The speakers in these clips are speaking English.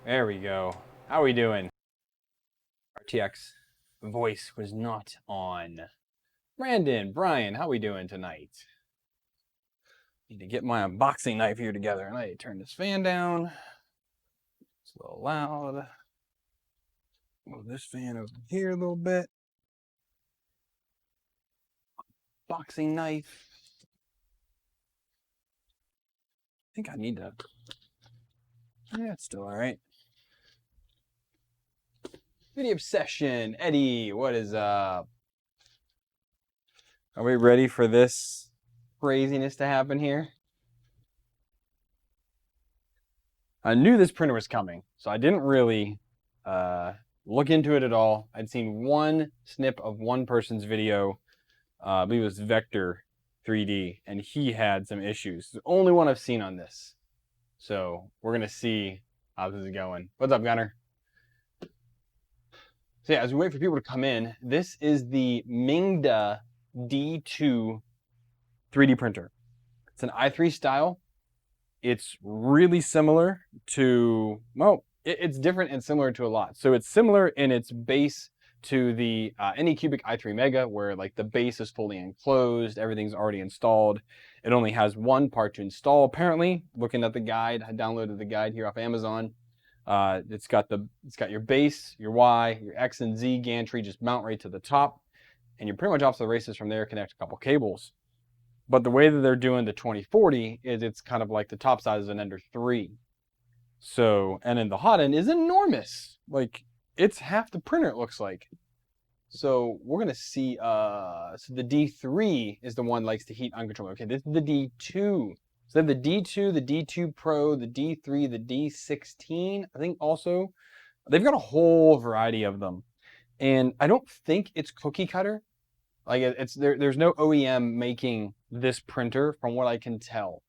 There we go. How are we doing? RTX voice was not on. Brandon, Brian, how we doing tonight? Need to get my unboxing knife here together. And I turn this fan down. It's a little loud. Move this fan over here a little bit. Boxing knife. I think I need to. Yeah, it's still all right. Video obsession. Eddie, what is up? Are we ready for this craziness to happen here? I knew this printer was coming, so I didn't really look into it at all. I'd seen one snip of one person's video. I believe it was Vector 3D, and he had some issues. It's the only one I've seen on this. So we're going to see how this is going. What's up, Gunner? So yeah, as we wait for people to come in, this is the Mingda D2 3D printer. It's an i3 style. It's really similar to, well, it's different and similar to a lot. So it's similar in its base to the Anycubic i3 Mega, where like the base is fully enclosed, everything's already installed. It only has one part to install, apparently. Looking at the guide, I downloaded the guide here off Amazon. It's got your base, your Y, your X and Z gantry just mount right to the top, and you're pretty much off to the races from there. Connect a couple cables. But the way that they're doing the 2040 is it's kind of like the top size is an Ender 3. So, and then the hot end is enormous. Like, it's half the printer, it looks like. So we're going to see, so the D3 is the one that likes to heat uncontrollably. Okay, this is the D2. So they have the D2, the D2 Pro, the D3, the D16, I think also. They've got a whole variety of them. And I don't think it's cookie cutter. Like there's no OEM making this printer from what I can tell.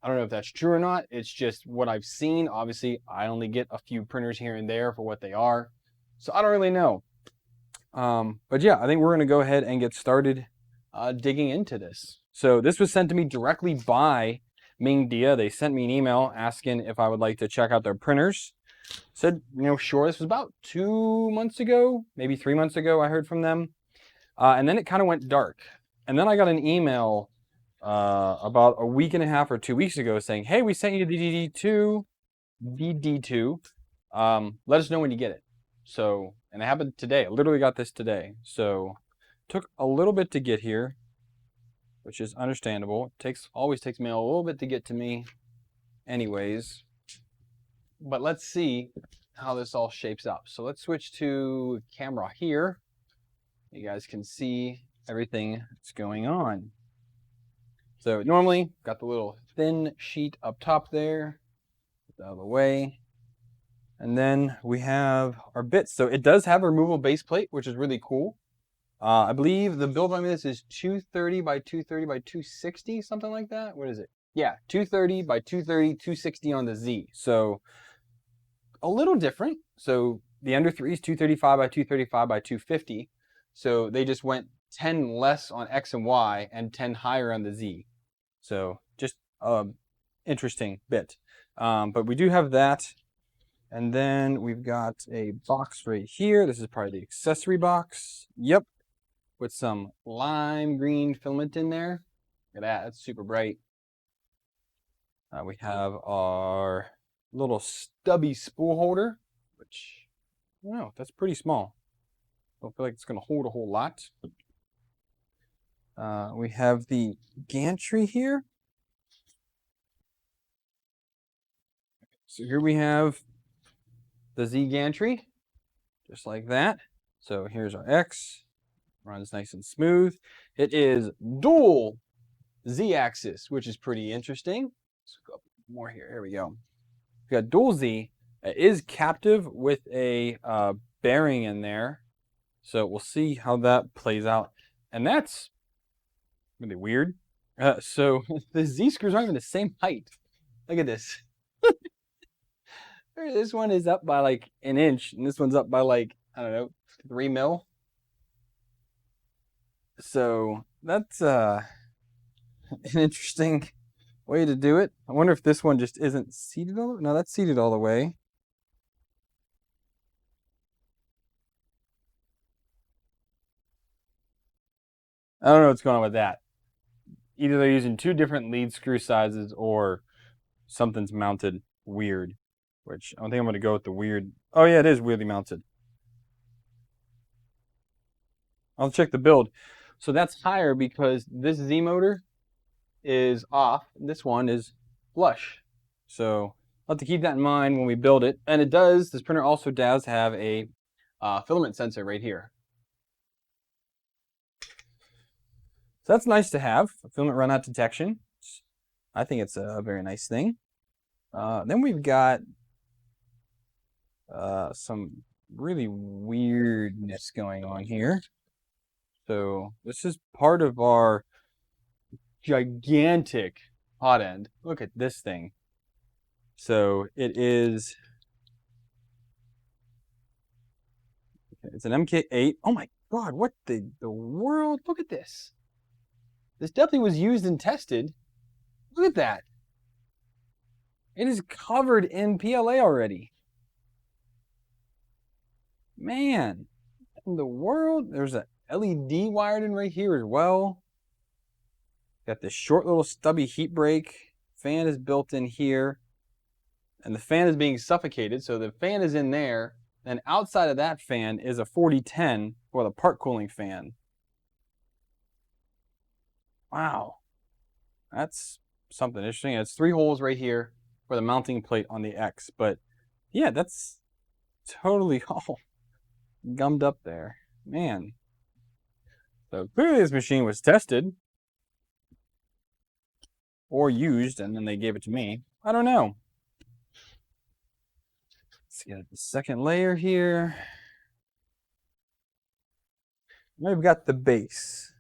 I don't know if that's true or not. It's just what I've seen. Obviously, I only get a few printers here and there for what they are. So I don't really know. But yeah, I think we're going to go ahead and get started digging into this. So this was sent to me directly by Mingda. They sent me an email asking if I would like to check out their printers. Said, sure. This was about 2 months ago, maybe 3 months ago I heard from them. And then it kind of went dark. And then I got an email about a week and a half or 2 weeks ago saying, hey, we sent you the D2. Let us know when you get it. So, and it happened today. I literally got this today. So, took a little bit to get here, which is understandable. Always takes me a little bit to get to me anyways. But let's see how this all shapes up. So let's switch to camera here. You guys can see everything that's going on. So normally, got the little thin sheet up top there, get that out of the way. And then we have our bits. So it does have a removable base plate, which is really cool. I believe the build on this is 230 by 230 by 260, something like that. What is it? Yeah, 230 by 230, 260 on the Z. So a little different. So the Ender 3 is 235 by 235 by 250. So they just went 10 less on X and Y and 10 higher on the Z. So just interesting bit. But we do have that. And then we've got a box right here. This is probably the accessory box. Yep. With some lime green filament in there. Look at that. That's super bright. We have our little stubby spool holder, which, I don't know, that's pretty small. Don't feel like it's going to hold a whole lot. We have the gantry here. So here we have the Z gantry, just like that. So here's our X, runs nice and smooth. It is dual Z axis, which is pretty interesting. Let's go up more here. Here we go. We got dual Z. It is captive with a bearing in there. So we'll see how that plays out. And that's really weird. So the Z screws aren't even the same height. Look at this. This one is up by like an inch, and this one's up by like, I don't know, 3 mil. So that's an interesting way to do it. I wonder if this one just isn't seated all the way. No, that's seated all the way. I don't know what's going on with that. Either they're using two different lead screw sizes or something's mounted weird, which I don't think I'm going to go with the weird. Oh, yeah, it is weirdly mounted. I'll check the build. So that's higher because this Z motor is off. This one is flush. So I'll have to keep that in mind when we build it. And it does, this printer also does have a filament sensor right here. So that's nice to have, filament runout detection. I think it's a very nice thing. Then we've got some really weirdness going on here. So this is part of our gigantic hot end. Look at this thing. So it's an MK8. Oh my God, what the world? Look at this. This definitely was used and tested. Look at that. It is covered in PLA already. Man, in the world, there's a LED wired in right here as well. Got this short little stubby heat break. Fan is built in here. And the fan is being suffocated, so the fan is in there. And outside of that fan is a 4010 for the part cooling fan. Wow. That's something interesting. It's 3 holes right here for the mounting plate on the X. But yeah, that's totally all gummed up there. Man. So clearly this machine was tested or used and then they gave it to me. I don't know. Let's get the second layer here. Now we've got the base.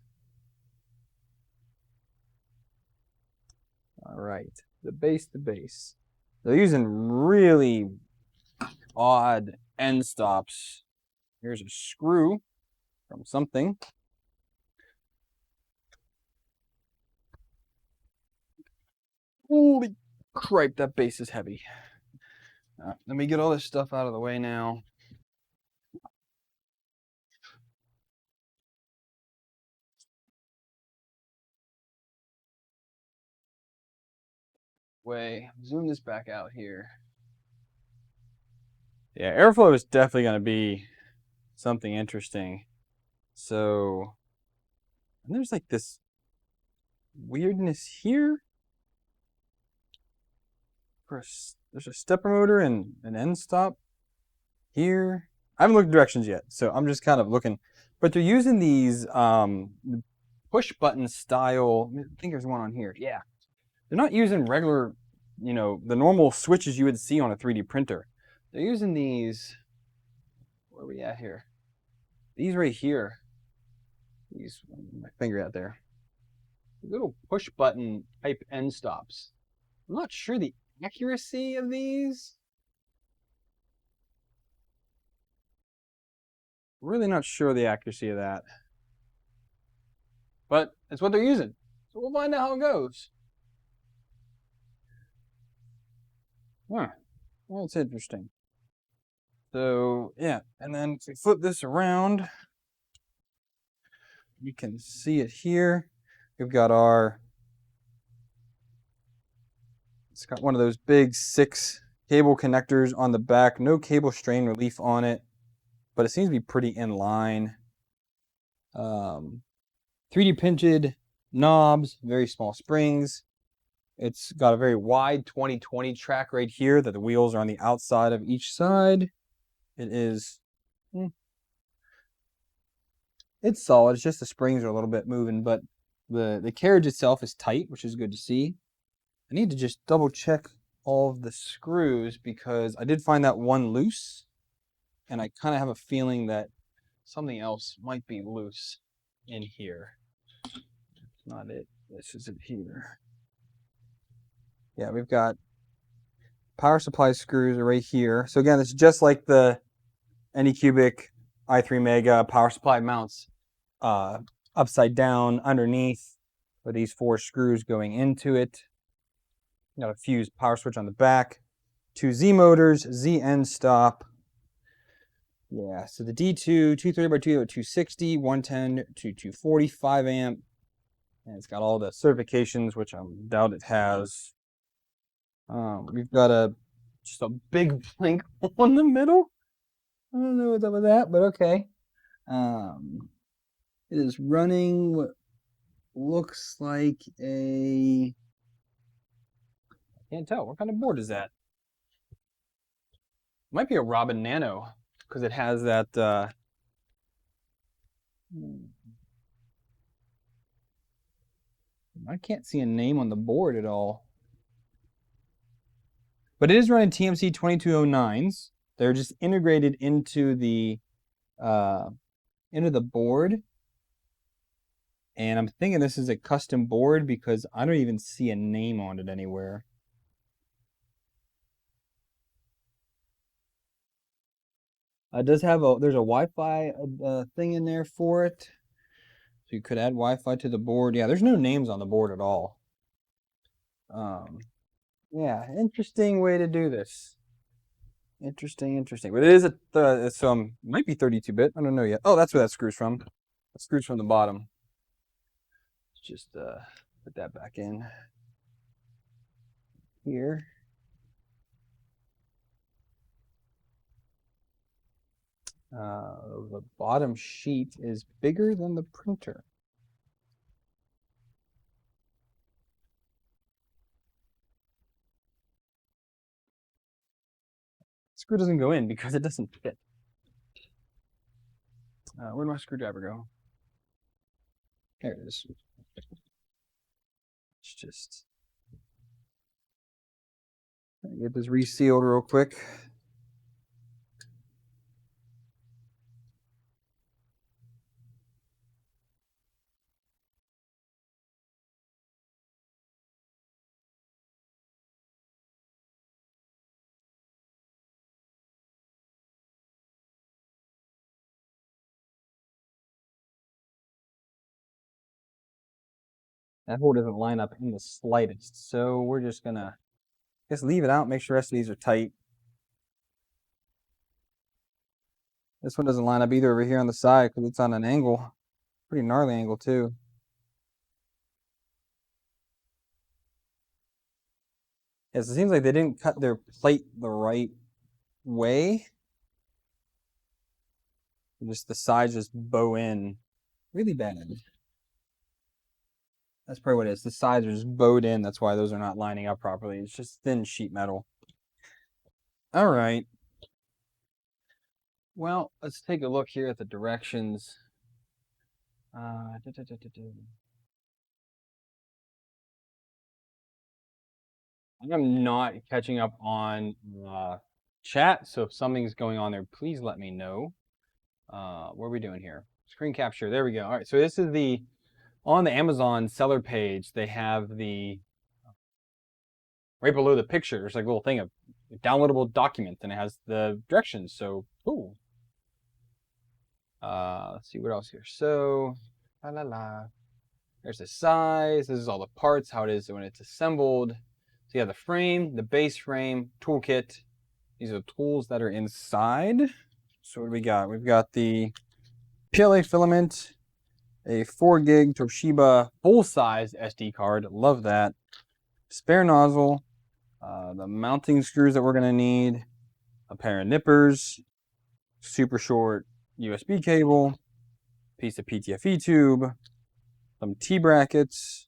All right, the base. They're using really odd end stops. Here's a screw from something. Holy cripe, that base is heavy. Let me get all this stuff out of the way now. Zoom this back out here. Yeah, airflow is definitely going to be something interesting. So, and there's like this weirdness here. There's a stepper motor and an end stop here. I haven't looked at directions yet, so I'm just kind of looking. But they're using these push button style. I think there's one on here. Yeah. They're not using regular, the normal switches you would see on a 3D printer. They're using these. Where are we at here? These right here. These, my finger out there. Little push button type end stops. I'm not sure the accuracy of these. Really not sure the accuracy of that. But it's what they're using. So we'll find out how it goes. Huh. Well, it's interesting. So, yeah. And then if we flip this around, you can see it here. We've got it's got one of those big 6 cable connectors on the back. No cable strain relief on it, but it seems to be pretty in line. 3D printed knobs, very small springs. It's got a very wide 20/20 track right here that the wheels are on the outside of each side. It is, it's solid. It's just the springs are a little bit moving, but the carriage itself is tight, which is good to see. I need to just double check all of the screws because I did find that one loose, and I kind of have a feeling that something else might be loose in here. That's not it. This is it here. Yeah, we've got power supply screws right here. So again, it's just like the Anycubic i3 Mega power supply mounts upside down underneath with these 4 screws going into it. Got a fused power switch on the back. 2 Z motors, Z end stop. Yeah, so the D2, 230 by 260, 110 to 240, 5 amp. And it's got all the certifications, which I doubt it has. We've got just a big blink on the middle. I don't know what's up with that, but okay. It is running what looks like a... I can't tell. What kind of board is that? Might be a Robin Nano, because it has that... I can't see a name on the board at all. But it is running TMC 2209s. They're just integrated into the board. And I'm thinking this is a custom board because I don't even see a name on it anywhere. It does have there's a Wi-Fi thing in there for it. So you could add Wi-Fi to the board. Yeah, there's no names on the board at all. Yeah, interesting way to do this. Interesting. But it is might be 32-bit. I don't know yet. Oh, that's where that screws from. That screws from the bottom. Let's just put that back in here. The bottom sheet is bigger than the printer. Screw doesn't go in because it doesn't fit. Where'd my screwdriver go? There it is. Let's just get this resealed real quick. That hole doesn't line up in the slightest, so we're just gonna just leave it out, make sure the rest of these are tight. This one doesn't line up either over here on the side because it's on an angle. Pretty gnarly angle too. Yes, it seems like they didn't cut their plate the right way. Just the sides just bow in really bad. That's probably what it is. The sides are just bowed in. That's why those are not lining up properly. It's just thin sheet metal. All right. Well, let's take a look here at the directions. I'm not catching up on chat, so if something's going on there, please let me know. What are we doing here? Screen capture. There we go. All right, so this is on the Amazon seller page, they have right below the picture, there's like a little thing of downloadable documents, and it has the directions. So, cool. Let's see what else here. So, there's the size. This is all the parts, how it is when it's assembled. So you have the frame, the base frame, toolkit. These are the tools that are inside. So what do we got? We've got the PLA filament, a 4 gig Toshiba full-size SD card. Love that. Spare nozzle, the mounting screws that we're going to need, a pair of nippers, super short USB cable, piece of PTFE tube, some T-brackets,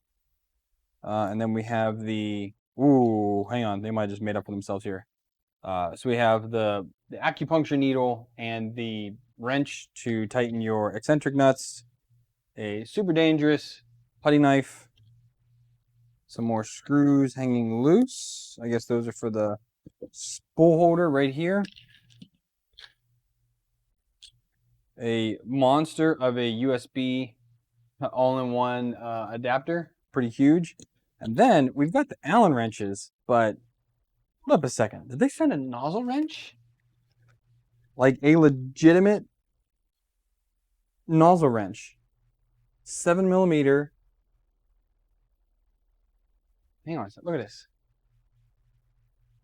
and then we have hang on, they might have just made up for themselves here. So we have the acupuncture needle and the wrench to tighten your eccentric nuts, a super dangerous putty knife, some more screws hanging loose. I guess those are for the spool holder right here. A monster of a USB all-in-one adapter, pretty huge. And then we've got the Allen wrenches, but hold up a second. Did they send a nozzle wrench? Like a legitimate nozzle wrench. 7mm. Hang on a second. Look at this.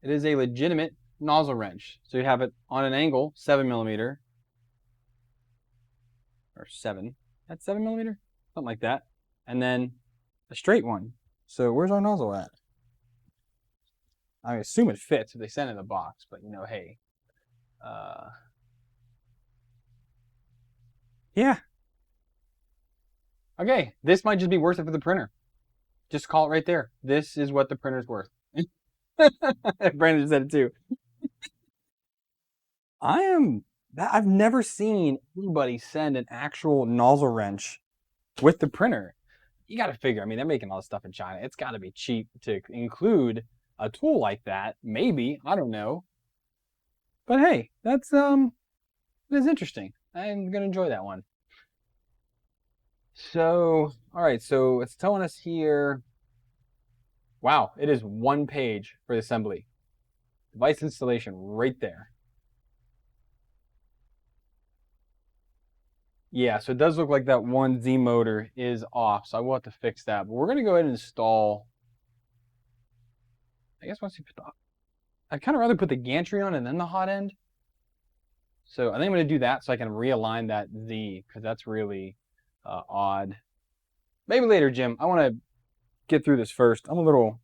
It is a legitimate nozzle wrench. So you have it on an angle, 7mm. or 7. That's 7mm, something like that. And then a straight one. So where's our nozzle at? I assume it fits if they send it in the box, but hey. Yeah. Okay, this might just be worth it for the printer. Just call it right there. This is what the printer's worth. Brandon said it too. I've never seen anybody send an actual nozzle wrench with the printer. You got to figure, I mean, they're making all this stuff in China. It's got to be cheap to include a tool like that. Maybe, I don't know. But hey, that's interesting. I'm gonna enjoy that one. So, all right, so it's telling us here. Wow, it is 1 page for the assembly. Device installation right there. Yeah, so it does look like that one Z motor is off, so I will have to fix that. But we're gonna go ahead and install. I guess once you put the, I'd kind of rather put the gantry on and then the hot end. So I think I'm gonna do that so I can realign that Z, because that's really odd. Maybe later, Jim. I want to get through this first. I'm a little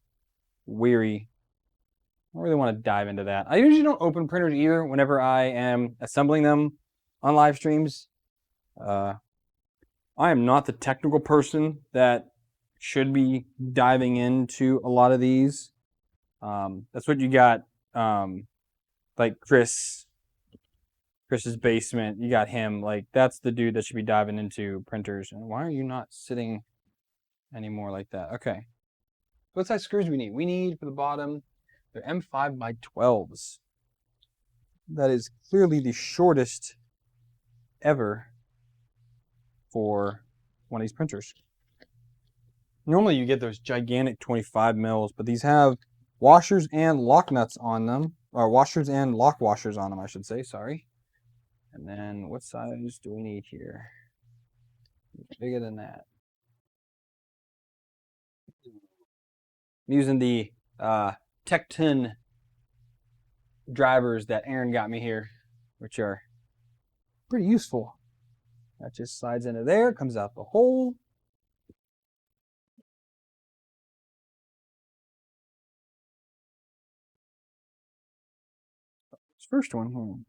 weary. I don't really want to dive into that. I usually don't open printers either whenever I am assembling them on live streams. I am not the technical person that should be diving into a lot of these. That's what you got, like Chris's basement. You got him. Like, that's the dude that should be diving into printers. And why are you not sitting anymore like that? Okay. What size screws do we need? We need, for the bottom, they're M5 by 12s. That is clearly the shortest ever for one of these printers. Normally you get those gigantic 25 mils, but these have washers and lock nuts on them, or washers and lock washers on them, I should say, sorry. And then what size do we need here? Bigger than that. I'm using the Tecton drivers that Aaron got me here, which are pretty useful. That just slides into there, comes out the hole. This first one.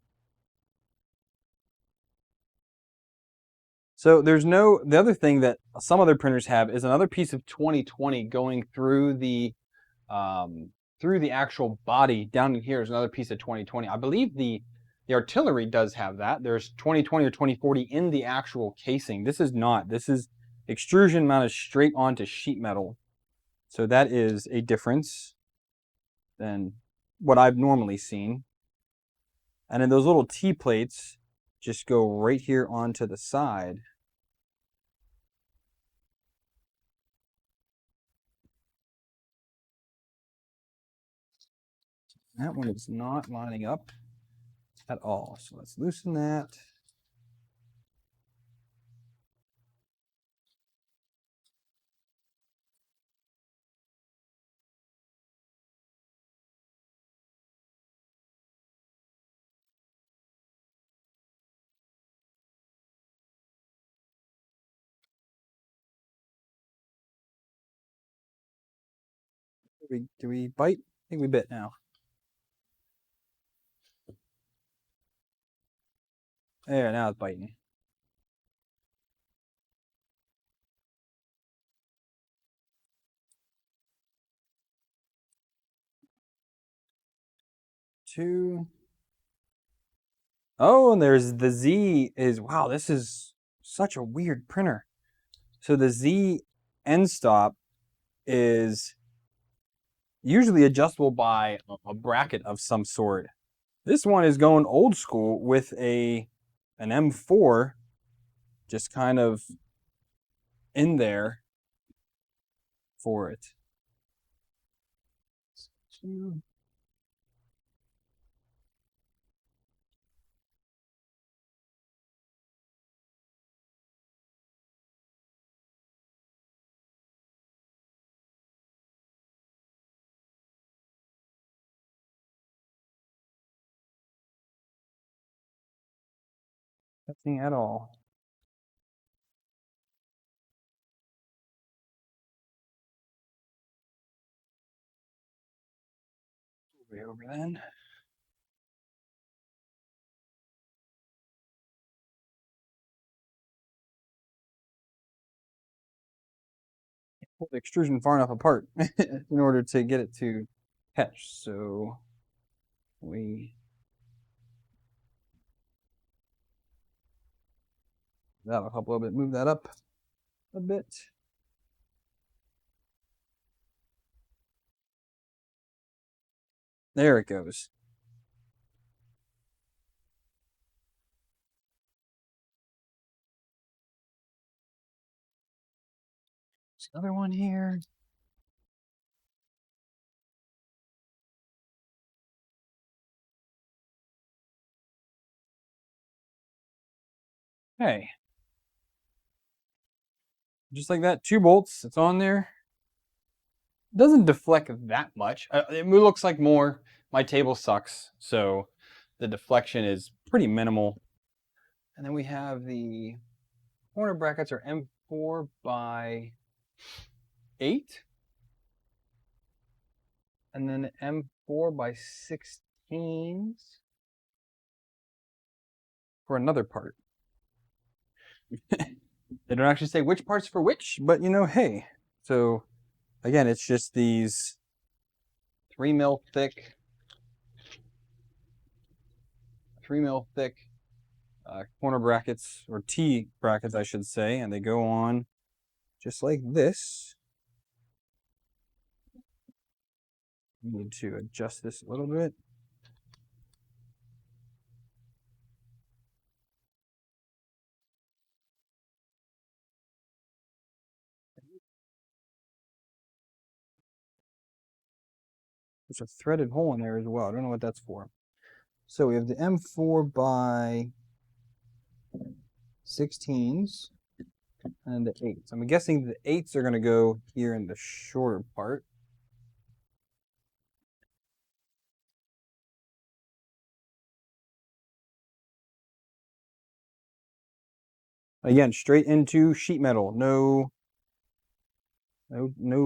So there's the other thing that some other printers have is another piece of 2020 going through the actual body. Down in here is another piece of 2020. I believe the artillery does have that. There's 2020 or 2040 in the actual casing. This is not. This is extrusion mounted straight onto sheet metal. So that is a difference than what I've normally seen. And then those little T-plates just go right here onto the side. That one is not lining up at all. So let's loosen that. Do we bite? I think we bit now. There, now it's biting. Two. Oh, and there's the Z is, wow, this is such a weird printer. So the Z end stop is usually adjustable by a bracket of some sort. This one is going old school with an M4 just kind of in there for it. Nothing at all. Way over then. Pull the extrusion far enough apart in order to get it to catch. So we that'll help a little bit. Move that up a bit. There it goes. There's another one here. Okay. Just like that, 2 bolts. It's on there. It doesn't deflect that much. It looks like more. My table sucks, so the deflection is pretty minimal. And then we have the corner brackets are M4 by 8. And then M4 by 16s for another part. They don't actually say which parts for which, but hey. So again, it's just these 3 mil thick corner brackets, or T brackets, I should say, and they go on just like this. Need to adjust this a little bit. There's a threaded hole in there as well. I don't know what that's for. So we have the M4 by 16s and the 8s. I'm guessing the 8s are going to go here in the shorter part. Again, straight into sheet metal. No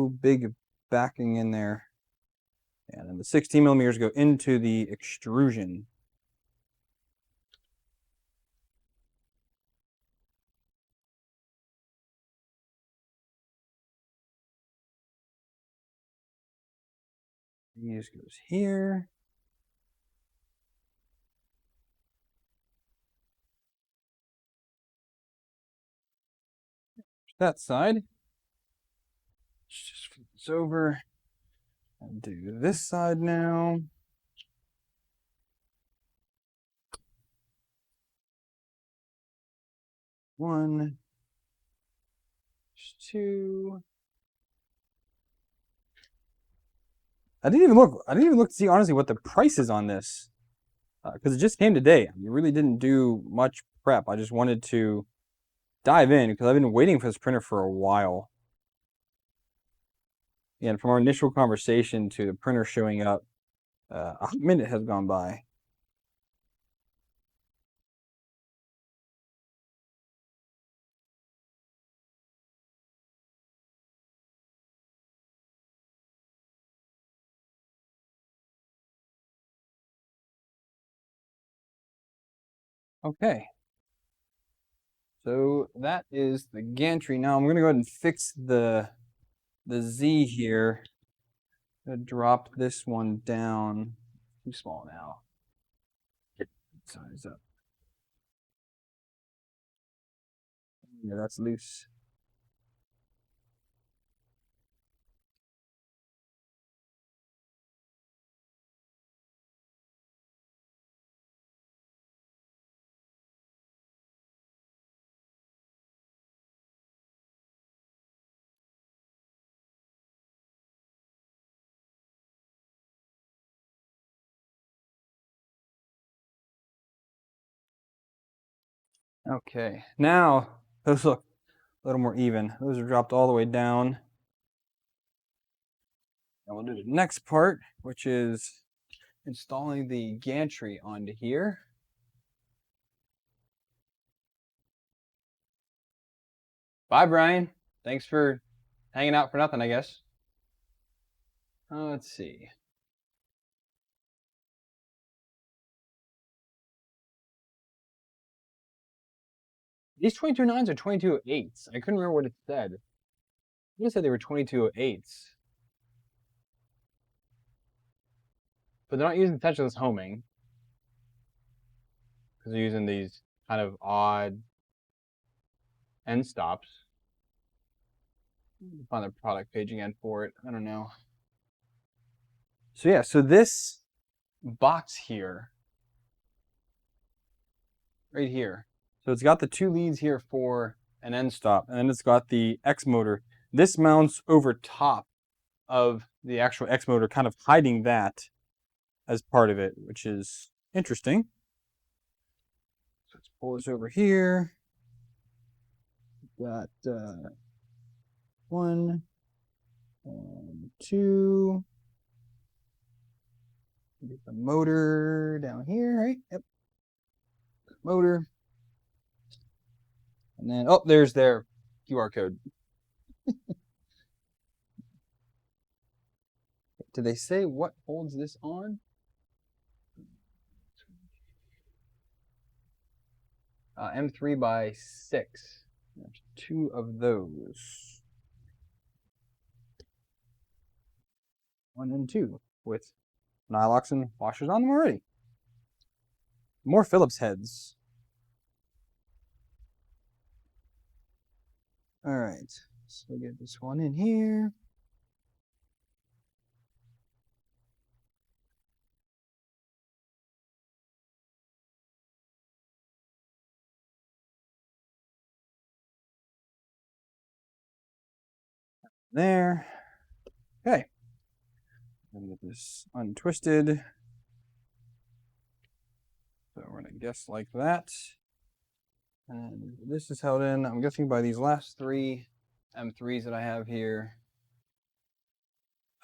big backing in there. And then the 16 millimeters go into the extrusion. This goes here. That side. Let's just flip this over and do this side now. One, 2. I didn't even look to see honestly what the price is on this, because it just came today. I really didn't do much prep. I just wanted to dive in because I've been waiting for this printer for a while. And from our initial conversation to the printer showing up, a minute has gone by. Okay. So that is the gantry. Now I'm going to go ahead and fix the Z here. I'm going to drop this one down. Too small now. Size up. Yeah, that's loose. Okay, now those look a little more even. Those are dropped all the way down. And we'll do the next part, which is installing the gantry onto here. Bye, Brian. Thanks for hanging out for nothing, I guess. Let's see. These 22.9s are 22.8s. I couldn't remember what it said. I think it said they were 22.8s. But they're not using touchless homing. Because they're using these kind of odd end stops. Find the product page again for it. I don't know. So yeah, so this box here, right here. So it's got the 2 leads here for an end stop, and then it's got the X motor. This mounts over top of the actual X motor, kind of hiding that as part of it, which is interesting. So let's pull this over here. Got 1 and 2. Get the motor down here, right? Yep. Motor. And then, oh, there's their QR code. Did they say what holds this on? M3 by 6. There's 2 of those. 1 and 2 with nylox and washers on them already. More Phillips heads. All right, so we'll get this one in here. There. Okay. And get this untwisted. So we're gonna guess like that. And this is held in, I'm guessing, by these last 3 M3s that I have here.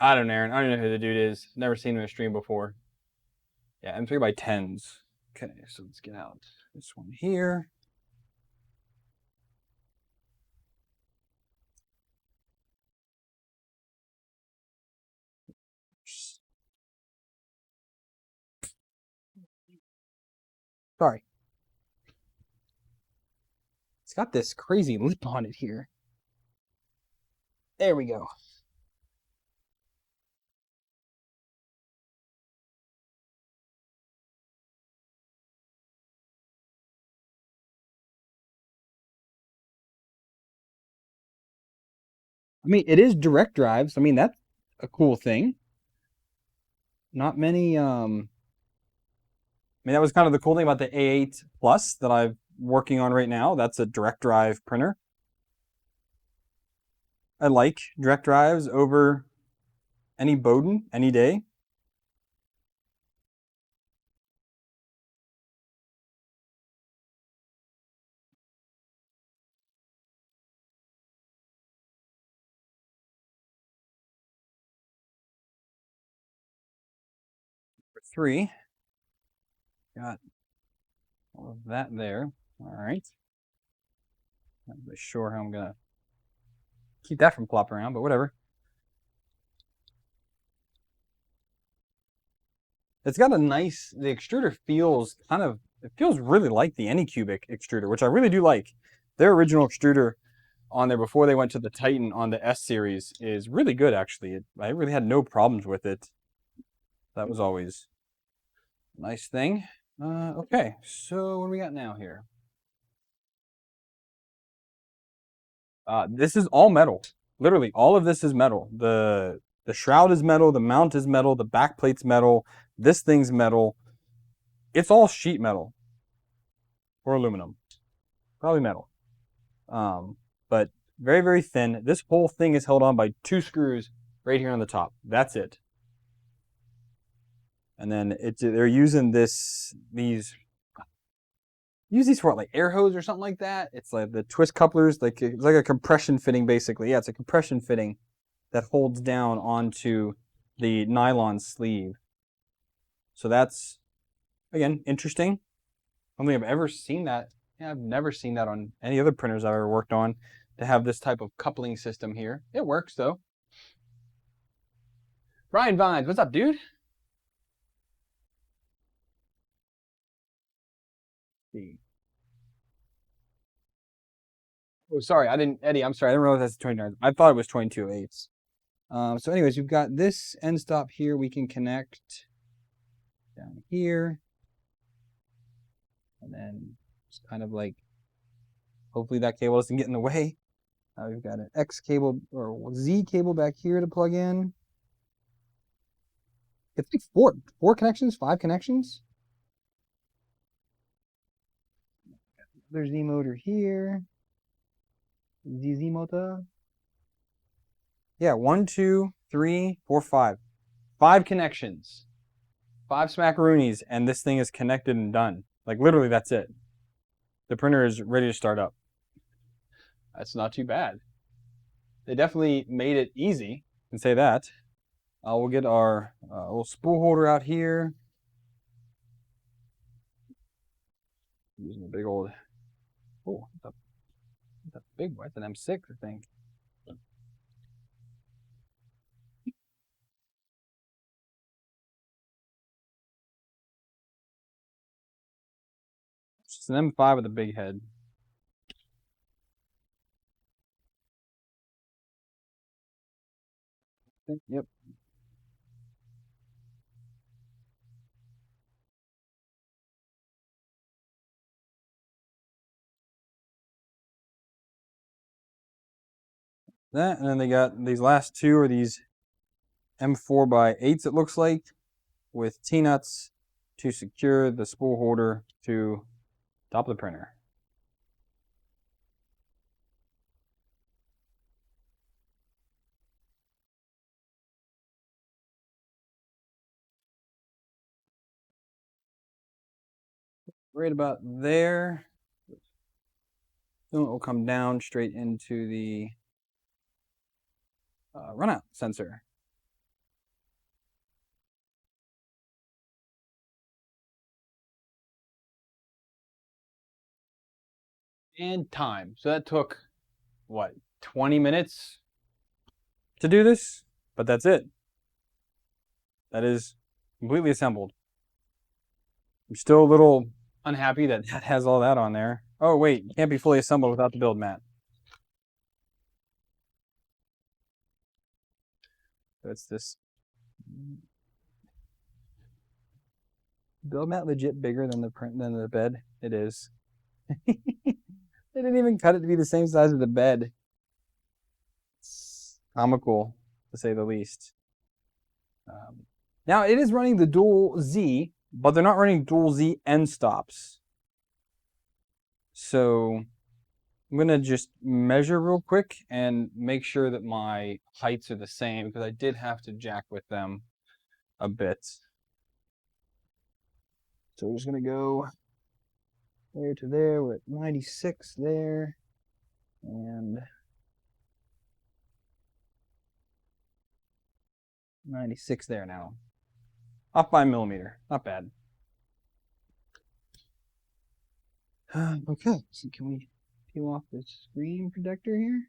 I don't know, Aaron. I don't know who the dude is. Never seen him in a stream before. Yeah, M3 by 10s. Okay, so let's get out this one here. Sorry. It's got this crazy lip on it here. There we go. I mean, it is direct drives. I mean, that's a cool thing. Not many, I mean, that was kind of the cool thing about the A8 Plus that I'm working on right now. That's a direct drive printer. I like direct drives over any Bowden any day. For 3, got all of that there. All right. Not really sure how I'm gonna keep that from flopping around, but whatever. It's got a nice, the extruder feels kind of, it feels really like the Anycubic extruder, which I really do like. Their original extruder on there before they went to the Titan on the S series is really good, actually. I really had no problems with it. That was always a nice thing. Okay, so what do we got now here? This is all metal. Literally, all of this is metal. The shroud is metal, the mount is metal, the back plate's metal, this thing's metal. It's all sheet metal. Or aluminum. Probably metal. But very, very thin. This whole thing is held on by 2 screws right here on the top. That's it. And then they're using these for what, like air hose or something like that. It's like the twist couplers, it's like a compression fitting basically. Yeah, it's a compression fitting that holds down onto the nylon sleeve. So that's, again, interesting. I don't think I've ever seen that. Yeah, I've never seen that on any other printers I've ever worked on, to have this type of coupling system here. It works though. Brian Vines, what's up, dude? See. Oh, sorry, Eddie, I'm sorry, I didn't realize that's 29. I thought it was 22/8. So anyways, we've got this end stop here we can connect down here. And then just kind of like, hopefully that cable doesn't get in the way. We've got an X cable or Z cable back here to plug in. It's like four connections, 5 connections. There's Z motor here. ZZ motor. Yeah, 1, 2, 3, 4, 5. 5 connections. 5 smackaroonies, and this thing is connected and done. Like literally, that's it. The printer is ready to start up. That's not too bad. They definitely made it easy. I can say that. We'll get our little spool holder out here. Using a big old, oh, that's a big one. It's an M6, I think. It's an M5 with a big head. Yep. That, and then they got these last two are these M4x8s, it looks like, with T-nuts to secure the spool holder to top of the printer. Right about there. Then it will come down straight into the runout sensor. And time. So that took, what, 20 minutes to do this? But that's it. That is completely assembled. I'm still a little unhappy that that has all that on there. Oh, wait, it can't be fully assembled without the build mat. So it's this build mat, legit bigger than the bed. It is. They didn't even cut it to be the same size as the bed. It's comical, to say the least. Now it is running the dual Z, but they're not running dual Z end stops. So I'm gonna just measure real quick and make sure that my heights are the same, because I did have to jack with them a bit. So we're just gonna go there to there. We're at 96 there, and 96 there now. Off by a millimeter, not bad. Okay, so can we peel off the screen protector here?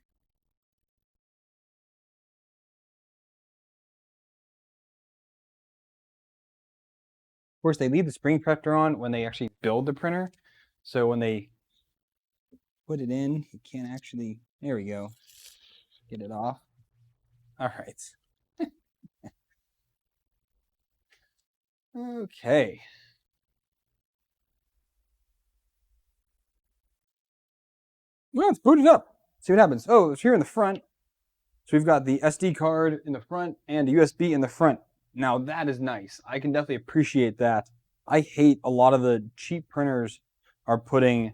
Of course, they leave the screen protector on when they actually build the printer. So when they put it in, you can't actually, there we go, get it off. All right. Okay. Well, let's boot it up. See what happens. Oh, it's here in the front. So we've got the SD card in the front and the USB in the front. Now that is nice. I can definitely appreciate that. I hate a lot of the cheap printers are putting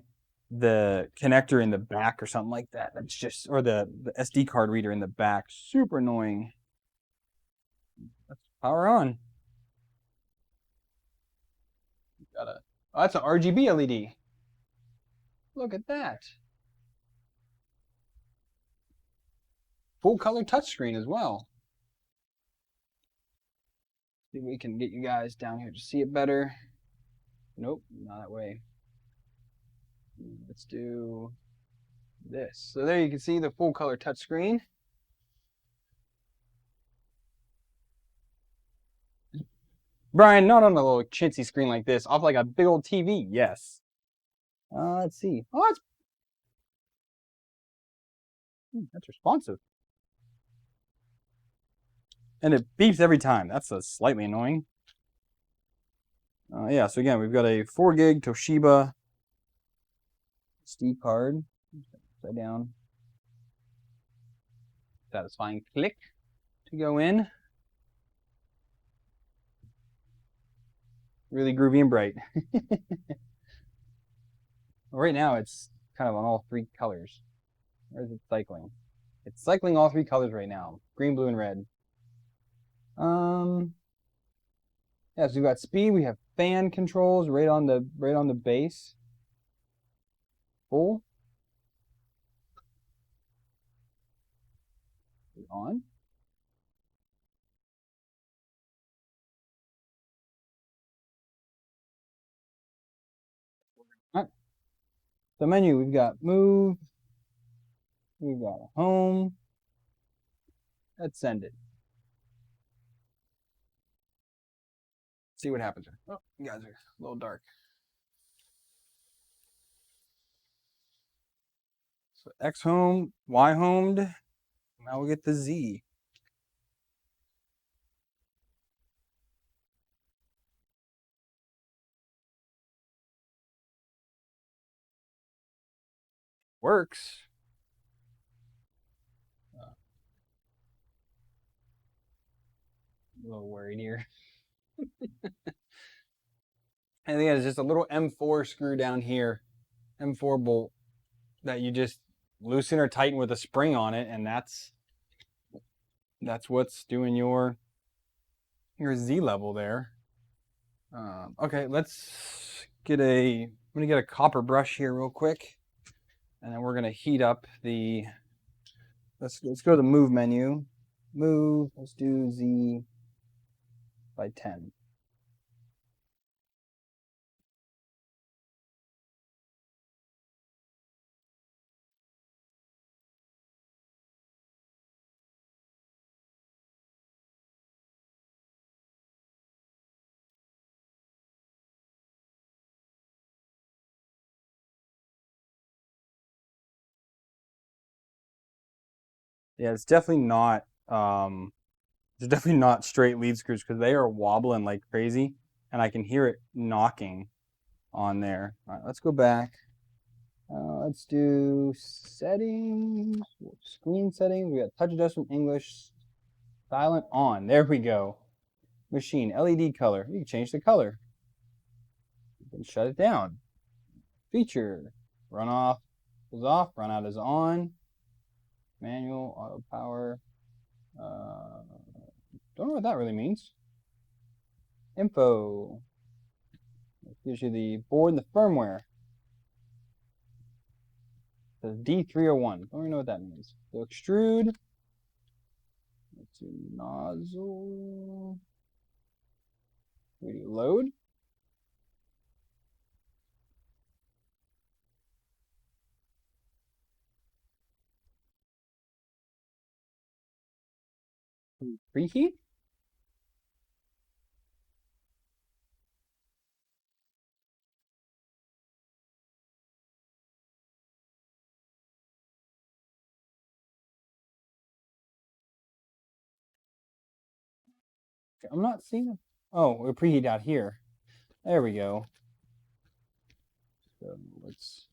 the connector in the back or something like that. That's just, or the SD card reader in the back. Super annoying. Let's power on. Oh, that's an RGB LED. Look at that. Full color touchscreen as well. See if we can get you guys down here to see it better. Nope, not that way. Let's do this. So there you can see the full color touchscreen. Brian, not on a little chintzy screen like this, off like a big old TV. Yes. Let's see. Oh, That's responsive. And it beeps every time. That's slightly annoying. Yeah, so again, we've got a 4 gig Toshiba SD card. Upside down. Satisfying click to go in. Really groovy and bright. Right now, it's kind of on all 3 colors. Or is it cycling? It's cycling all 3 colors right now. Green, blue, and red. Yeah, so we've got speed, we have fan controls right on the base. Full. On. All right. The menu, we've got move, we've got home. Let's send it. See what happens. Oh, you guys are a little dark. So X home, Y homed. Now we'll get the Z. Works. A little worried here. And again, it's just a little M4 screw down here, M4 bolt that you just loosen or tighten with a spring on it, and that's what's doing your Z level there. Okay, let's get I'm gonna get a copper brush here real quick, and then we're gonna heat up the. Let's go to the move menu. Move. Let's do Z by 10. Yeah, it's definitely not straight lead screws because they are wobbling like crazy, and I can hear it knocking on there. All right, let's go back. Let's do settings, screen settings. We got touch adjustment, English, silent on. There we go. Machine, LED color. You can change the color. You can shut it down. Feature, run off is off, run out is on. Manual, auto power. Don't know what that really means. Info. It gives you the board and the firmware. It says D301. Don't even know what that means. So extrude. Let's do nozzle. We do load. Preheat. I'm not seeing it. Oh, we preheat out here. There we go. So let's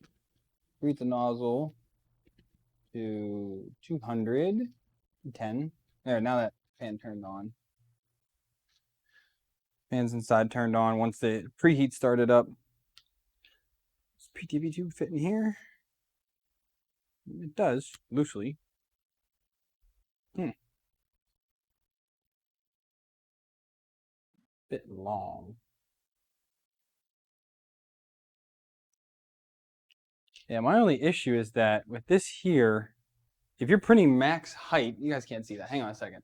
preheat the nozzle to 210. There, now that fan turned on. Fans inside turned on once the preheat started up. Does PTV tube fit in here? It does, loosely. Bit long. Yeah, my only issue is that with this here, if you're printing max height, you guys can't see that. Hang on a second.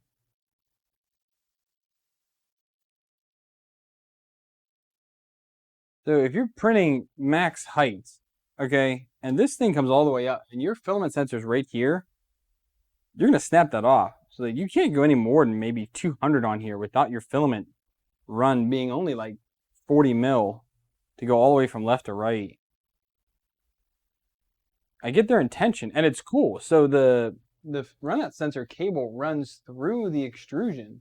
So if you're printing max heights, okay, and this thing comes all the way up, and your filament sensor's right here, you're gonna snap that off. So that you can't go any more than maybe 200 on here without your filament run being only like 40 mil to go all the way from left to right. I get their intention, and it's cool. So the the run-out sensor cable runs through the extrusion.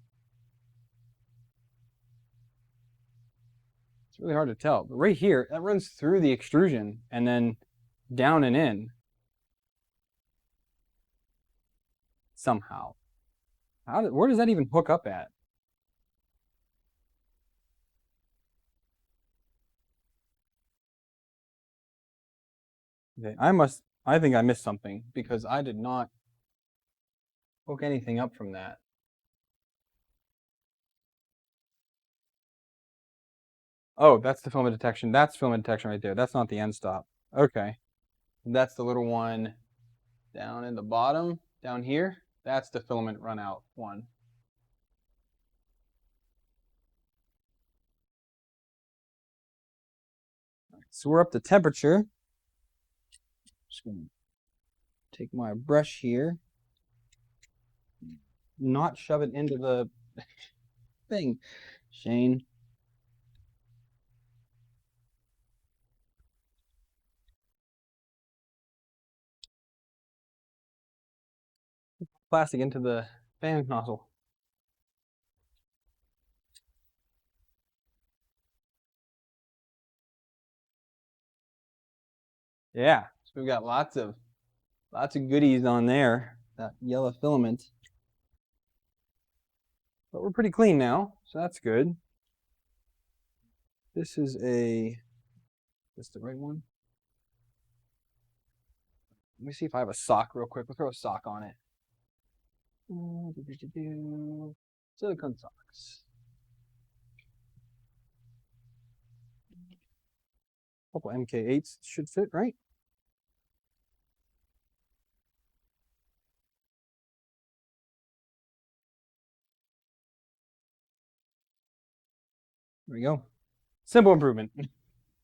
It's really hard to tell. But right here, that runs through the extrusion and then down and in. Somehow. Where does that even hook up at? Okay, I think I missed something because I did not hook anything up from that. Oh, that's the filament detection. That's filament detection right there. That's not the end stop. Okay. That's the little one down in the bottom, down here. That's the filament run out one. So we're up to temperature. Just gonna take my brush here, not shove it into the thing, Shane. Plastic into the fan nozzle. Yeah, so we've got lots of goodies on there. That yellow filament. But we're pretty clean now, so that's good. This is this the right one? Let me see if I have a sock real quick. We'll throw a sock on it. Silicone socks. A couple MK8s should fit, right? There we go. Simple improvement.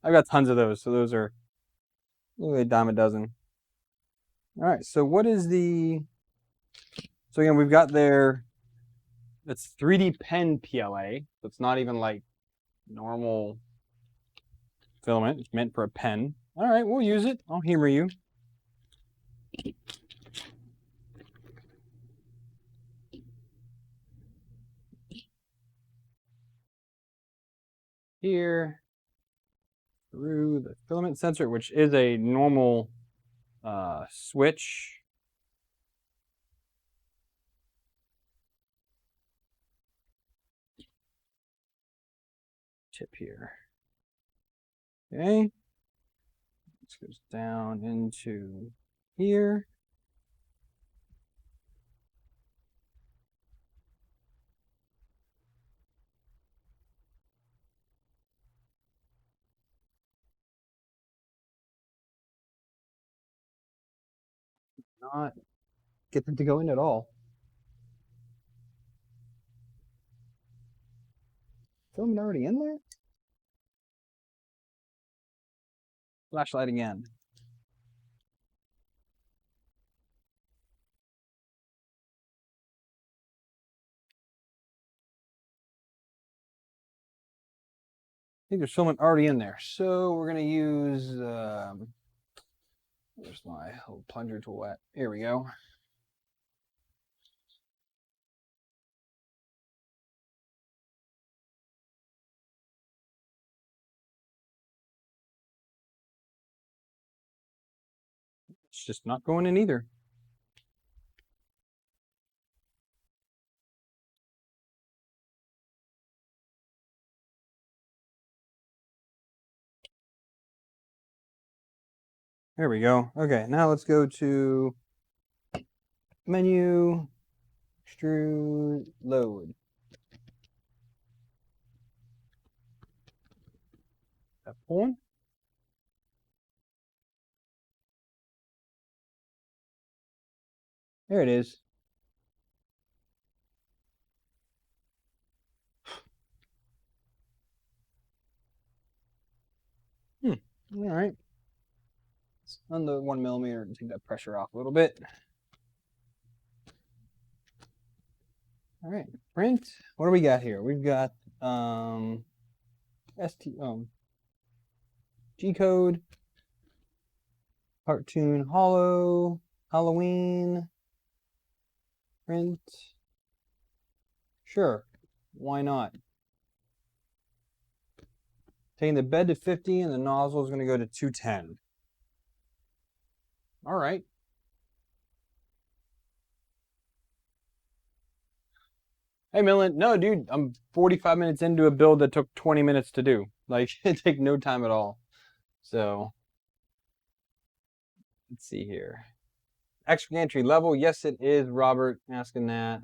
I've got tons of those, so those are a dime a dozen. All right, so what is the... So again, we've got there... It's 3D pen PLA, so it's not even like normal filament. It's meant for a pen. All right, we'll use it. I'll humor you. Here, through the filament sensor, which is a normal switch. Tip here. Okay. This goes down into here. Not get them to go in at all. Filament already in there? Flashlight again. I think there's filament already in there. So we're going to use, where's my little plunger tool at? Here we go. It's just not going in either. There we go. Okay, now let's go to menu, extrude, load. F1. There it is. All right. Let's unload 1 millimeter and take that pressure off a little bit. All right, print. What do we got here? We've got G code, cartoon hollow, Halloween, Print. Sure, why not? Taking the bed to 50 and the nozzle is going to go to 210. All right. Hey, Millen. No, dude, I'm 45 minutes into a build that took 20 minutes to do. Like, it took no time at all. So, let's see here. Extra gantry level. Yes, it is, Robert, asking that.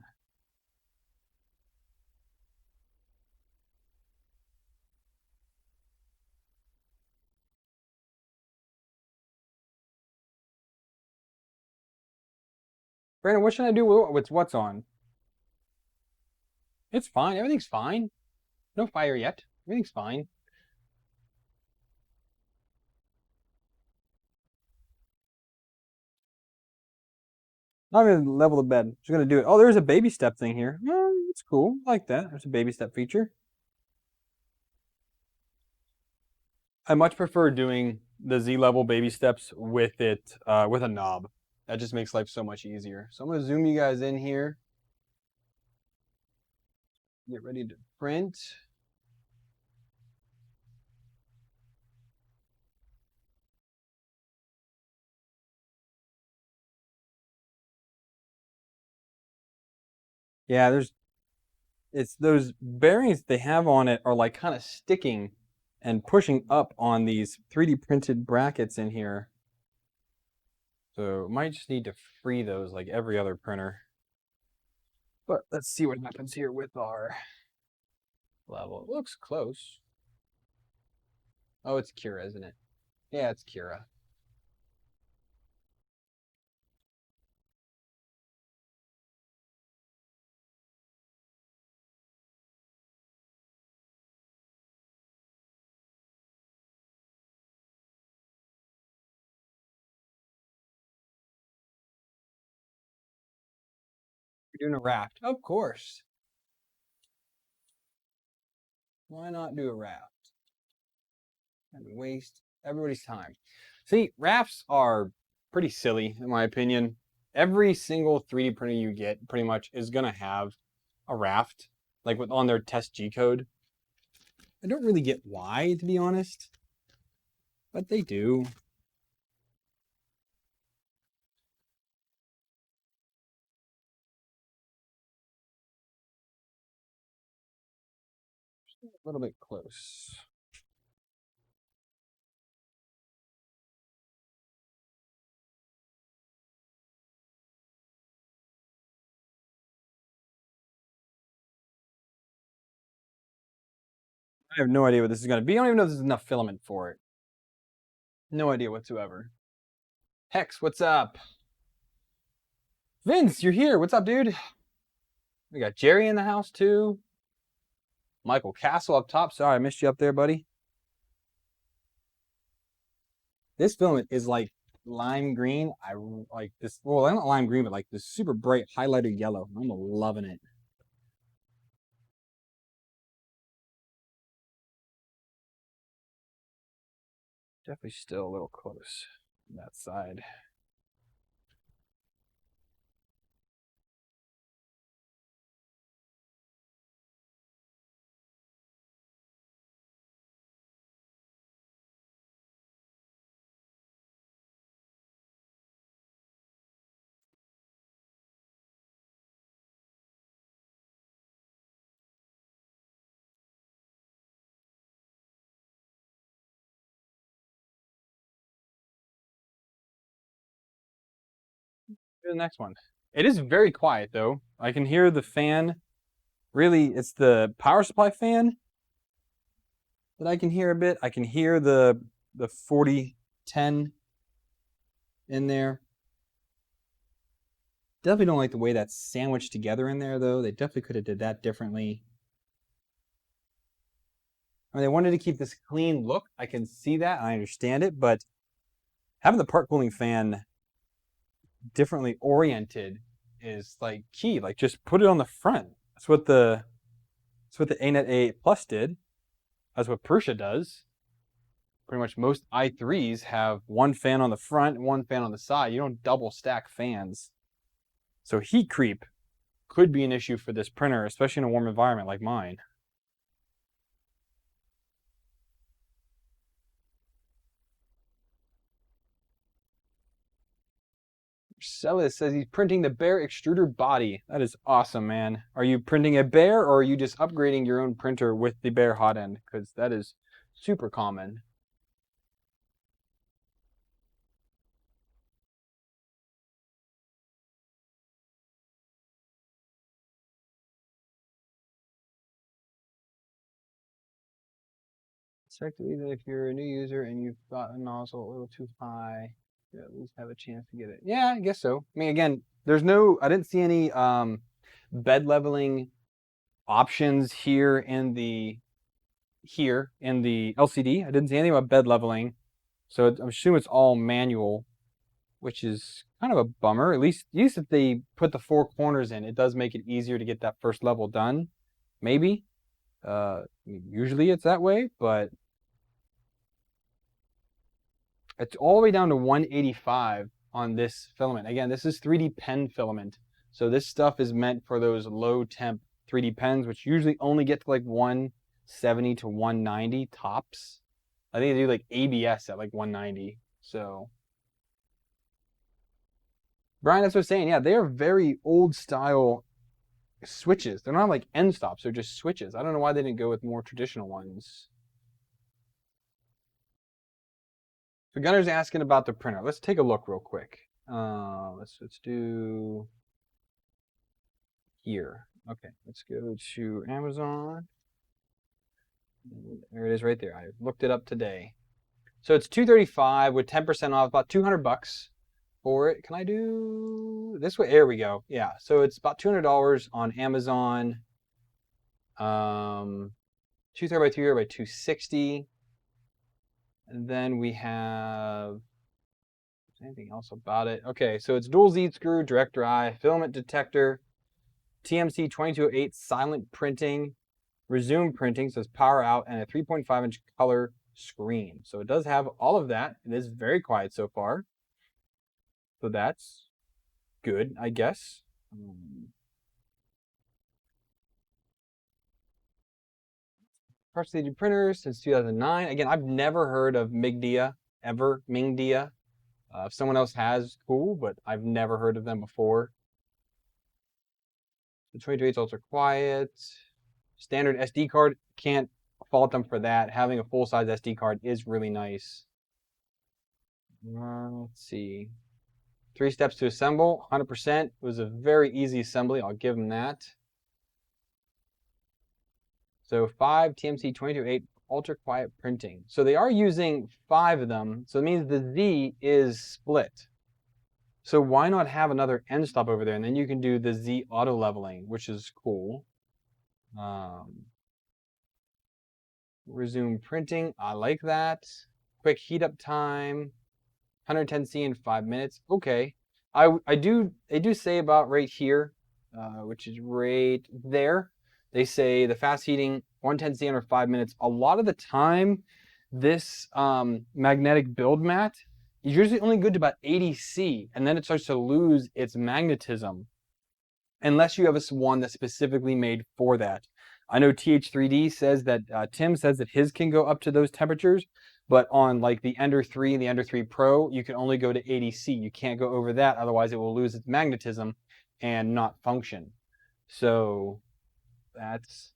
Brandon, what should I do with what's on? It's fine. Everything's fine. No fire yet. Everything's fine. Not even level the bed. Just gonna do it. Oh, there's a baby step thing here. Oh, it's cool. I like that. There's a baby step feature. I much prefer doing the Z level baby steps with it with a knob. That just makes life so much easier. So I'm gonna zoom you guys in here. Get ready to print. Yeah, it's those bearings they have on it are like kind of sticking and pushing up on these 3D printed brackets in here. So might just need to free those like every other printer. But let's see what happens here with our level. It looks close. Oh, it's Kira, isn't it? Yeah, it's Kira. You're doing a raft. Of course. Why not do a raft? And waste everybody's time. See, rafts are pretty silly, in my opinion. Every single 3D printer you get pretty much is going to have a raft, like with on their test G code. I don't really get why, to be honest, but they do. A little bit close. I have no idea what this is going to be. I don't even know if there's enough filament for it. No idea whatsoever. Hex, what's up? Vince, you're here. What's up, dude? We got Jerry in the house, too. Michael Castle up top. Sorry, I missed you up there, buddy. This filament is like lime green. I like this. Well, not lime green, but like this super bright highlighter yellow. I'm loving it. Definitely still a little close on that side. Here's the next one. It is very quiet though. I can hear the fan. Really, it's the power supply fan that I can hear a bit. I can hear the 4010 in there. Definitely don't like the way that's sandwiched together in there though. They definitely could have did that differently. I mean, they wanted to keep this clean look. I can see that. I understand it, but having the part cooling fan differently oriented is like key. Like just put it on the front. That's what the ANET A8 Plus did. That's what Prusa does. Pretty much most i3s have one fan on the front and one fan on the side. You don't double stack fans. So heat creep could be an issue for this printer, especially in a warm environment like mine. Marcellus says he's printing the Bear extruder body. That is awesome, man. Are you printing a Bear, or are you just upgrading your own printer with the Bear hot end? Because that is super common. Even if you're a new user and you've got a nozzle a little too high, you at least have a chance to get it. Yeah, I guess so. I mean, again, I didn't see any bed leveling options here in the LCD. I didn't see anything about bed leveling, so I'm assuming it's all manual, which is kind of a bummer. At least if they put the 4 corners in, it does make it easier to get that first level done. Maybe. Usually it's that way, but it's all the way down to 185 on this filament. Again, this is 3D pen filament. So this stuff is meant for those low temp 3D pens, which usually only get to like 170 to 190 tops. I think they do like ABS at like 190. So, Brian, that's what I was saying. Yeah, they are very old style switches. They're not like end stops. They're just switches. I don't know why they didn't go with more traditional ones. So Gunner's asking about the printer. Let's take a look real quick. Let's do here. Okay, let's go to Amazon. There it is right there. I looked it up today. So it's $235 with 10% off, about 200 bucks for it. Can I do this way? There we go. Yeah, so it's about $200 on Amazon. 230 by 300 by 260. And then we have anything else about it? Okay, so it's dual Z screw, direct drive, filament detector, TMC 2208 silent printing, resume printing, so it's power out, and a 3.5-inch color screen. So it does have all of that. It is very quiet so far. So that's good, I guess. Partially printers since 2009. Again, I've never heard of Mingda ever. Mingda. If someone else has, cool, but I've never heard of them before. The 22.8's ultra quiet. Standard SD card, can't fault them for that. Having a full-size SD card is really nice. Let's see. 3 steps to assemble, 100%. It was a very easy assembly. I'll give them that. So 5 TMC 22.8 ultra quiet printing. So they are using 5 of them. So it means the Z is split. So why not have another end stop over there? And then you can do the Z auto leveling, which is cool. Resume printing. I like that. Quick heat up time. 110C in 5 minutes. Okay. They do say about right here, which is right there. They say the fast heating 110C under 5 minutes. A lot of the time, this magnetic build mat is usually only good to about 80C, and then it starts to lose its magnetism, unless you have one that's specifically made for that. I know TH3D says that, Tim says that his can go up to those temperatures, but on like the Ender 3 and the Ender 3 Pro, you can only go to 80C. You can't go over that, otherwise it will lose its magnetism and not function. So that's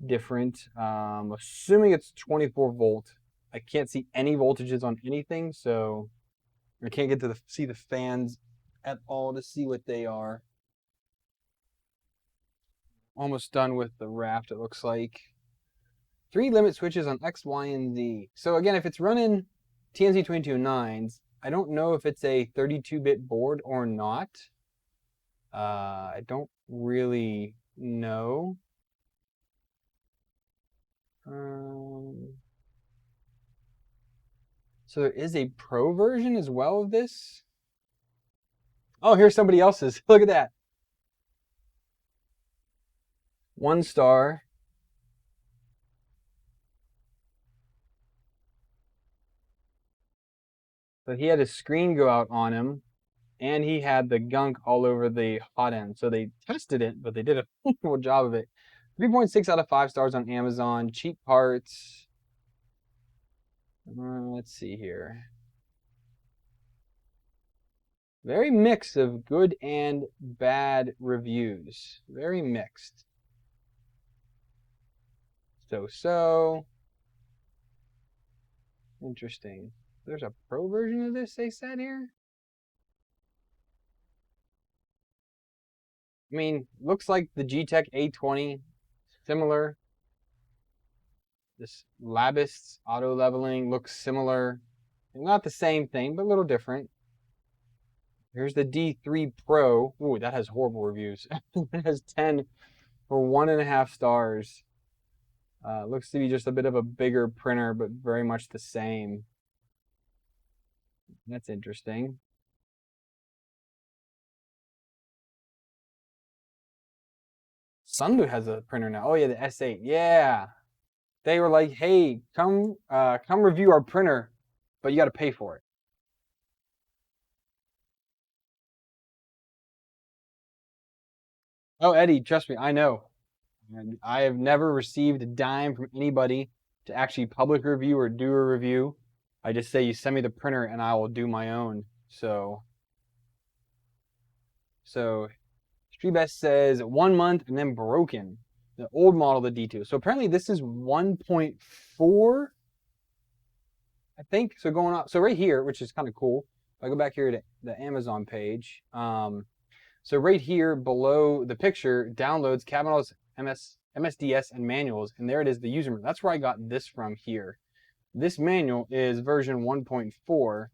different. Assuming it's 24 volt. I can't see any voltages on anything, so I can't get to see the fans at all to see what they are. Almost done with the raft, it looks like. 3 limit switches on X, Y, and Z. So again, if it's running TNC 2209s, I don't know if it's a 32-bit board or not. I don't really know. So there is a pro version as well of this. Oh, here's somebody else's. Look at that. 1 star. So he had his screen go out on him. and he had the gunk all over the hot end. So they tested it, but they did a horrible job of it. 3.6 out of 5 stars on Amazon. Cheap parts. Let's see here. Very mixed of good and bad reviews. Very mixed. So. Interesting. There's a pro version of this, they said here? I mean, looks like the G-Tech A20, similar. This Labist auto leveling looks similar. Not the same thing, but a little different. Here's the D3 Pro. Ooh, that has horrible reviews. It has 10 for 1.5 stars. Looks to be just a bit of a bigger printer, but very much the same. That's interesting. Sundu has a printer now. Oh yeah, the S8. Yeah. They were like, "Hey, come review our printer, but you got to pay for it." Oh, Eddie, trust me, I know. And I have never received a dime from anybody to actually public review or do a review. I just say you send me the printer and I will do my own. So Streetbest says 1 month and then broken. The old model, the D2. So apparently this is 1.4, I think. So going on. So right here, which is kind of cool. If I go back here to the Amazon page, so right here below the picture, downloads, cabinets, MSDS, and manuals, and there it is, the user manual. That's where I got this from here. This manual is version 1.4,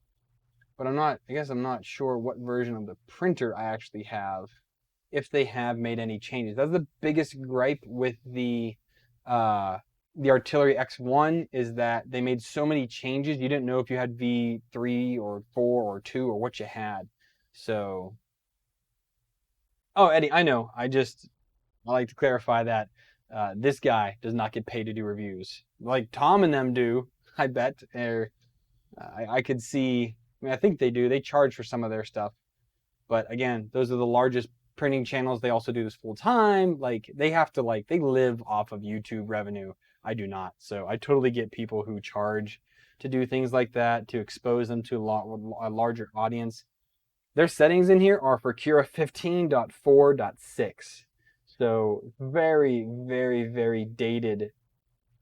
but I guess I'm not sure what version of the printer I actually have, if they have made any changes. That's the biggest gripe with the Artillery X1 is that they made so many changes, you didn't know if you had V3 or 4 or 2 or what you had. So, oh, Eddie, I know. I like to clarify that this guy does not get paid to do reviews. Like Tom and them do, I bet. Or I could see. I mean, I think they do. They charge for some of their stuff, but again, those are the largest printing channels. They also do this full time. Like they have to they live off of YouTube revenue. I do not. So I totally get people who charge to do things like that to expose them to a larger audience. Their settings in here are for Cura 15.4.6. So very, very, very dated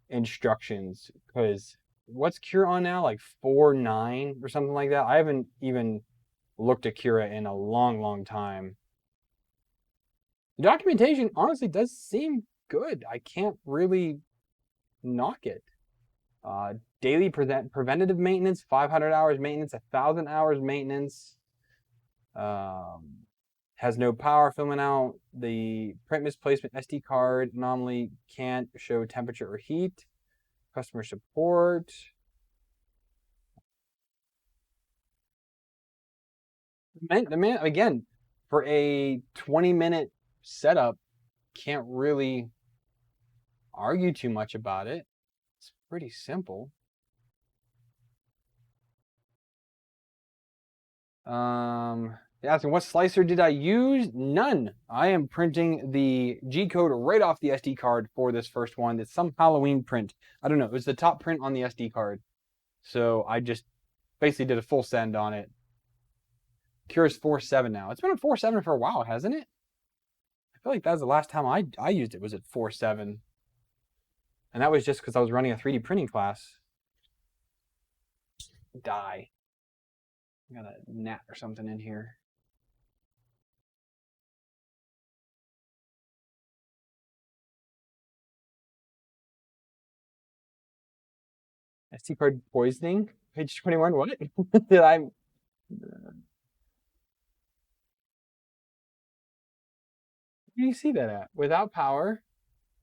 instructions. Because what's Cura on now? Like 4.9 or something like that. I haven't even looked at Cura in a long, long time. The documentation honestly does seem good. I can't really knock it. Daily preventative maintenance, 500 hours maintenance, 1,000 hours maintenance. Has no power filming out. The print misplacement SD card anomaly can't show temperature or heat. Customer support. The man again, for a 20-minute setup, can't really argue too much about it. It's pretty simple. Asking what slicer did I use? None. I am printing the G code right off the SD card for this first one. It's some Halloween print. I don't know. It was the top print on the SD card. So I just basically did a full send on it. Cura's 4.7 now. It's been at 4.7 for a while, hasn't it? I feel like that was the last time I used it was at 4.7. And that was just because I was running a 3D printing class. Die. I got a gnat or something in here. SD card poisoning? Page 21, what? Did I... Where do you see that at? Without power,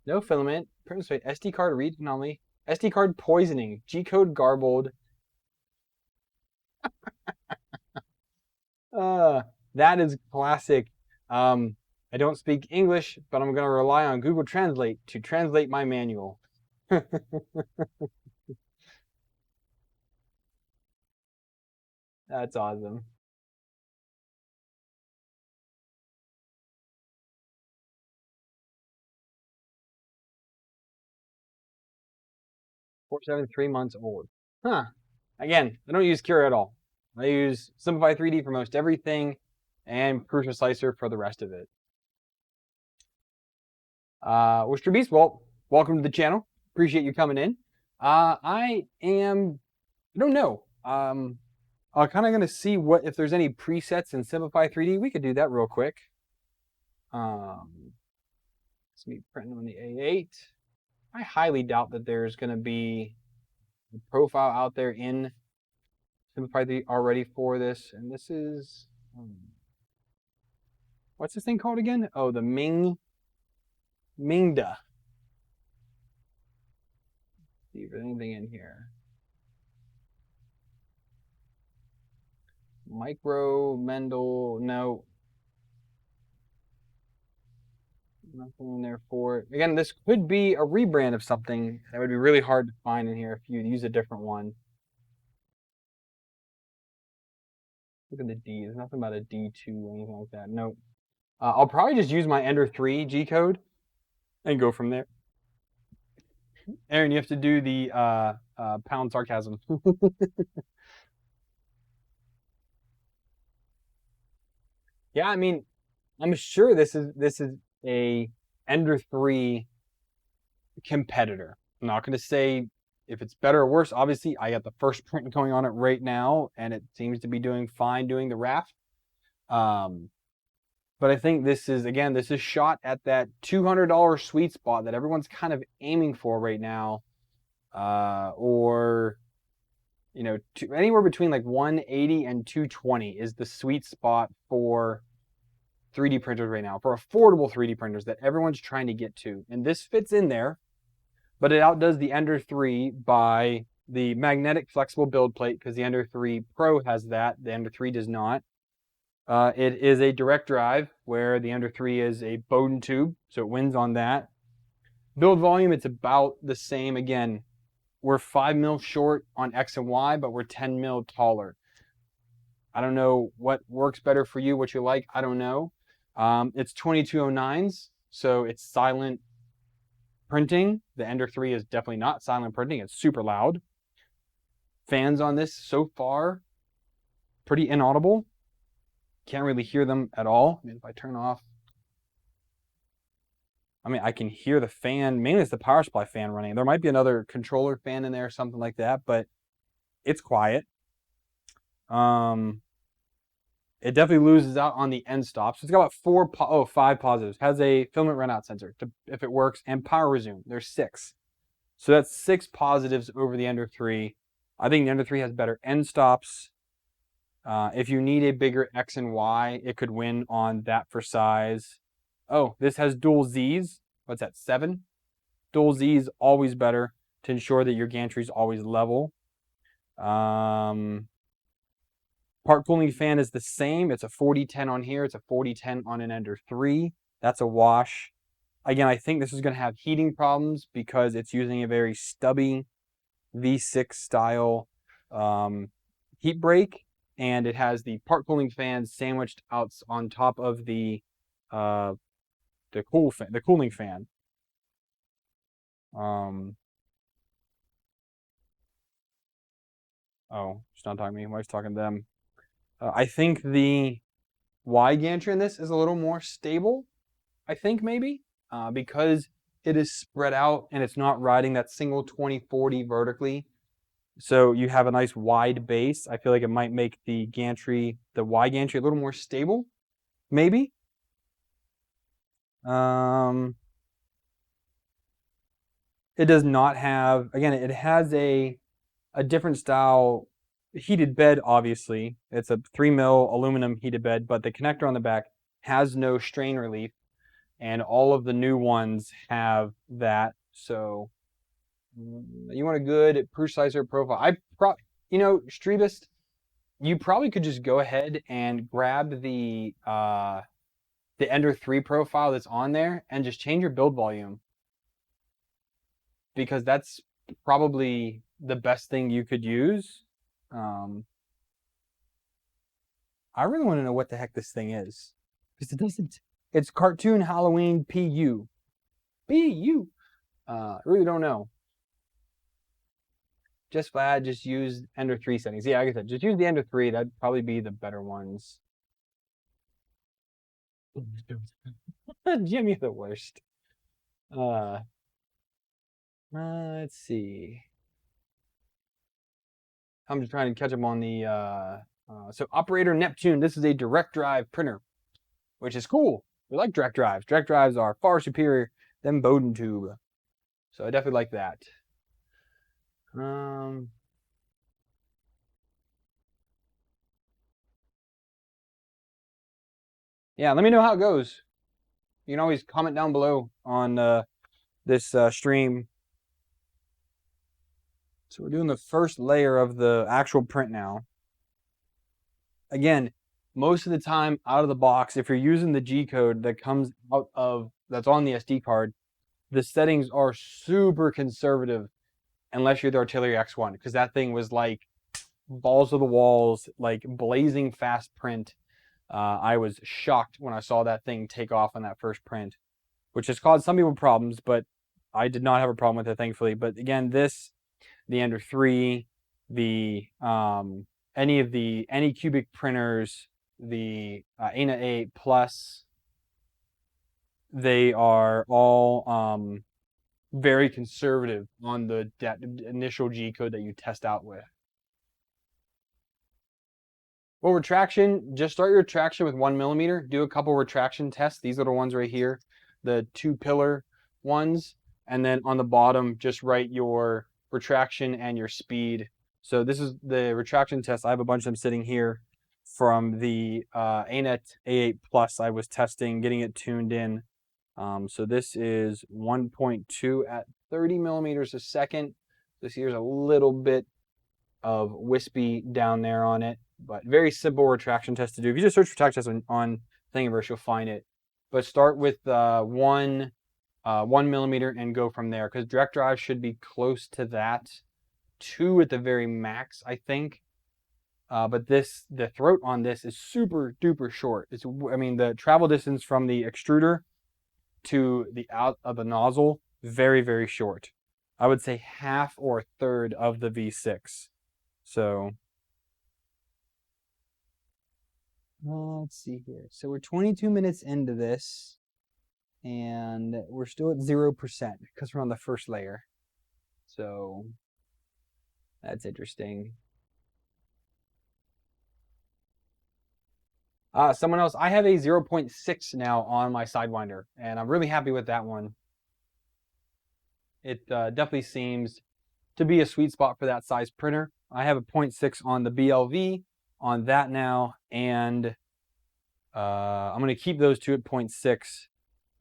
no filament, print space, SD card read anomaly, SD card poisoning, G code garbled. That is classic. I don't speak English, but I'm going to rely on Google Translate to translate my manual. That's awesome. 4.7, 3 months old. Huh. Again, I don't use Cura at all. I use Simplify 3D for most everything and Prusa Slicer for the rest of it. Worcester Beast, well, welcome to the channel. Appreciate you coming in. I don't know. I'm kind of going to see if there's any presets in Simplify 3D. We could do that real quick. Let's me printing on the A8. I highly doubt that there's going to be a profile out there in Simplify 3D already for this. And this is, what's this thing called again? Oh, the Mingda. See if there's anything in here. Micro, Mendel, no. Nothing in there for it. Again, this could be a rebrand of something that would be really hard to find in here if you use a different one. Look at the D. There's nothing about a D2 or anything like that. Nope. I'll probably just use my Ender 3 G code and go from there. Aaron, you have to do the pound sarcasm. Yeah, I mean, I'm sure this is a Ender 3 competitor. I'm not going to say if it's better or worse. Obviously, I got the first print going on it right now, and it seems to be doing fine doing the raft. But I think this is shot at that $200 sweet spot that everyone's kind of aiming for right now, or you know, anywhere between like 180 and 220 is the sweet spot for 3D printers right now, for affordable 3D printers that everyone's trying to get to. And this fits in there, but it outdoes the Ender 3 by the magnetic flexible build plate, because the Ender 3 Pro has that. The Ender 3 does not. It is a direct drive, where the Ender 3 is a Bowden tube, so it wins on that. Build volume, it's about the same. Again, we're 5 mil short on X and Y, but we're 10 mil taller. I don't know what works better for you, what you like. I don't know. It's 2209s, so it's silent printing. The Ender 3 is definitely not silent printing. It's super loud. Fans on this so far, pretty inaudible. Can't really hear them at all. I mean, if I turn off, I mean, I can hear the fan. Mainly it's the power supply fan running. There might be another controller fan in there or something like that, but it's quiet. It definitely loses out on the end stops. It's got about 5 positives. Has a filament runout sensor if it works, and power resume. There's 6. So that's 6 positives over the Ender 3. I think the Ender 3 has better end stops. If you need a bigger X and Y, it could win on that for size. Oh, this has dual Z's. What's that, 7? Dual Z's, always better to ensure that your gantry is always level. Part cooling fan is the same. It's a 4010 on here. It's a 4010 on an Ender 3. That's a wash. Again, I think this is going to have heating problems because it's using a very stubby V6 style heat break, and it has the part cooling fan sandwiched out on top of the cooling fan. Oh, she's not talking to me. Wife's talking to them. I think the Y gantry in this is a little more stable. I think maybe because it is spread out and it's not riding that single 2040 vertically. So you have a nice wide base. I feel like it might make the Y gantry, a little more stable, maybe. It does not have, again, it has a different style heated bed, obviously. It's a 3 mil aluminum heated bed, but the connector on the back has no strain relief, and all of the new ones have that. So you want a good Prusa Slicer profile. Strebist, you probably could just go ahead and grab the Ender 3 profile that's on there and just change your build volume, because that's probably the best thing you could use. I really want to know what the heck this thing is, because it doesn't. It's Cartoon Halloween PU. I really don't know. just flat, just use Ender 3 settings. Yeah, like I said, just use the Ender 3. That'd probably be the better ones. Jim, you're the worst. Let's see. I'm just trying to catch up on the so Operator Neptune. This is a direct drive printer, which is cool. We like direct drives. Direct drives are far superior than Bowden tube. So I definitely like that. Yeah, let me know how it goes. You can always comment down below on this stream. So we're doing the first layer of the actual print now. Again, most of the time out of the box, if you're using the G code that comes out of, that's on the SD card, the settings are super conservative unless you're the Artillery X1, because that thing was like balls to the walls, like blazing fast print. I was shocked when I saw that thing take off on that first print, which has caused some people problems, but I did not have a problem with it, thankfully. But again, this, the Ender 3, the any of the Anycubic printers, the ANA 8 Plus, they are all very conservative on the initial G code that you test out with. Well, retraction, just start your retraction with 1mm. Do a couple retraction tests. These are the ones right here, the 2-pillar ones. And then on the bottom, just write your retraction and your speed. So this is the retraction test. I have a bunch of them sitting here from the ANET A8 Plus. I was testing, getting it tuned in. So this is 1.2 at 30mm a second. This here's a little bit of wispy down there on it, but very simple retraction test to do. If you just search retraction test on Thingiverse, you'll find it. But start with 1mm and go from there, because direct drive should be close to that. 2 at the very max, I think. But the throat on this is super duper short. I mean, the travel distance from the extruder to the out of the nozzle, very, very short. I would say half or a third of the V6. So let's see here. So we're 22 minutes into this, and we're still at 0% because we're on the first layer. So that's interesting. Someone else, I have a 0.6 now on my Sidewinder, and I'm really happy with that one. It definitely seems to be a sweet spot for that size printer. I have a 0.6 on the BLV on that now, and I'm going to keep those two at 0.6.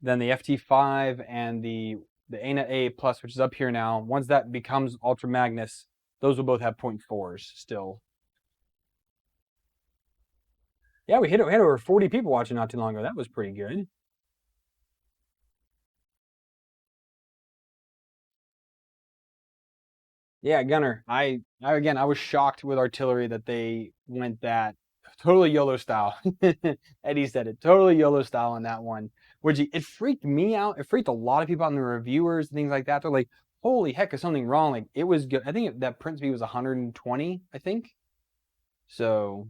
Then the FT5 and the ANA A Plus, which is up here now, once that becomes Ultra Magnus, those will both have 0.4s still. Yeah, we had over 40 people watching not too long ago. That was pretty good. Yeah, Gunner. I again, I was shocked with Artillery that they went that totally YOLO style. Eddie said it, totally YOLO style on that one. Which it freaked me out. It freaked a lot of people out in the reviewers and things like that. They're like, "Holy heck, is something wrong?" Like it was good. I think that print speed was 120. I think. So,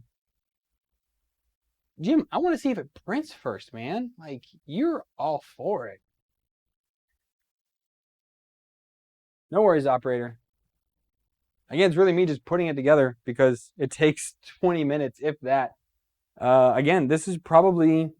Jim, I want to see if it prints first, man. Like you're all for it. No worries, operator. Again, it's really me just putting it together because it takes 20 minutes, if that. Again, this is probably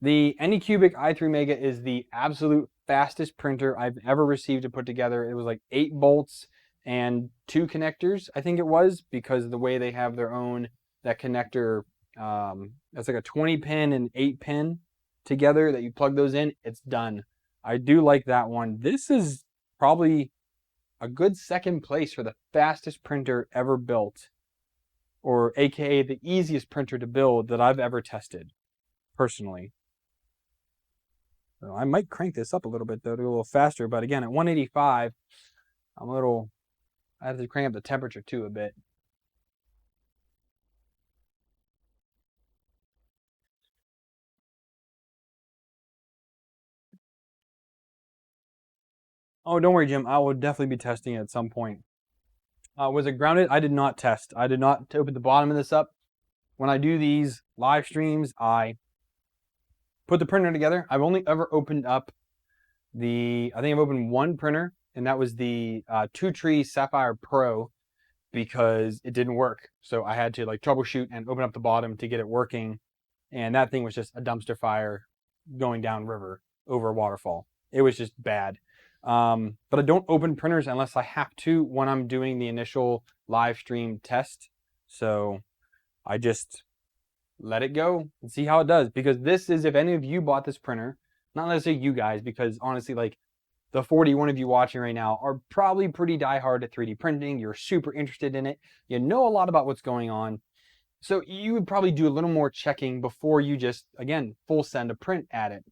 the Anycubic i3 Mega is the absolute fastest printer I've ever received to put together. It was like 8 bolts and 2 connectors, I think it was, because of the way they have their own, that connector, it's like a 20 pin and 8 pin together that you plug those in, it's done. I do like that one. This is probably a good second place for the fastest printer ever built, or AKA the easiest printer to build that I've ever tested, personally. So I might crank this up a little bit though, to go a little faster, but again, at 185, I have to crank up the temperature too a bit. Oh, don't worry, Jim. I will definitely be testing it at some point. Was it grounded? I did not test. I did not open the bottom of this up. When I do these live streams, I put the printer together. I've only ever opened up I think I've opened one printer, and that was the Two Tree Sapphire Pro, because it didn't work. So I had to like troubleshoot and open up the bottom to get it working. And that thing was just a dumpster fire going down river over a waterfall. It was just bad. But I don't open printers unless I have to when I'm doing the initial live stream test. So I just let it go and see how it does. Because this is, if any of you bought this printer, not necessarily you guys, because honestly, like the 41 of you watching right now are probably pretty diehard at 3D printing. You're super interested in it. You know a lot about what's going on. So you would probably do a little more checking before you just, again, full send a print at it.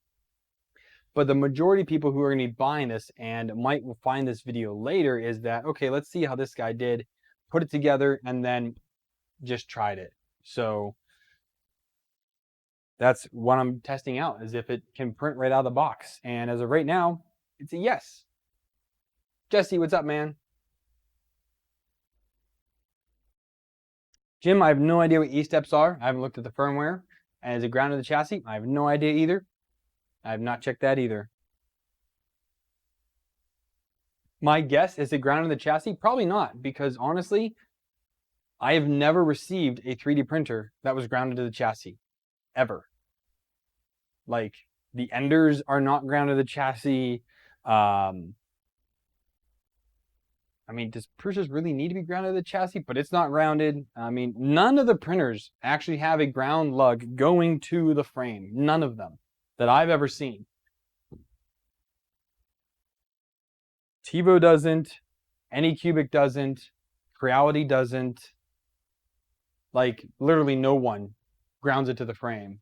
But the majority of people who are going to be buying this and might find this video later is that, okay, let's see how this guy did, put it together, and then just tried it. So that's what I'm testing out, is if it can print right out of the box. And as of right now, it's a yes. Jesse, what's up, man? Jim, I have no idea what E-steps are. I haven't looked at the firmware. And is it grounded to the chassis? I have no idea either. I have not checked that either. My guess, is it grounded to the chassis? Probably not, because honestly, I have never received a 3D printer that was grounded to the chassis, ever. Like, the Enders are not grounded to the chassis. I mean, does printers really need to be grounded to the chassis? But it's not grounded. I mean, none of the printers actually have a ground lug going to the frame. None of them that I've ever seen. TiVo doesn't. Anycubic doesn't. Creality doesn't. Like, literally no one grounds it to the frame.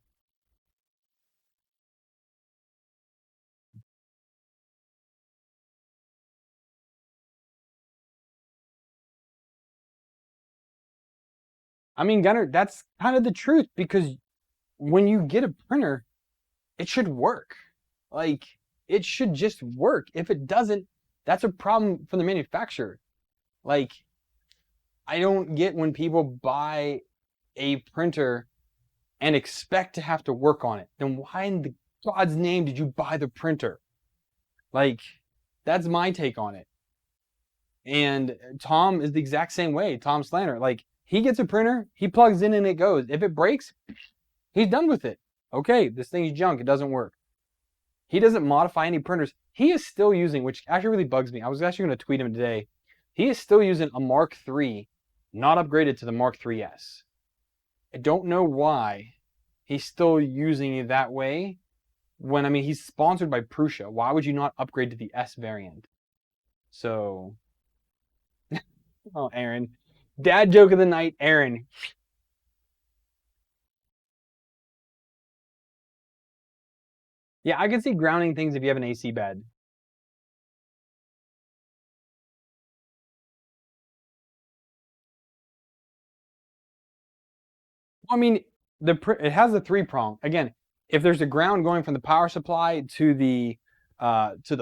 I mean, Gunnar, that's kind of the truth, because when you get a printer, it should work. Like, it should just work. If it doesn't, that's a problem for the manufacturer. Like, I don't get when people buy a printer and expect to have to work on it. Then why in the God's name did you buy the printer? Like, that's my take on it. And Tom is the exact same way. Tom Slander, like, he gets a printer, he plugs in and it goes. If it breaks, he's done with it. Okay, this thing's junk, it doesn't work. He doesn't modify any printers. He is still using, which actually really bugs me. I was actually going to tweet him today. He is still using a Mark III, not upgraded to the Mark III's. I don't know why he's still using it that way when, I mean, he's sponsored by Prusa. Why would you not upgrade to the S variant? So, oh, Aaron. Dad joke of the night, Aaron. Yeah, I can see grounding things if you have an AC bed. I mean, it has a 3-prong. Again, if there's a ground going from the power supply to the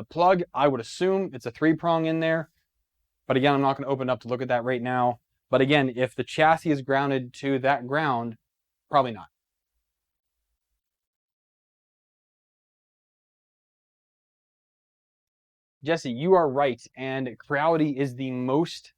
plug, I would assume it's a 3-prong in there. But again, I'm not going to open up to look at that right now. But again, if the chassis is grounded to that ground, probably not. Jesse, you are right. And Creality is the most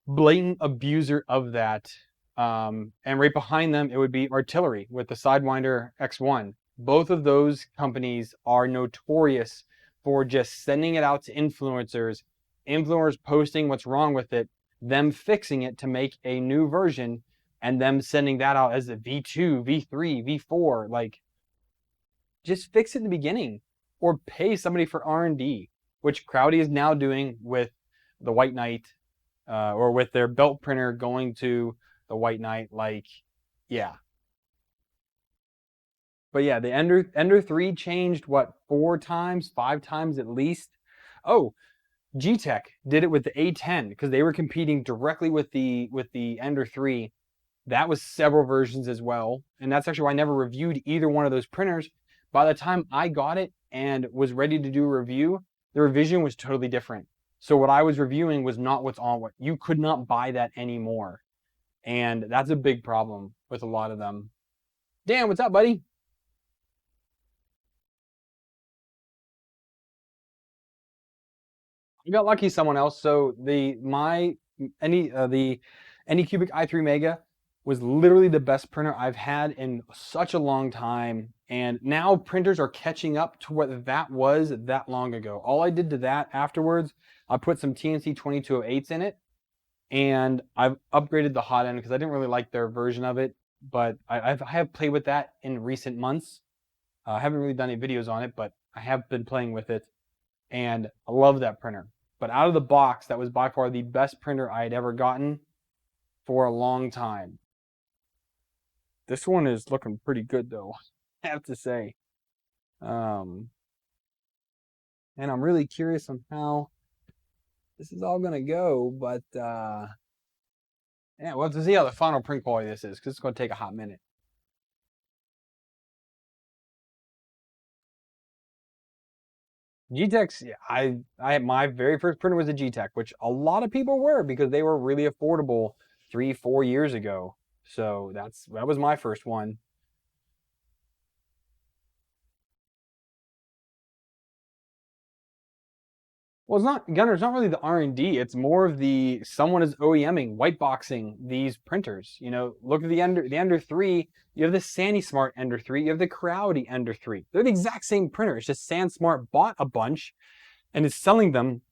blatant abuser of that. And right behind them, it would be Artillery with the Sidewinder X1. Both of those companies are notorious for just sending it out to influencers posting what's wrong with it, them fixing it to make a new version, and them sending that out as a V2, V3, V4. Like, just fix it in the beginning, or pay somebody for R&D, which Crowdy is now doing with the White Knight, or with their belt printer going to the White Knight. Like, yeah. But yeah, the Ender 3 changed, what, 4 times, 5 times at least? Oh, G-Tech did it with the A10 because they were competing directly with the Ender 3. That was several versions as well. And that's actually why I never reviewed either one of those printers. By the time I got it and was ready to do a review, the revision was totally different. So what I was reviewing was not what's on what. You could not buy that anymore. And that's a big problem with a lot of them. Dan, what's up, buddy? You got lucky someone else. So the Anycubic i3 Mega was literally the best printer I've had in such a long time. And now printers are catching up to what that was that long ago. All I did to that afterwards, I put some TNC 2208s in it, and I've upgraded the hot end because I didn't really like their version of it. But I have played with that in recent months. I haven't really done any videos on it, but I have been playing with it, and I love that printer. But out of the box, that was by far the best printer I had ever gotten for a long time. This one is looking pretty good though, I have to say. Um, and I'm really curious on how this is all gonna go, but yeah, we'll have to see how the final print quality this is, because it's gonna take a hot minute. G-Tech's, yeah, my very first printer was a G-Tech, which a lot of people were because they were really affordable 3-4 years ago. So that was my first one. Well, it's not Gunner. It's not really the R&D. It's more of the someone is OEMing, white boxing these printers. You know, look at the Ender 3. You have the Sandy Smart Ender 3. You have the Crowdy Ender 3. They're the exact same printer. It's just SandSmart bought a bunch and is selling them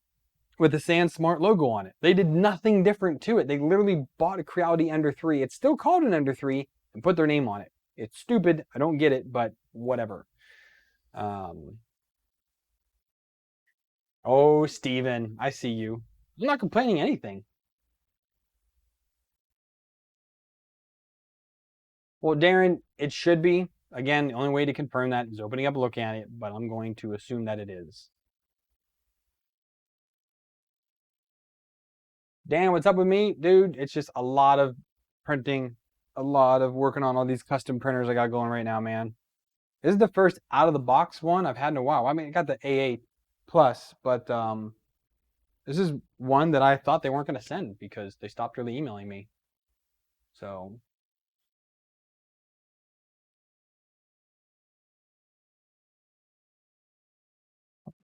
with the SandSmart logo on it. They did nothing different to it. They literally bought a Crowdy Ender 3. It's still called an Ender 3 and put their name on it. It's stupid. I don't get it, but whatever. Oh, Steven, I see you. I'm not complaining anything. Well, Darren, it should be. Again, the only way to confirm that is opening up, looking at it, but I'm going to assume that it is. Dan, what's up with me? Dude, it's just a lot of printing, a lot of working on all these custom printers I got going right now, man. This is the first out of the box one I've had in a while. I mean, I got the A8 Plus, but this is one that I thought they weren't going to send because they stopped really emailing me. So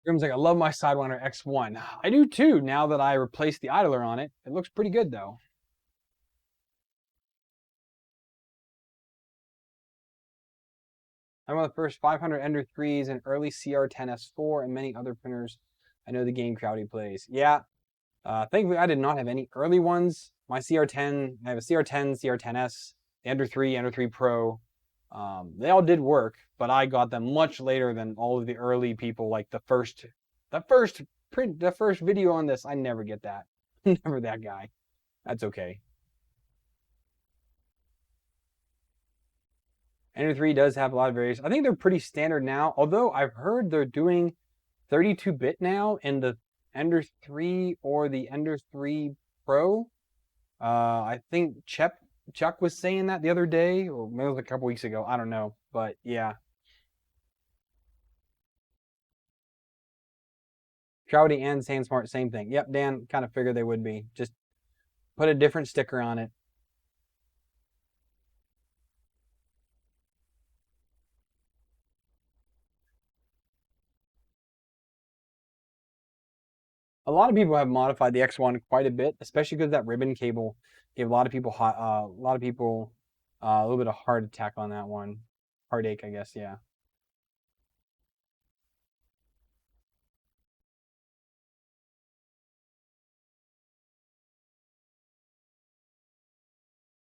Grim's like, I love my Sidewinder X1. I do too, now that I replaced the idler on it. It looks pretty good though. I'm one of the first 500 Ender 3s and early CR10S4 and many other printers. I know the game Crowdy plays. Yeah, thankfully I did not have any early ones. My CR10, I have a CR10, CR10S, the Ender 3, Ender 3 Pro. They all did work, but I got them much later than all of the early people. Like the first video on this. I never get that. Never that guy. That's okay. Ender 3 does have a lot of variations. I think they're pretty standard now, although I've heard they're doing 32-bit now in the Ender 3 or the Ender 3 Pro. I think Chuck was saying that the other day, or maybe it was a couple weeks ago. I don't know, but yeah. Trouty and SandSmart, same thing. Yep, Dan, kind of figured they would be. Just put a different sticker on it. A lot of people have modified the X1 quite a bit, especially because that ribbon cable gave a lot of people a little bit of heart attack on that one. Heartache, I guess, yeah.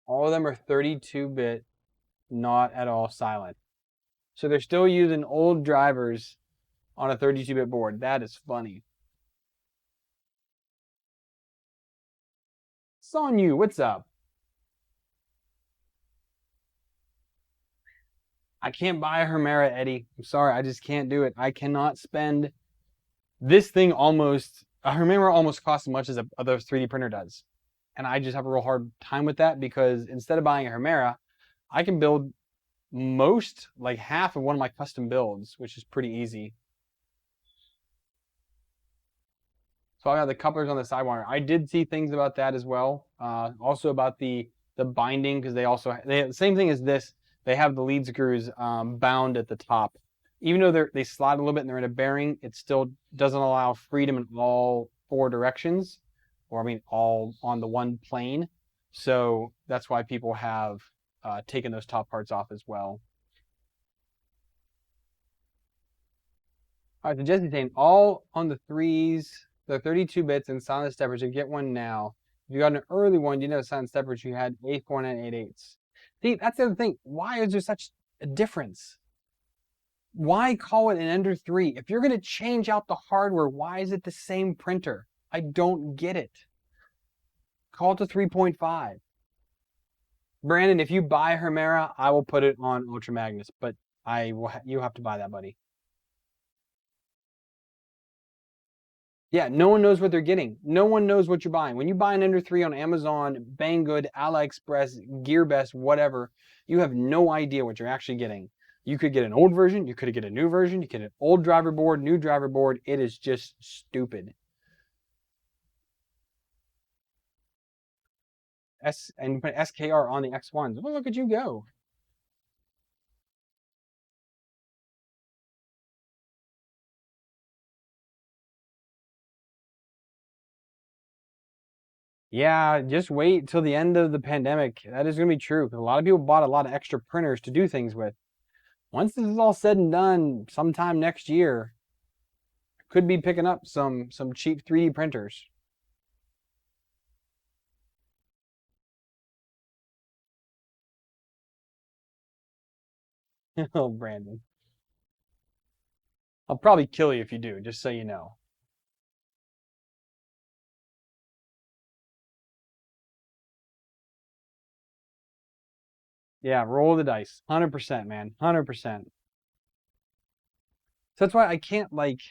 All of them are 32-bit, not at all silent. So they're still using old drivers on a 32-bit board. That is funny. Son you, what's up? I can't buy a Hermera, Eddie. I'm sorry, I just can't do it. I cannot spend this thing almost. A Hermera almost costs as much as a 3D printer does, and I just have a real hard time with that because instead of buying a Hermera, I can build like half of one of my custom builds, which is pretty easy. So I got the couplers on the sidewire. I did see things about that as well. Also about the binding, because they have the same thing as this. They have the lead screws bound at the top. Even though they slide a little bit and they're in a bearing, it still doesn't allow freedom in all four directions, or I mean all on the one plane. So that's why people have taken those top parts off as well. All right, so Jesse's saying all on the threes, the 32 bits and silent steppers. You get one now. If you got an early one, you know silent steppers. You had 8.4 and 8/8. See, that's the other thing. Why is there such a difference? Why call it an Ender 3? If you're going to change out the hardware, why is it the same printer? I don't get it. Call it the 3.5. Brandon, if you buy Hermera, I will put it on Ultra Magnus, but you have to buy that, buddy. Yeah, no one knows what they're getting. No one knows what you're buying. When you buy an Ender 3 on Amazon, Banggood, AliExpress, GearBest, whatever, you have no idea what you're actually getting. You could get an old version, you could get a new version, you could get an old driver board, new driver board. It is just stupid. And you put SKR on the X1s. Well, look at you go. Yeah, just wait till the end of the pandemic. That is going to be true. A lot of people bought a lot of extra printers to do things with. Once this is all said and done, sometime next year, could be picking up some cheap 3D printers. Oh, Brandon. I'll probably kill you if you do, just so you know. Yeah, roll the dice. 100%, man. 100%. So that's why I can't like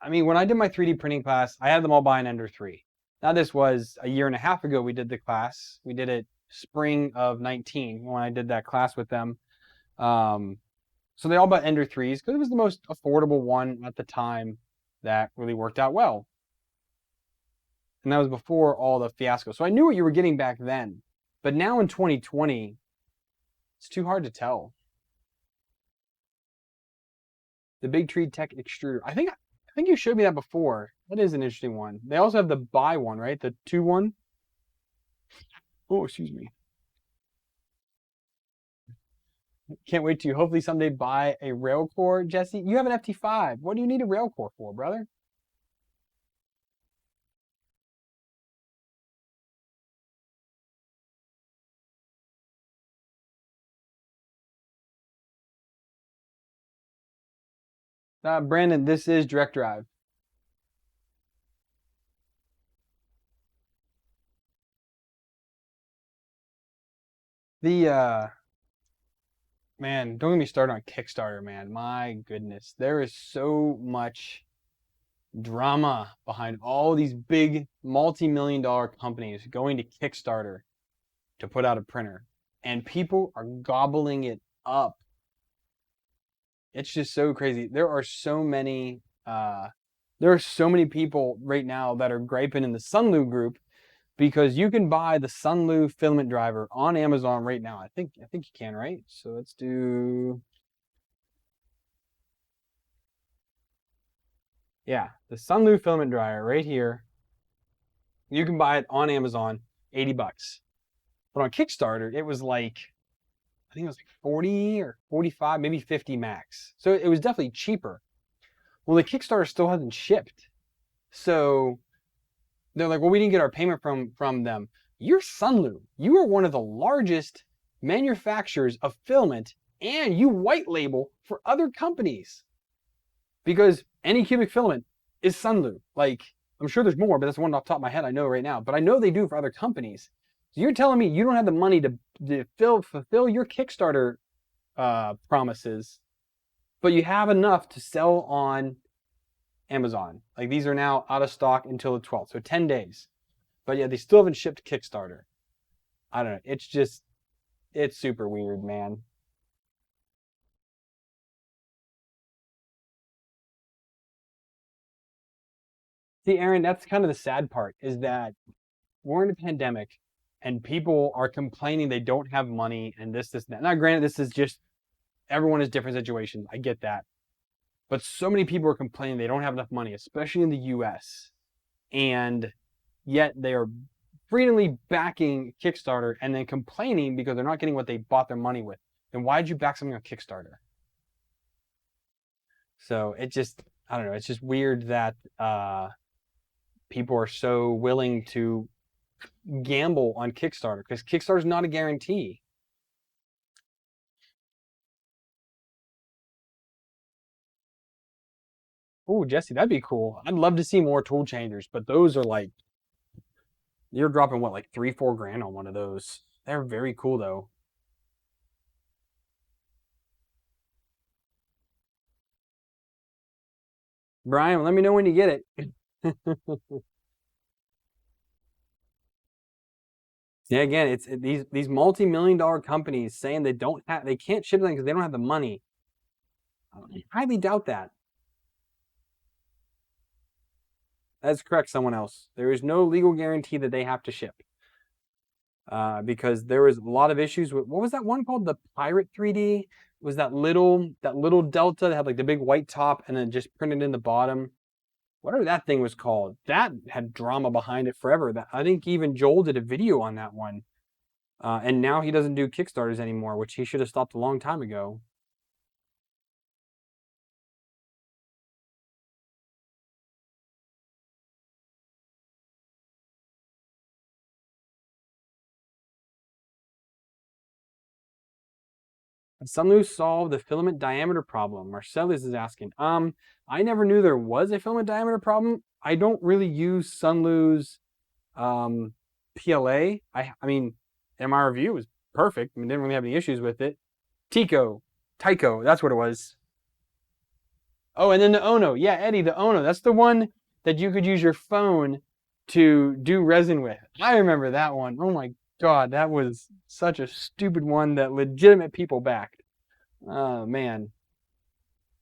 I mean, when I did my 3D printing class, I had them all buy an Ender 3. Now this was a year and a half ago we did the class. We did it spring of 19 when I did that class with them. So they all bought Ender 3s because it was the most affordable one at the time that really worked out well. And that was before all the fiasco. So I knew what you were getting back then. But now in 2020, it's too hard to tell. The Big Tree Tech extruder. I think you showed me that before. That is an interesting one. They also have the buy one, right? The 2-1. Oh, excuse me. Can't wait to hopefully someday buy a rail core, Jesse. You have an FT5. What do you need a rail core for, brother? Brandon, this is direct drive. The man, don't get me started on Kickstarter, man. My goodness, there is so much drama behind all these big multi-million-dollar companies going to Kickstarter to put out a printer, and people are gobbling it up. It's just so crazy. There are so many people right now that are griping in the Sunlu group because you can buy the Sunlu filament driver on Amazon right now. I think you can, right? So let's do, yeah, the Sunlu filament dryer right here. You can buy it on Amazon, 80 bucks. But on Kickstarter, it was like, I think it was like 40 or 45, maybe 50 max. So it was definitely cheaper. Well, the Kickstarter still hasn't shipped. So they're like, well, we didn't get our payment from them. You're Sunlu. You are one of the largest manufacturers of filament, and you white label for other companies because Anycubic filament is Sunlu. Like, I'm sure there's more, but that's one off the top of my head I know right now. But I know they do for other companies. So you're telling me you don't have the money to fulfill your Kickstarter promises, but you have enough to sell on Amazon. Like, these are now out of stock until the 12th, so 10 days. But yeah, they still haven't shipped Kickstarter. I don't know. It's super weird, man. See, Aaron, that's kind of the sad part is that we're in a pandemic and people are complaining they don't have money and this, and that. Now, granted, this is just everyone has different situations. I get that. But so many people are complaining they don't have enough money, especially in the US. And yet they are freely backing Kickstarter and then complaining because they're not getting what they bought their money with. Then why did you back something on Kickstarter? So it just, I don't know. It's just weird that people are so willing to gamble on Kickstarter because Kickstarter is not a guarantee. Oh, Jesse, that'd be cool. I'd love to see more tool changers, but those are like, you're dropping what, like 3-4 grand on one of those. They're very cool though. Brian, let me know when you get it. Yeah, again, it's these multi-million-dollar companies saying they can't ship them because they don't have the money. I highly doubt that. That's correct, someone else. There is no legal guarantee that they have to ship. Because there was a lot of issues with, what was that one called? The Pirate 3D? It was that little Delta that had like the big white top and then just printed in the bottom. Whatever that thing was called. That had drama behind it forever. I think even Joel did a video on that one. And now he doesn't do Kickstarters anymore, which he should have stopped a long time ago. Sunloose solved the filament diameter problem. Marcellus is asking. I never knew there was a filament diameter problem. I don't really use Sunloose PLA. I mean, in my review, it was perfect. I mean, didn't really have any issues with it. Tyco, that's what it was. Oh, and then the Ono. Yeah, Eddie, the Ono. That's the one that you could use your phone to do resin with. I remember that one. Oh my God, that was such a stupid one that legitimate people backed. Oh man.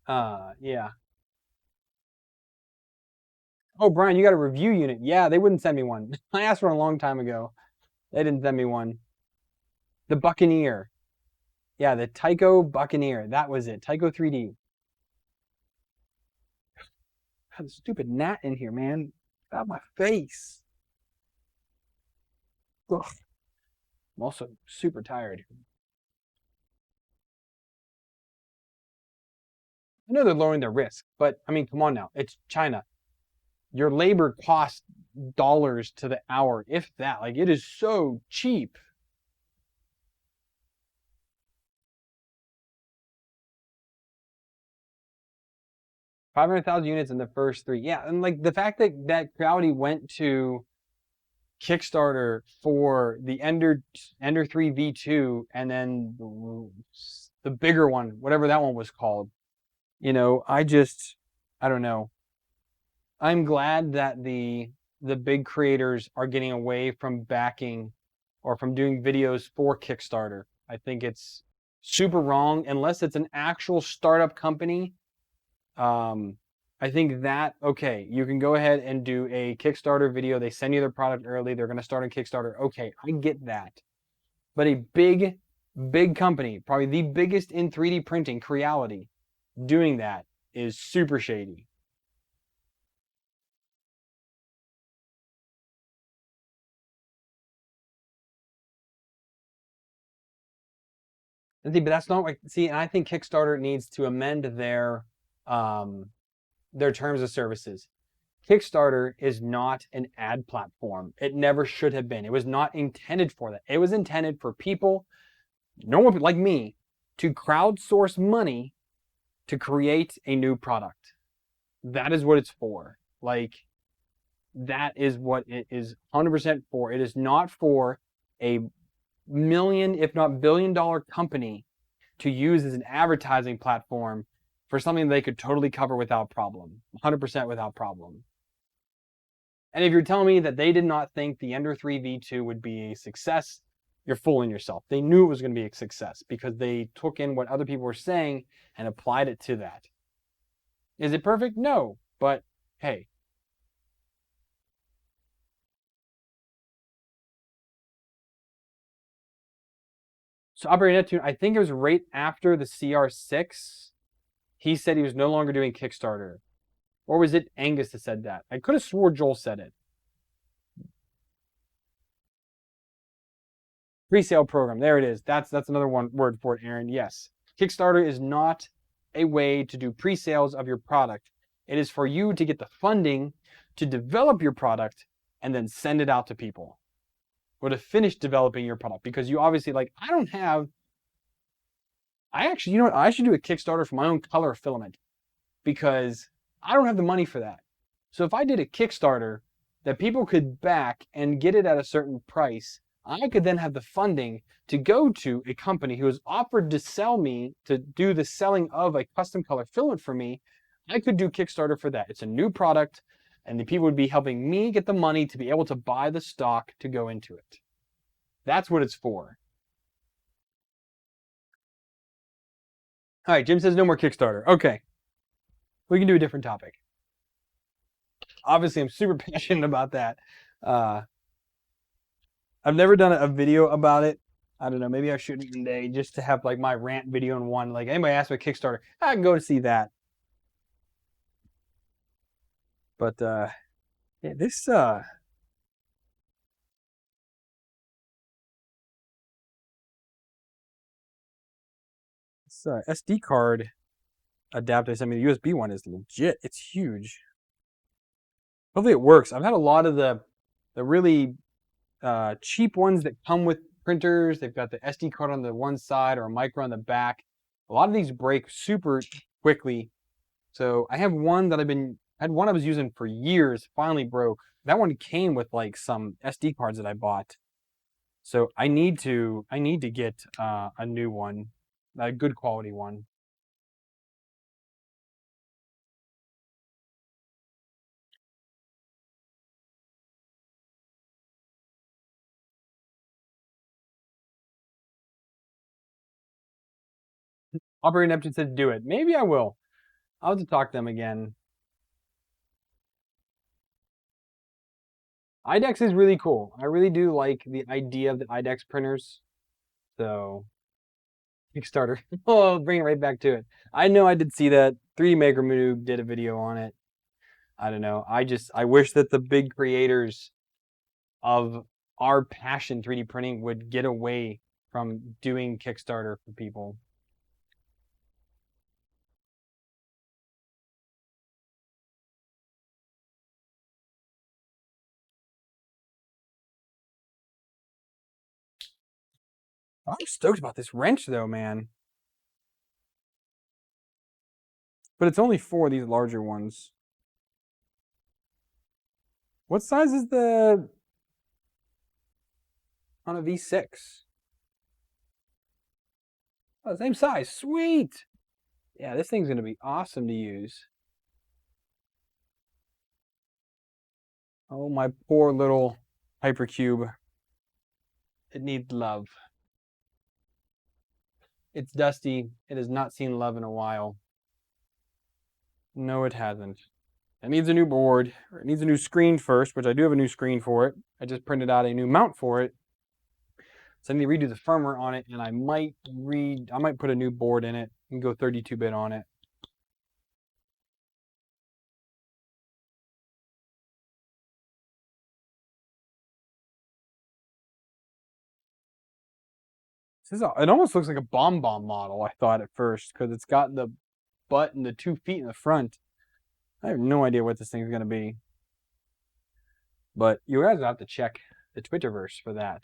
Yeah. Oh, Brian, you got a review unit. Yeah, they wouldn't send me one. I asked for one a long time ago. They didn't send me one. The Buccaneer. Yeah, the Tyco Buccaneer. That was it. Tyco 3D. God, the stupid gnat in here, man. Get out of my face. Ugh. I'm also super tired. I know they're lowering their risk, but I mean, come on now. It's China. Your labor costs dollars to the hour, if that. Like, it is so cheap. 500,000 units in the first three. Yeah, and like the fact that Crowdy went to Kickstarter for the Ender 3 V2 and then the bigger one, whatever that one was called. I don't know. I'm glad that the big creators are getting away from backing or from doing videos for Kickstarter. I think it's super wrong unless it's an actual startup company. I think that, okay, you can go ahead and do a Kickstarter video. They send you their product early. They're going to start on Kickstarter. Okay, I get that. But a big company, probably the biggest in 3D printing, Creality, doing that is super shady. But that's not like, see, and I think Kickstarter needs to amend their terms of services. Kickstarter is not an ad platform. It never should have been. It was not intended for that. It was intended for people, normal people like me, to crowdsource money to create a new product. That is what it's for. Like, that is what it is 100% for. It is not for a million, if not billion-dollar company to use as an advertising platform for something they could totally cover without problem, 100% without problem. And if you're telling me that they did not think the Ender 3 V2 would be a success, you're fooling yourself. They knew it was going to be a success because they took in what other people were saying and applied it to that. Is it perfect? No. But hey, So Operator Neptune, I think it was right after the CR6. He said he was no longer doing Kickstarter. Or was it Angus that said that? I could have swore Joel said it. Pre-sale program. There it is. That's another word for it, Aaron. Yes. Kickstarter is not a way to do pre-sales of your product. It is for you to get the funding to develop your product and then send it out to people. Or to finish developing your product. Because you obviously, like, I actually, you know what? I should do a Kickstarter for my own color filament. Because I don't have the money for that. So if I did a Kickstarter that people could back and get it at a certain price, I could then have the funding to go to a company who has offered to sell me, to do the selling of a custom color filament for me. I could do Kickstarter for that. It's a new product, and the people would be helping me get the money to be able to buy the stock to go into it. That's what it's for. All right, Jim says no more Kickstarter. Okay. We can do a different topic. Obviously, I'm super passionate about that. I've never done a video about it. I don't know. Maybe I should one day just to have like my rant video in one. Like anybody asks me Kickstarter, I can go to see that. But yeah, this SD card adapter. I mean, the USB one is legit. It's huge. Hopefully it works. I've had a lot of the really cheap ones that come with printers. They've got the SD card on the one side or a micro on the back. A lot of these break super quickly. So I have one that I was using for years, finally broke. That one came with like some SD cards that I bought. So I need to get a new one, a good quality one. Operator Neptune said do it. Maybe I will. I'll have to talk to them again. IDEX is really cool. I really do like the idea of the IDEX printers. So Kickstarter. Oh, bring it right back to it. I know I did see that. 3D Maker Noob did a video on it. I don't know. I wish that the big creators of our passion 3D printing would get away from doing Kickstarter for people. I'm stoked about this wrench though, man. But it's only 4 of these larger ones. What size is the on a V6? Oh, same size. Sweet. Yeah, this thing's going to be awesome to use. Oh, my poor little hypercube. It needs love. It's dusty. It has not seen love in a while. No, it hasn't. It needs a new board. Or it needs a new screen first, which I do have a new screen for it. I just printed out a new mount for it. So I need to redo the firmware on it, and I might put a new board in it and go 32-bit on it. It almost looks like a bomb model, I thought at first, because it's got the butt and the 2 feet in the front. I have no idea what this thing's going to be. But you guys have to check the Twitterverse for that.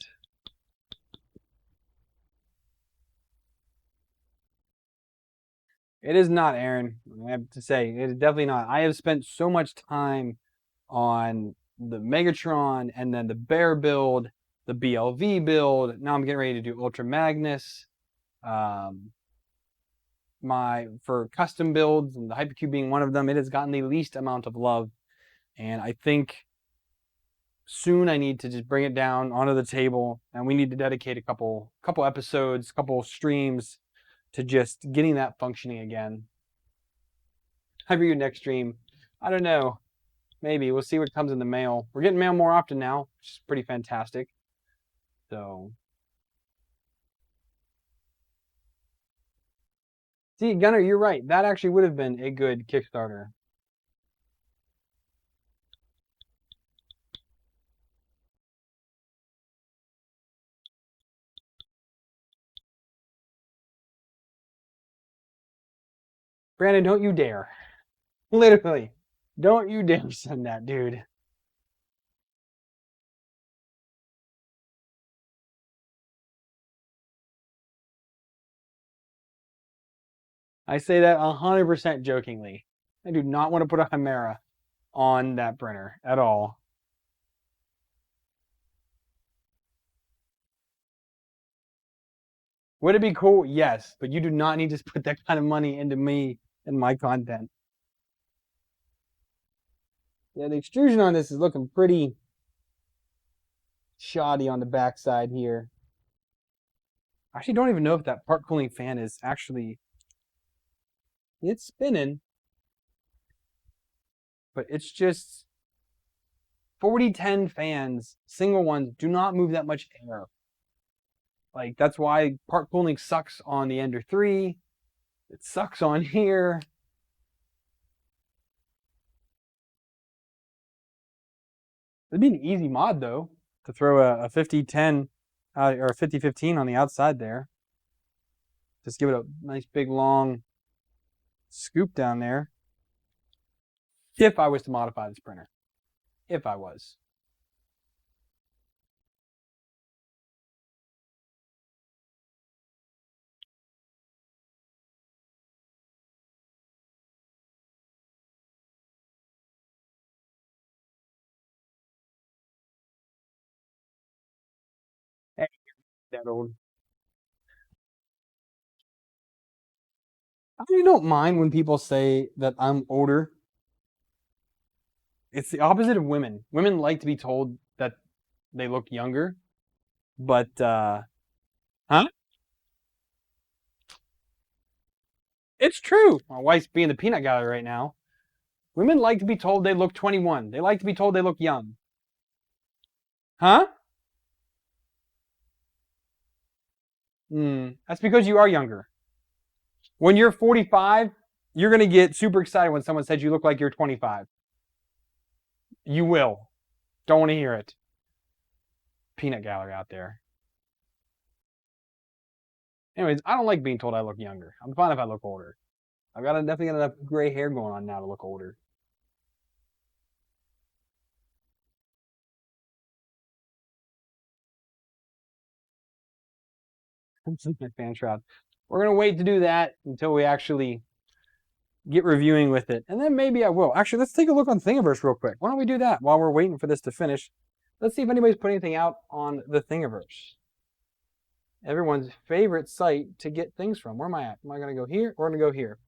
It is not, Aaron. I have to say, it is definitely not. I have spent so much time on the Megatron and then the Bear build, the BLV build. Now I'm getting ready to do Ultra Magnus. For custom builds, and the Hypercube being one of them, it has gotten the least amount of love. And I think soon I need to just bring it down onto the table, and we need to dedicate a couple episodes, couple streams to just getting that functioning again. Hypercube next stream, I don't know. Maybe we'll see what comes in the mail. We're getting mail more often now, which is pretty fantastic. So See, Gunner, you're right. That actually would have been a good Kickstarter. Brandon, don't you dare. Literally. Don't you dare send that, dude. I say that 100% jokingly. I do not want to put a Chimera on that printer at all. Would it be cool? Yes, but you do not need to put that kind of money into me and my content. Yeah, the extrusion on this is looking pretty shoddy on the backside here. I actually don't even know if that part cooling fan is actually, it's spinning, but it's just 4010 fans, single ones, do not move that much air. Like, that's why part cooling sucks on the Ender 3. It sucks on here. It'd be an easy mod, though, to throw a 5010 or a 5015 on the outside there. Just give it a nice big long scoop down there. If I was to modify this printer. If I was. Hey, that old. I really don't mind when people say that I'm older. It's the opposite of women. Women like to be told that they look younger, but huh? It's true. My wife's being the peanut gallery right now. Women like to be told they look 21. They like to be told they look young. Huh? That's because you are younger. When you're 45, you're going to get super excited when someone says you look like you're 25. You will. Don't want to hear it. Peanut gallery out there. Anyways, I don't like being told I look younger. I'm fine if I look older. I've got definitely got enough gray hair going on now to look older. This is my fan shroud. We're gonna wait to do that until we actually get reviewing with it, and then maybe I will. Actually, let's take a look on Thingiverse real quick. Why don't we do that while we're waiting for this to finish? Let's see if anybody's put anything out on the Thingiverse. Everyone's favorite site to get things from. Where am I at? Am I gonna go here? We're gonna go here.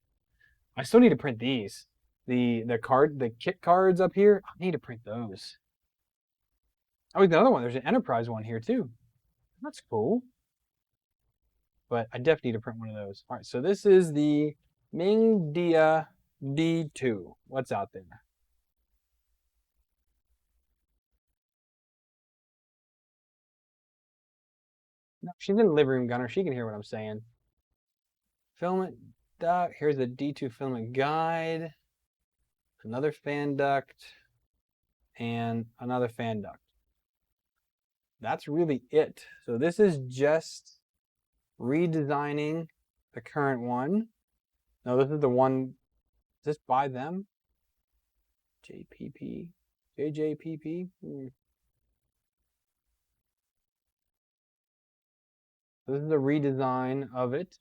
I still need to print these. The kit cards up here. I need to print those. Oh, the other one. There's an enterprise one here too. That's cool. But I definitely need to print one of those. All right, so this is the Mingda D2. What's out there? No, she's in the living room, Gunner. She can hear what I'm saying. Filament duct. Here's the D2 filament guide. Another fan duct. And another fan duct. That's really it. So this is just redesigning the current one. No, this is the one. Is this by them? JPP? JJPP? This is a redesign of it.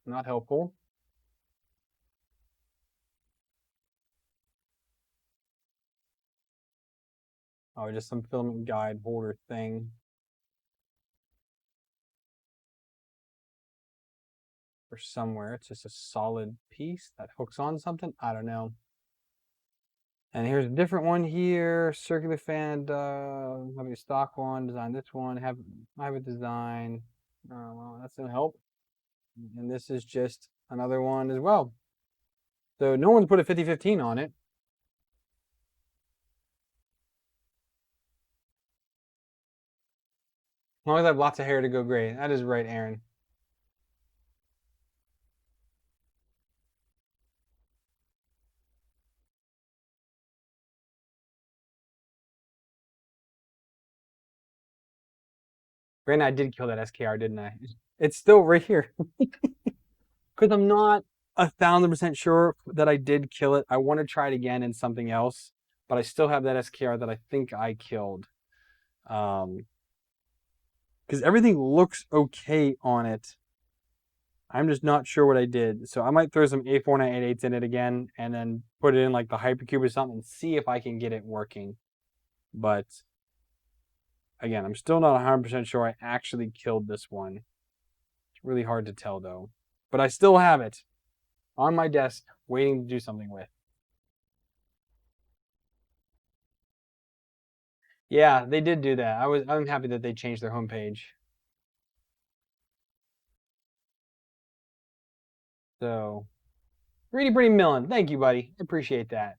Not helpful. Oh, just some filament guide holder thing. Or somewhere. It's just a solid piece that hooks on something. I don't know. And here's a different one here. Circular fan, have a stock one, design this one, have a design. Well, that's gonna help. And this is just another one as well. So no one's put a 5015 on it. As long as I have lots of hair to go gray. That is right, Aaron. Granted, I did kill that SKR, didn't I? It's still right here. Because I'm not 1,000% sure that I did kill it. I want to try it again in something else, but I still have that SKR that I think I killed. Because everything looks okay on it. I'm just not sure what I did. So I might throw some A4988s in it again and then put it in like the Hypercube or something and see if I can get it working. But again, I'm still not 100% sure I actually killed this one. It's really hard to tell though. But I still have it on my desk waiting to do something with. Yeah, they did do that. I'm happy that they changed their homepage. So 3D Pretty Millen, thank you, buddy. I appreciate that.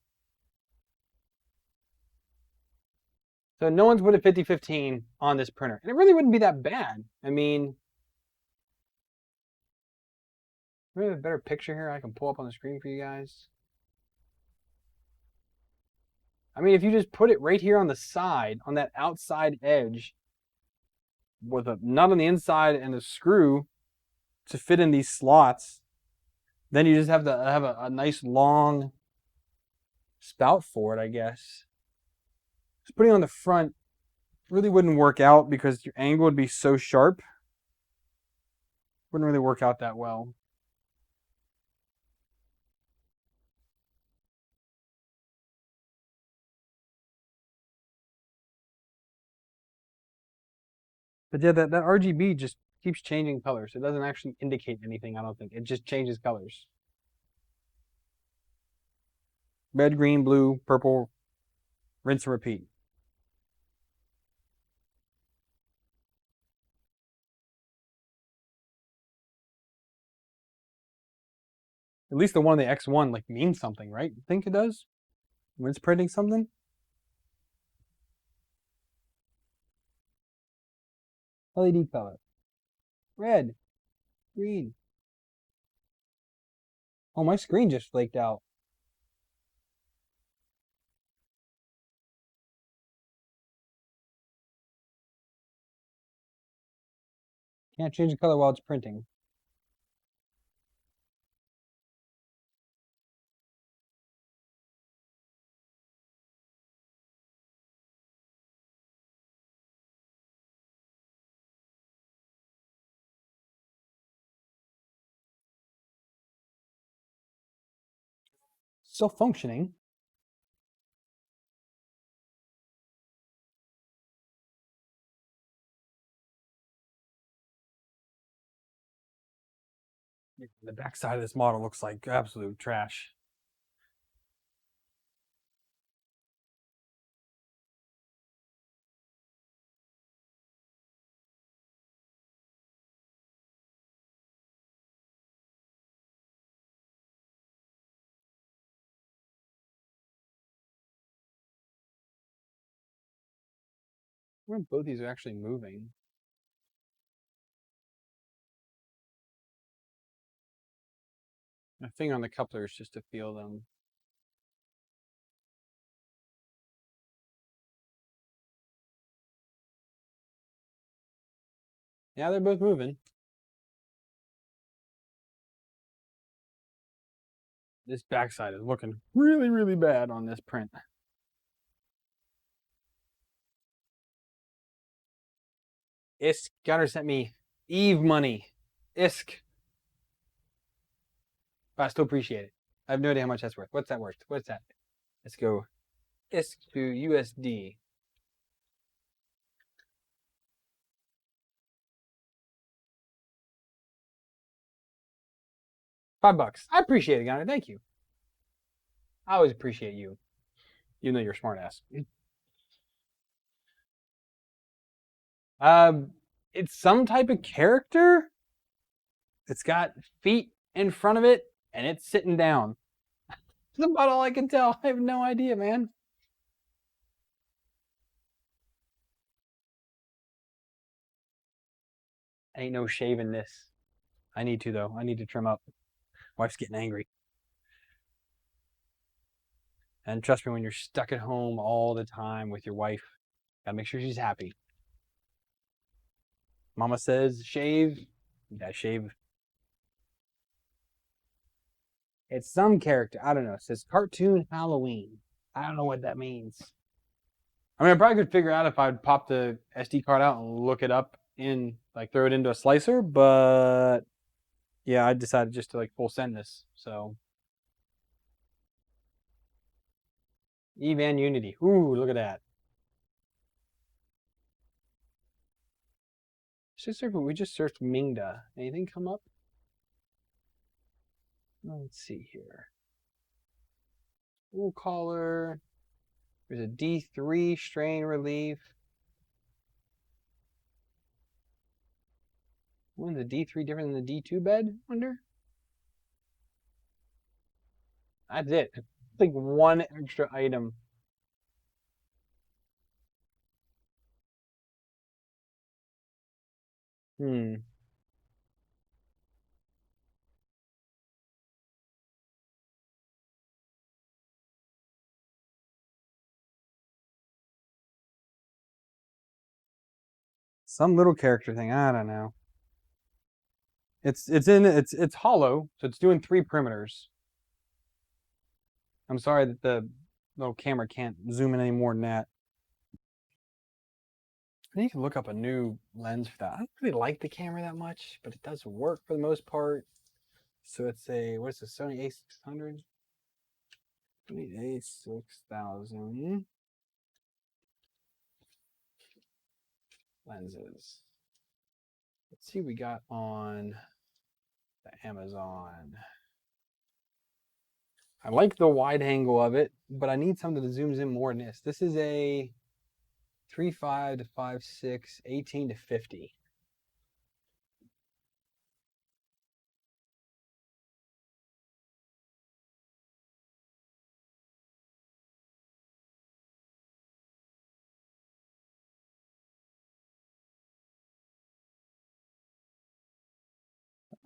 So no one's put a 5015 on this printer. And it really wouldn't be that bad. I mean, we have a better picture here I can pull up on the screen for you guys. I mean, if you just put it right here on the side, on that outside edge, with a nut on the inside and a screw to fit in these slots, then you just have to have a nice long spout for it, I guess. Just putting it on the front really wouldn't work out because your angle would be so sharp. Wouldn't really work out that well. But yeah, that RGB just keeps changing colors. It doesn't actually indicate anything, I don't think. It just changes colors. Red, green, blue, purple, rinse and repeat. At least the one on the X1 like means something, right? You think it does? When it's printing something? LED color. Red. Green. Oh, my screen just flaked out. Can't change the color while it's printing. Still functioning. The back side of this model looks like absolute trash. I wonder if both these are actually moving. My finger on the couplers just to feel them. Yeah, they're both moving. This backside is looking really, really bad on this print. Isk Gunner sent me Eve money. Isk. But I still appreciate it. I have no idea how much that's worth. What's that worth? What's that? Let's go Isk to USD. $5. I appreciate it, Gunner. Thank you. I always appreciate you, even though you're a smartass. It's some type of character. It's got feet in front of it, and it's sitting down. That's about all I can tell. I have no idea, man. Ain't no shaving this. I need to, though. I need to trim up. Wife's getting angry. And trust me, when you're stuck at home all the time with your wife, gotta make sure she's happy. Mama says shave. Yeah, shave. It's some character. I don't know. It says cartoon Halloween. I don't know what that means. I mean, I probably could figure out if I'd pop the SD card out and look it up in, like, throw it into a slicer, but yeah, I decided just to, like, full send this, so. Evan Unity. Ooh, look at that. We just searched Mingda. Anything come up? Let's see here. Wool collar. There's a D3 strain relief. When the D3 different than the D2 bed? Wonder. That's it. It's like one extra item. Hmm. Some little character thing. I don't know. It's hollow, so it's doing 3 perimeters. I'm sorry that the little camera can't zoom in any more than that. I need to look up a new lens for that. I don't really like the camera that much, but it does work for the most part. So it's a, what is this, Sony A600? Sony A6000 lenses. Let's see what we got on the Amazon. I like the wide angle of it, but I need something that zooms in more than this. This is a 3.5 to 5.6, 18 to 50.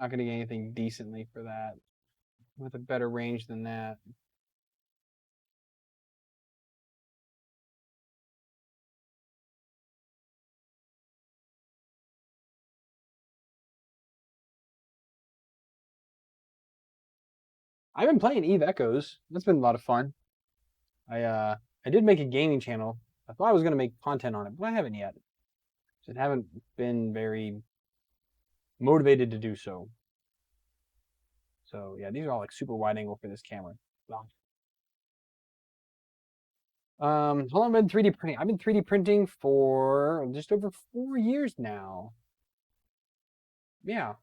Not going to get anything decently for that with a better range than that. I've been playing Eve Echoes. That's been a lot of fun. I did make a gaming channel. I thought I was going to make content on it, but I haven't yet. Just haven't been very motivated to do so. So yeah, these are all like super wide angle for this camera. How long have I been 3D printing? I've been 3D printing for just over 4 years now. Yeah.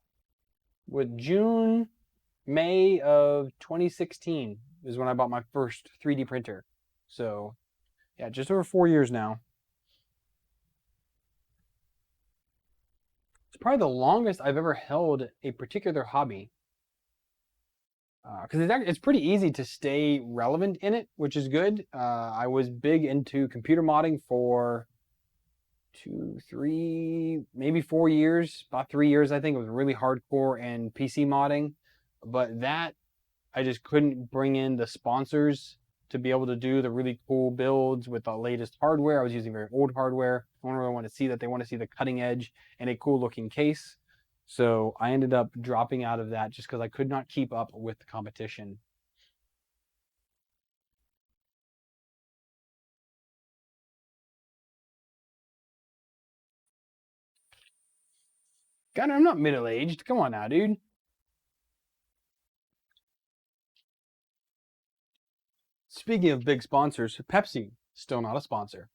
With June, May of 2016 is when I bought my first 3D printer. So yeah, just over 4 years now. It's probably the longest I've ever held a particular hobby. Because it's pretty easy to stay relevant in it, which is good. I was big into computer modding for 2, 3, maybe 4 years, about 3 years, I think. It was really hardcore and PC modding, but that I just couldn't bring in the sponsors to be able to do the really cool builds with the latest hardware. I was using very old hardware. I don't really want to see that. They want to see the cutting edge and a cool looking case. So I ended up dropping out of that just because I could not keep up with the competition. God, I'm not middle-aged. Come on now, dude. Speaking of big sponsors, Pepsi, still not a sponsor.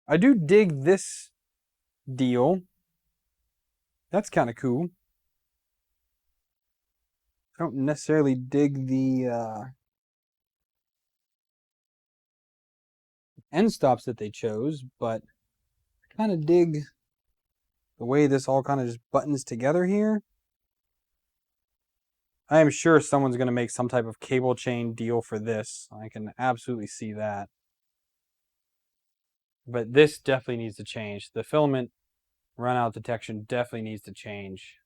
I do dig this deal. That's kind of cool. I don't necessarily dig the end stops that they chose, but I kind of dig the way this all kind of just buttons together here. I am sure someone's going to make some type of cable chain deal for this. I can absolutely see that. But this definitely needs to change. The filament runout detection definitely needs to change.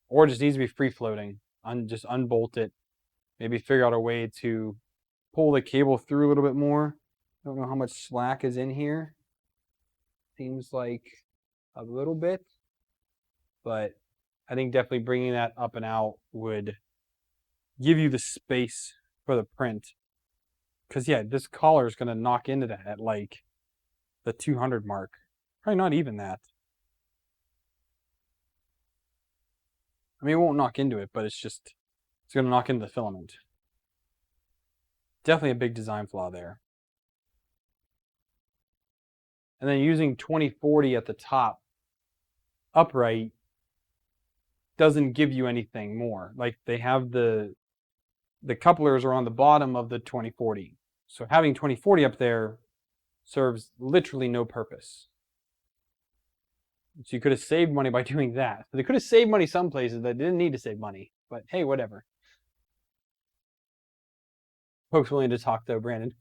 Or just needs to be free floating. Just unbolt it maybe figure out a way to pull the cable through a little bit more. I don't know how much slack is in here. Seems like a little bit, but I think definitely bringing that up and out would give you the space for the print. Because yeah, this collar is going to knock into that at like the 200 mark. Probably not even that. I mean, it won't knock into it, but it's going to knock into the filament. Definitely a big design flaw there. And then using 2040 at the top upright doesn't give you anything more. Like they have the couplers are on the bottom of the 2040. So having 2040 up there serves literally no purpose. So you could have saved money by doing that. They could have saved money some places that didn't need to save money. But hey, whatever. Folks willing to talk though, Brandon.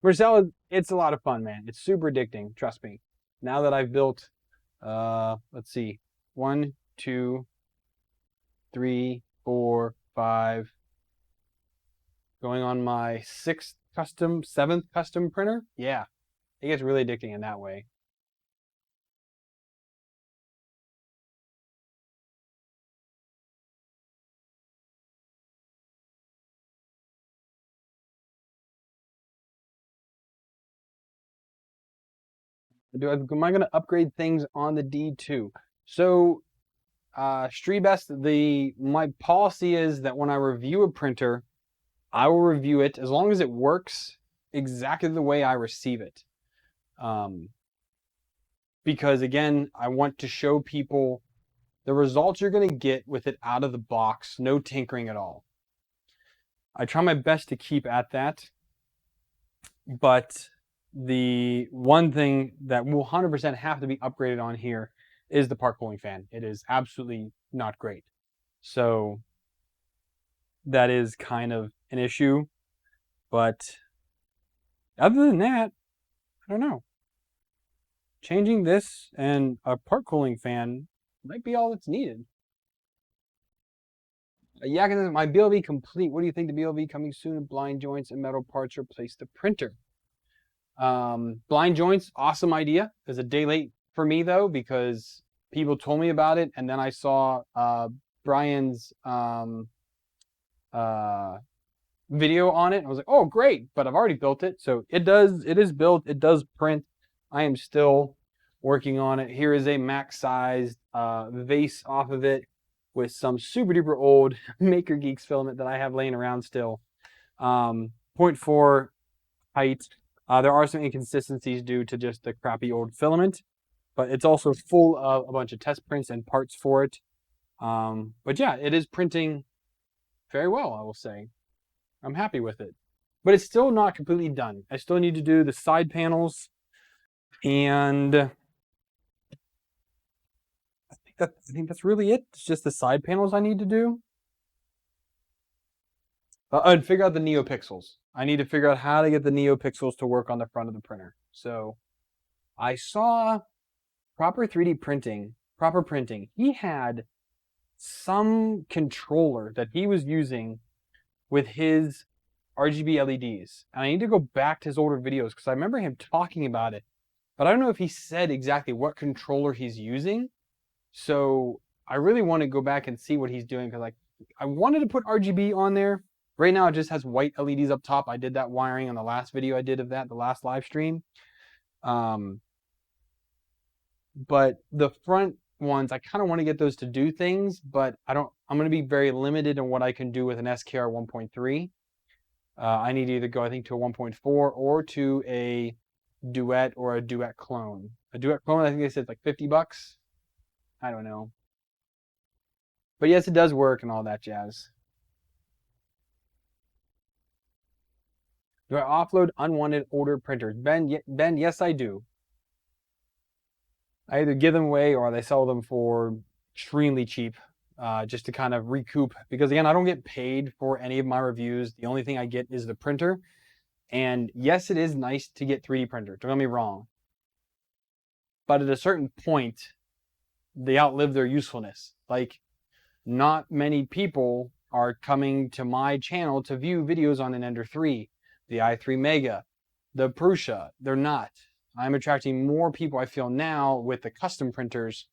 Marcella, it's a lot of fun, man. It's super addicting, trust me. Now that I've built, let's see, 1, 2, 3, 4, 5, going on my 7th custom printer. Yeah, it gets really addicting in that way. Am I going to upgrade things on the D2? So, Streebest, my policy is that when I review a printer, I will review it as long as it works exactly the way I receive it. Because again, I want to show people the results you're going to get with it out of the box, no tinkering at all. I try my best to keep at that, but the one thing that will 100% have to be upgraded on here is the part cooling fan. It is absolutely not great. So that is kind of an issue, but other than that, I don't know. Changing this and a part cooling fan might be all that's needed. Yeah, my BLV complete. What do you think? The BLV coming soon? Blind joints and metal parts replace the printer. Blind joints, awesome idea. It's a day late for me though, because people told me about it, and then I saw Brian's video on it. I was like, oh great, but I've already built it. So it is built, it does print. I am still working on it. Here is a max sized vase off of it with some super duper old Maker Geeks filament that I have laying around still. 0.4 height. There are some inconsistencies due to just the crappy old filament, but it's also full of a bunch of test prints and parts for it. But yeah, it is printing very well, I will say. I'm happy with it. But it's still not completely done. I still need to do the side panels, and I think that's really it. It's just the side panels I need to do. And figure out the NeoPixels. I need to figure out how to get the NeoPixels to work on the front of the printer. So I saw Proper Printing. He had some controller that he was using with his RGB LEDs. And I need to go back to his older videos because I remember him talking about it. But I don't know if he said exactly what controller he's using. So I really want to go back and see what he's doing, because I wanted to put RGB on there. Right now it just has white LEDs up top. I did that wiring on the last video I did of that, the last live stream. But the front ones, I kind of want to get those to do things, but I'm going to be very limited in what I can do with an SKR 1.3. I need to either go, I think, to a 1.4 or to a duet or a duet clone. A duet clone, I think they said like $50. I don't know. But yes, it does work and all that jazz. Do I offload unwanted older printers? Ben, yes, I do. I either give them away or they sell them for extremely cheap, just to kind of recoup. Because again, I don't get paid for any of my reviews. The only thing I get is the printer. And yes, it is nice to get 3D printer. Don't get me wrong. But at a certain point, they outlive their usefulness. Like, not many people are coming to my channel to view videos on an Ender 3, the i3 Mega, the Prusa. They're not. I'm attracting more people, I feel, now with the custom printers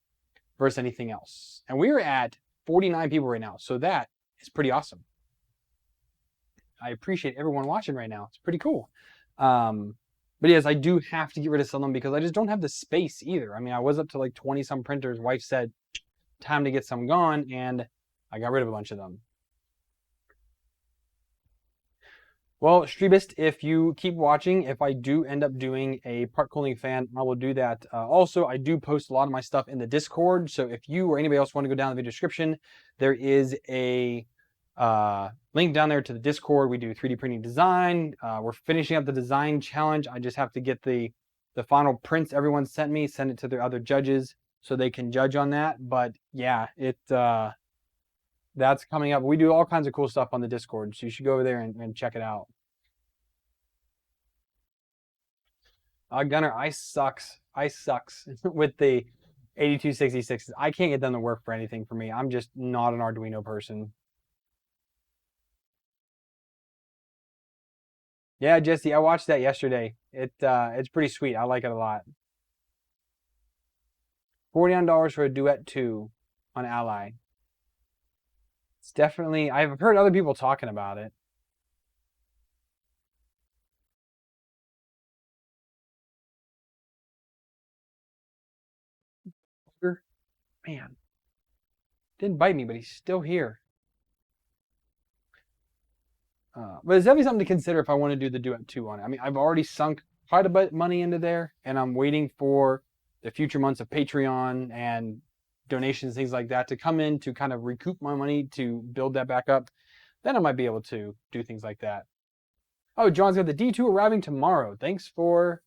versus anything else. And we're at 49 people right now, so that is pretty awesome. I appreciate everyone watching right now. It's pretty cool. But yes, I do have to get rid of some of them because I just don't have the space either. I mean, I was up to like 20 some printers. Wife said, time to get some gone, and I got rid of a bunch of them. Well, Streebist, if you keep watching, if I do end up doing a part cooling fan, I will do that. Also, I do post a lot of my stuff in the Discord, so if you or anybody else want to go down in the video description, there is a link down there to the Discord. We do 3D printing design. We're finishing up the design challenge. I just have to get the final prints everyone sent me, send it to their other judges so they can judge on that. But yeah, that's coming up. We do all kinds of cool stuff on the Discord, so you should go over there and check it out. Gunner, ice sucks. Ice sucks with the 8266s. I can't get them to work for anything for me. I'm just not an Arduino person. Yeah, Jesse, I watched that yesterday. It's pretty sweet. I like it a lot. $49 for a Duet 2 on Ally. It's definitely, I've heard other people talking about it. Man, didn't bite me, but he's still here. But it's definitely something to consider if I want to do the Duet 2 on it. I mean, I've already sunk quite a bit of money into there, and I'm waiting for the future months of Patreon and donations, things like that, to come in to kind of recoup my money to build that back up. Then I might be able to do things like that. Oh, John's got the D2 arriving tomorrow. Thanks for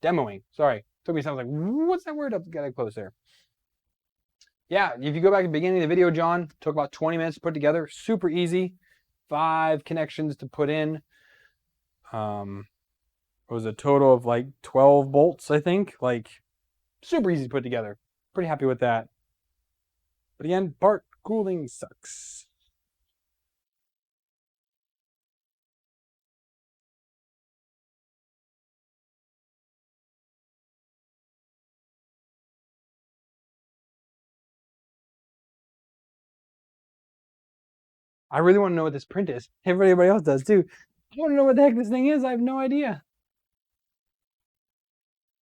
demoing. Sorry. Took me a second. I was like, what's that word? I've got to close there. Yeah, if you go back to the beginning of the video, John, took about 20 minutes to put together. Super easy. 5 connections to put in. It was a total of like 12 bolts, I think. Like, super easy to put together. Pretty happy with that. But again, part cooling sucks. I really want to know what this print is. Everybody else does too. I want to know what the heck this thing is. I have no idea.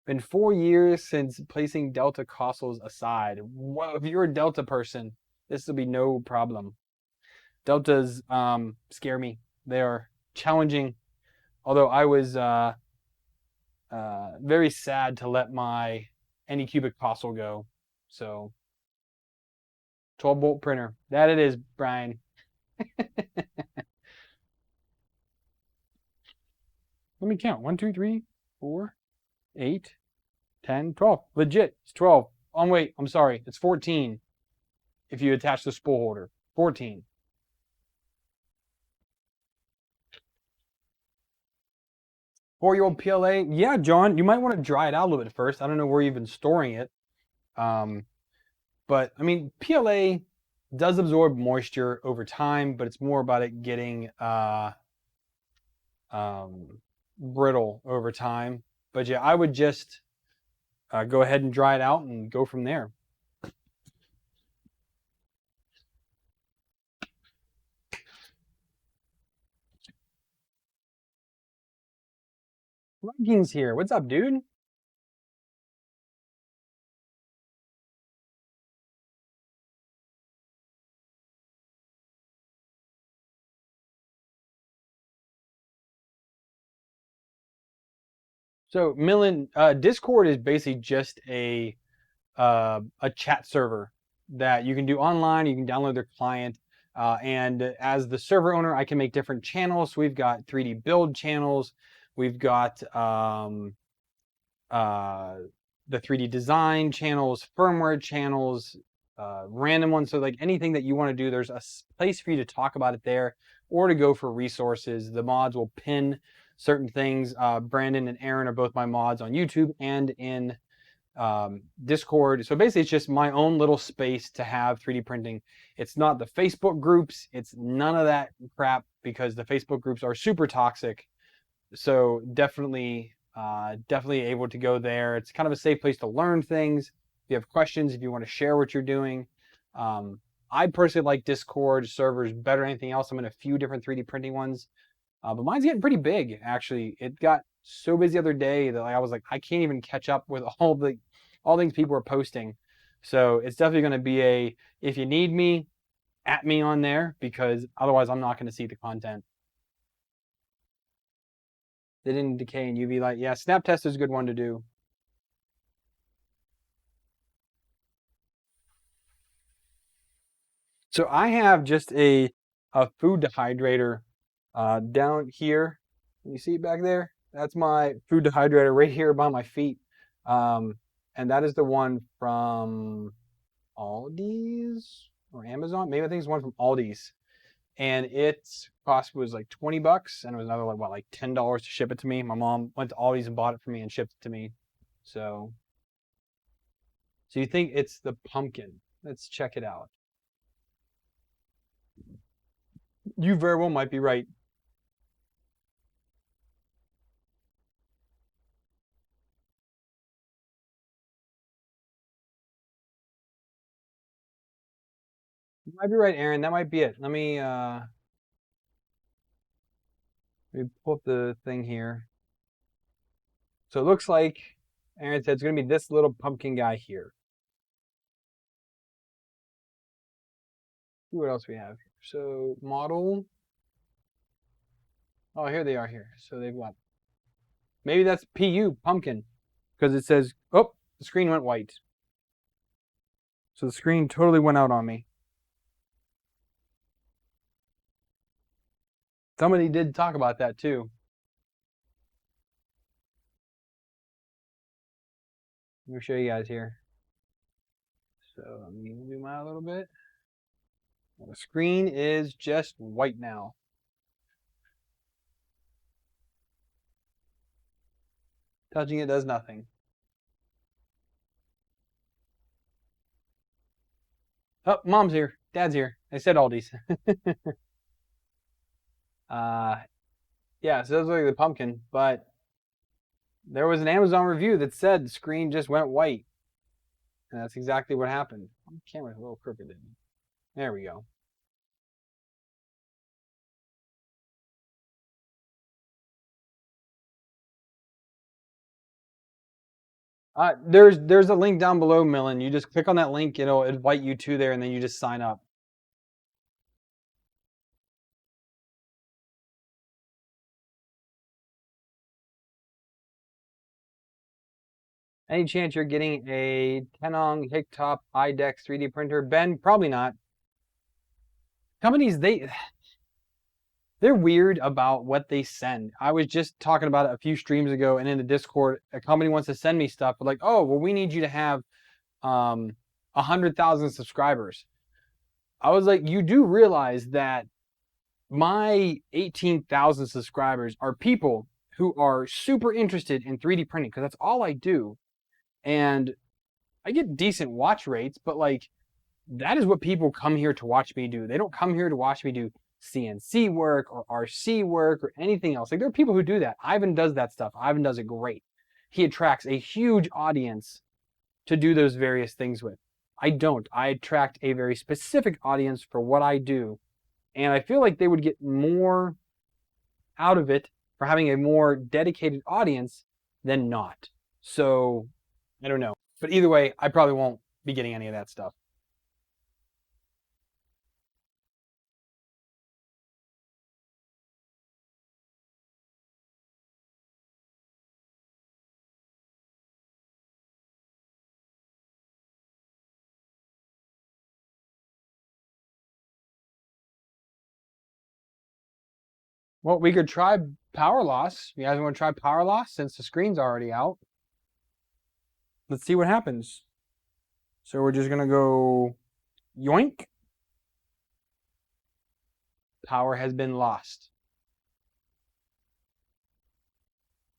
Been 4 years since placing Delta consoles aside. Well, if you're a Delta person, this will be no problem. Deltas scare me. They are challenging. Although I was very sad to let my Anycubic console go. So 12 bolt printer. That it is, Brian. Let me count. 1, 2, 3, 4, 8, 10, 12. Legit, it's 12. Oh, wait, I'm sorry. It's 14 if you attach the spool holder. 14. Four-year-old PLA. Yeah, John, you might want to dry it out a little bit first. I don't know where you've been storing it. But, I mean, PLA does absorb moisture over time, but it's more about it getting brittle over time. But yeah, I would just go ahead and dry it out and go from there. Rankings here. What's up, dude? So, Millen, Discord is basically just a chat server that you can do online. You can download their client. And as the server owner, I can make different channels. So we've got 3D build channels. We've got the 3D design channels, firmware channels, random ones. So like anything that you want to do, there's a place for you to talk about it there or to go for resources. The mods will pin certain things. Brandon and Aaron are both my mods on YouTube and in Discord. So basically, it's just my own little space to have 3D printing. It's not the Facebook groups. It's none of that crap because the Facebook groups are super toxic. So definitely able to go there. It's kind of a safe place to learn things. If you have questions, if you want to share what you're doing. I personally like Discord servers better than anything else. I'm in a few different 3D printing ones. But mine's getting pretty big, actually. It got so busy the other day that I was like, I can't even catch up with all things people are posting. So it's definitely going to be if you need me, at me on there, because otherwise I'm not going to see the content. They didn't decay in UV light. Yeah, snap test is a good one to do. So I have just a food dehydrator down here. Can you see it back there? That's my food dehydrator right here by my feet. And that is the one from Aldi's or Amazon. Maybe I think it's one from Aldi's. And its cost was like 20 bucks. And it was another like $10 to ship it to me. My mom went to Aldi's and bought it for me and shipped it to me. So you think it's the pumpkin. Let's check it out. You very well might be right. You might be right, Aaron. That might be it. Let me pull up the thing here. So it looks like Aaron said it's going to be this little pumpkin guy here. See what else we have here. So model. Oh, here they are here. So they've got. Maybe that's PU, pumpkin. Because it says, oh, the screen went white. So the screen totally went out on me. Somebody did talk about that too. Let me show you guys here. So let me zoom out a little bit. The screen is just white now. Touching it does nothing. Oh, mom's here. Dad's here. I said Aldi's. Yeah, so that's like the pumpkin, but there was an Amazon review that said the screen just went white. And that's exactly what happened. The camera's a little crooked. There we go. There's a link down below, Millen. You just click on that link, it'll invite you to there, and then you just sign up. Any chance you're getting a Tenong Hicktop iDex 3D printer? Ben, probably not. Companies, they're weird about what they send. I was just talking about it a few streams ago, and in the Discord, a company wants to send me stuff, but like, oh, well, we need you to have 100,000 subscribers. I was like, you do realize that my 18,000 subscribers are people who are super interested in 3D printing because that's all I do. And I get decent watch rates, but like that is what people come here to watch me do. They don't come here to watch me do CNC work or RC work or anything else. Like there are people who do that. Ivan does that stuff. Ivan does it great. He attracts a huge audience to do those various things with. I don't. I attract a very specific audience for what I do. And I feel like they would get more out of it for having a more dedicated audience than not. So I don't know. But either way, I probably won't be getting any of that stuff. Well, we could try power loss. You guys want to try power loss since the screen's already out? Let's see what happens. So we're just going to go yoink. Power has been lost.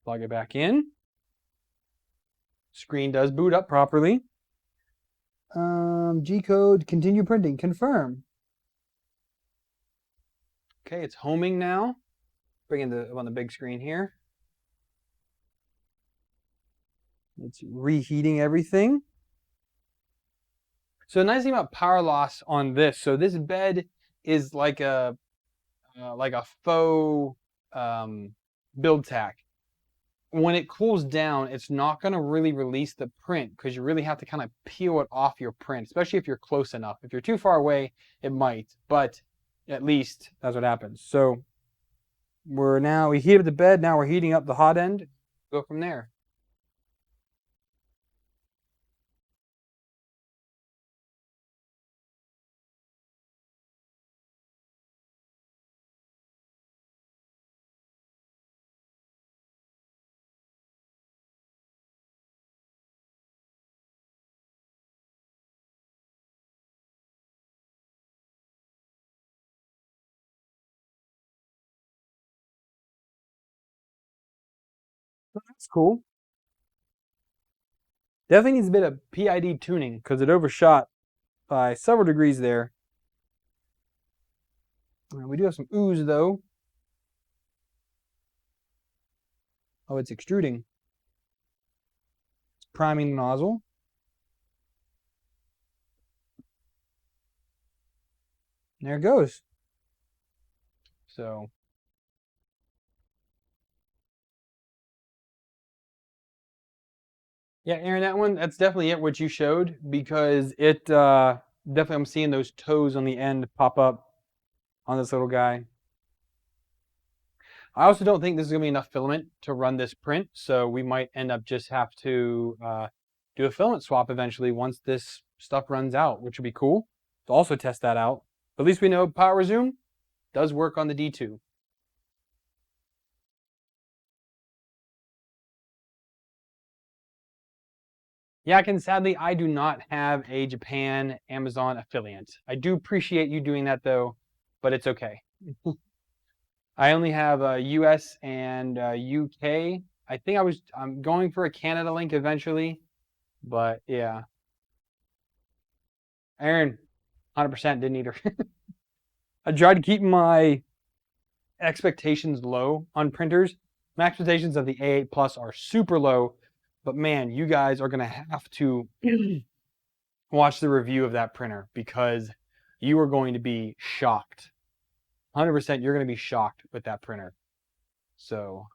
Plug it back in. screen does boot up properly. G-code, continue printing, confirm. Okay, it's homing now. Bringing the on the big screen here. It's reheating everything. So the nice thing about power loss on this, so this bed is like a faux build tack. When it cools down, it's not going to really release the print because you really have to kind of peel it off your print, especially if you're close enough. If you're too far away, it might, but at least that's what happens. So we heat up the bed, now we're heating up the hot end. Go from there. That's cool. Definitely needs a bit of PID tuning because it overshot by several degrees there. We do have some ooze though. Oh, it's extruding. It's priming the nozzle. There it goes. So yeah, Aaron, that's definitely it what you showed because it definitely I'm seeing those toes on the end pop up on this little guy. I also don't think this is gonna be enough filament to run this print, so we might end up just have to do a filament swap eventually once this stuff runs out, which would be cool to also test that out. At least we know Power Resume does work on the D2. Yeah, sadly, I do not have a Japan Amazon affiliate. I do appreciate you doing that though, but it's okay. I only have US and UK. I think I'm going for a Canada link eventually, but yeah. Aaron, 100% didn't either. I tried to keep my expectations low on printers. My expectations of the A8 Plus are super low, but man, you guys are going to have to watch the review of that printer because you are going to be shocked. 100% you're going to be shocked with that printer. So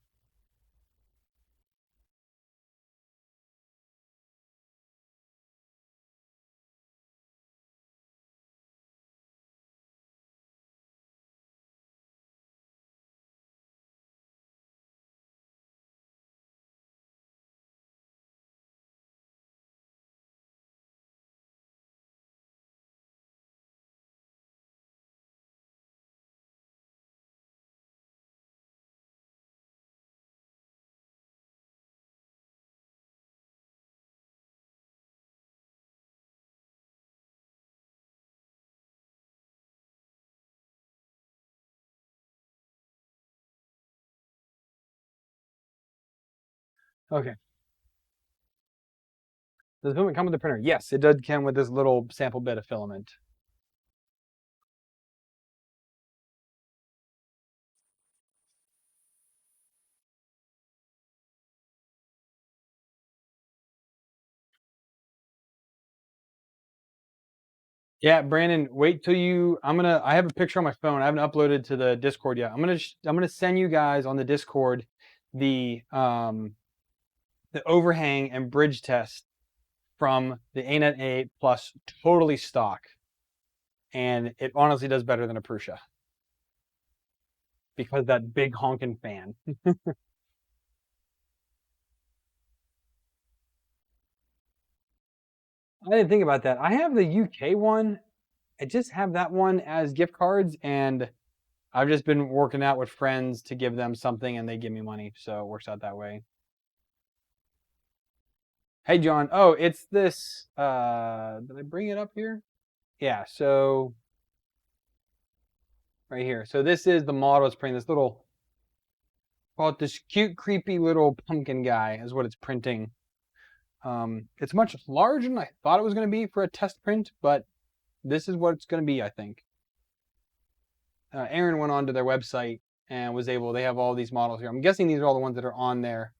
okay. Does the filament come with the printer? Yes, it does come with this little sample bit of filament. Yeah, Brandon, wait till I have a picture on my phone. I haven't uploaded to the Discord yet. I'm gonna send you guys on the Discord the overhang and bridge test from the ANET A8 Plus totally stock. And it honestly does better than a Prusa. Because that big honking fan. I didn't think about that. I have the UK one. I just have that one as gift cards, and I've just been working out with friends to give them something, and they give me money, so it works out that way. Hey, John. Oh, it's this. Did I bring it up here? Yeah. So right here. So this is the model it's printing. This little, call it this cute, creepy little pumpkin guy is what it's printing. It's much larger than I thought it was going to be for a test print, but this is what it's going to be, I think. Aaron went onto their website and was able, they have all these models here. I'm guessing these are all the ones that are on there.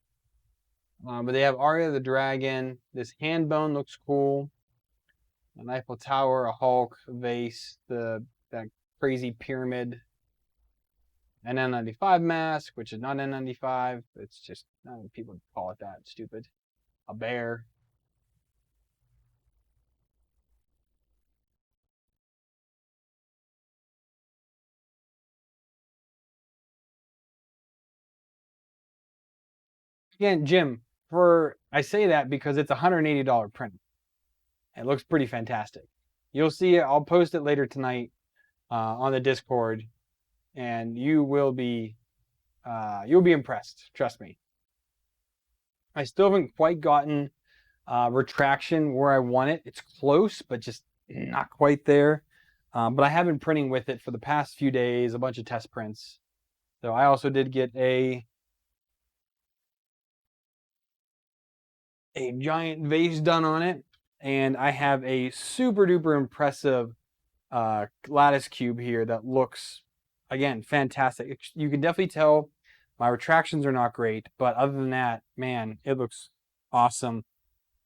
But they have Arya the Dragon. This hand bone looks cool. An Eiffel Tower, a Hulk, a vase, that crazy pyramid. An N95 mask, which is not N95. It's just, people call it that. Stupid. A bear. Again, Jim, I say that because it's a $180 print. It looks pretty fantastic. You'll see it. I'll post it later tonight on the Discord, and you'll be impressed. Trust me. I still haven't quite gotten retraction where I want it. It's close, but just not quite there. But I have been printing with it for the past few days, a bunch of test prints. So I also did get a giant vase done on it, and I have a super duper impressive lattice cube here that looks, again, fantastic. You can definitely tell my retractions are not great, but other than that, man, it looks awesome.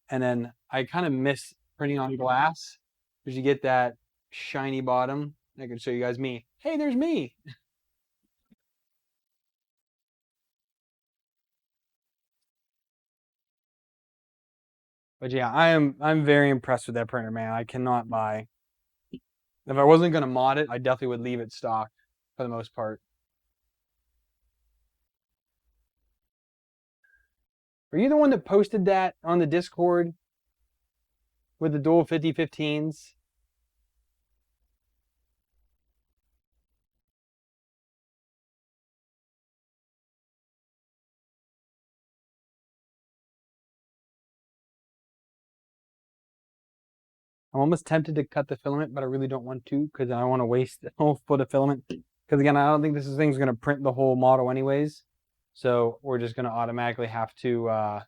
And then I kind of miss printing on glass because you get that shiny bottom. I can show you guys me. Hey, there's me. But yeah, I'm very impressed with that printer, man. I cannot buy. If I wasn't gonna mod it, I definitely would leave it stock for the most part. Were you the one that posted that on the Discord with the dual 5015s? I'm almost tempted to cut the filament, but I really don't want to because I don't want to waste the whole foot of filament. Because again, I don't think this thing's going to print the whole model anyways. So we're just going to automatically have to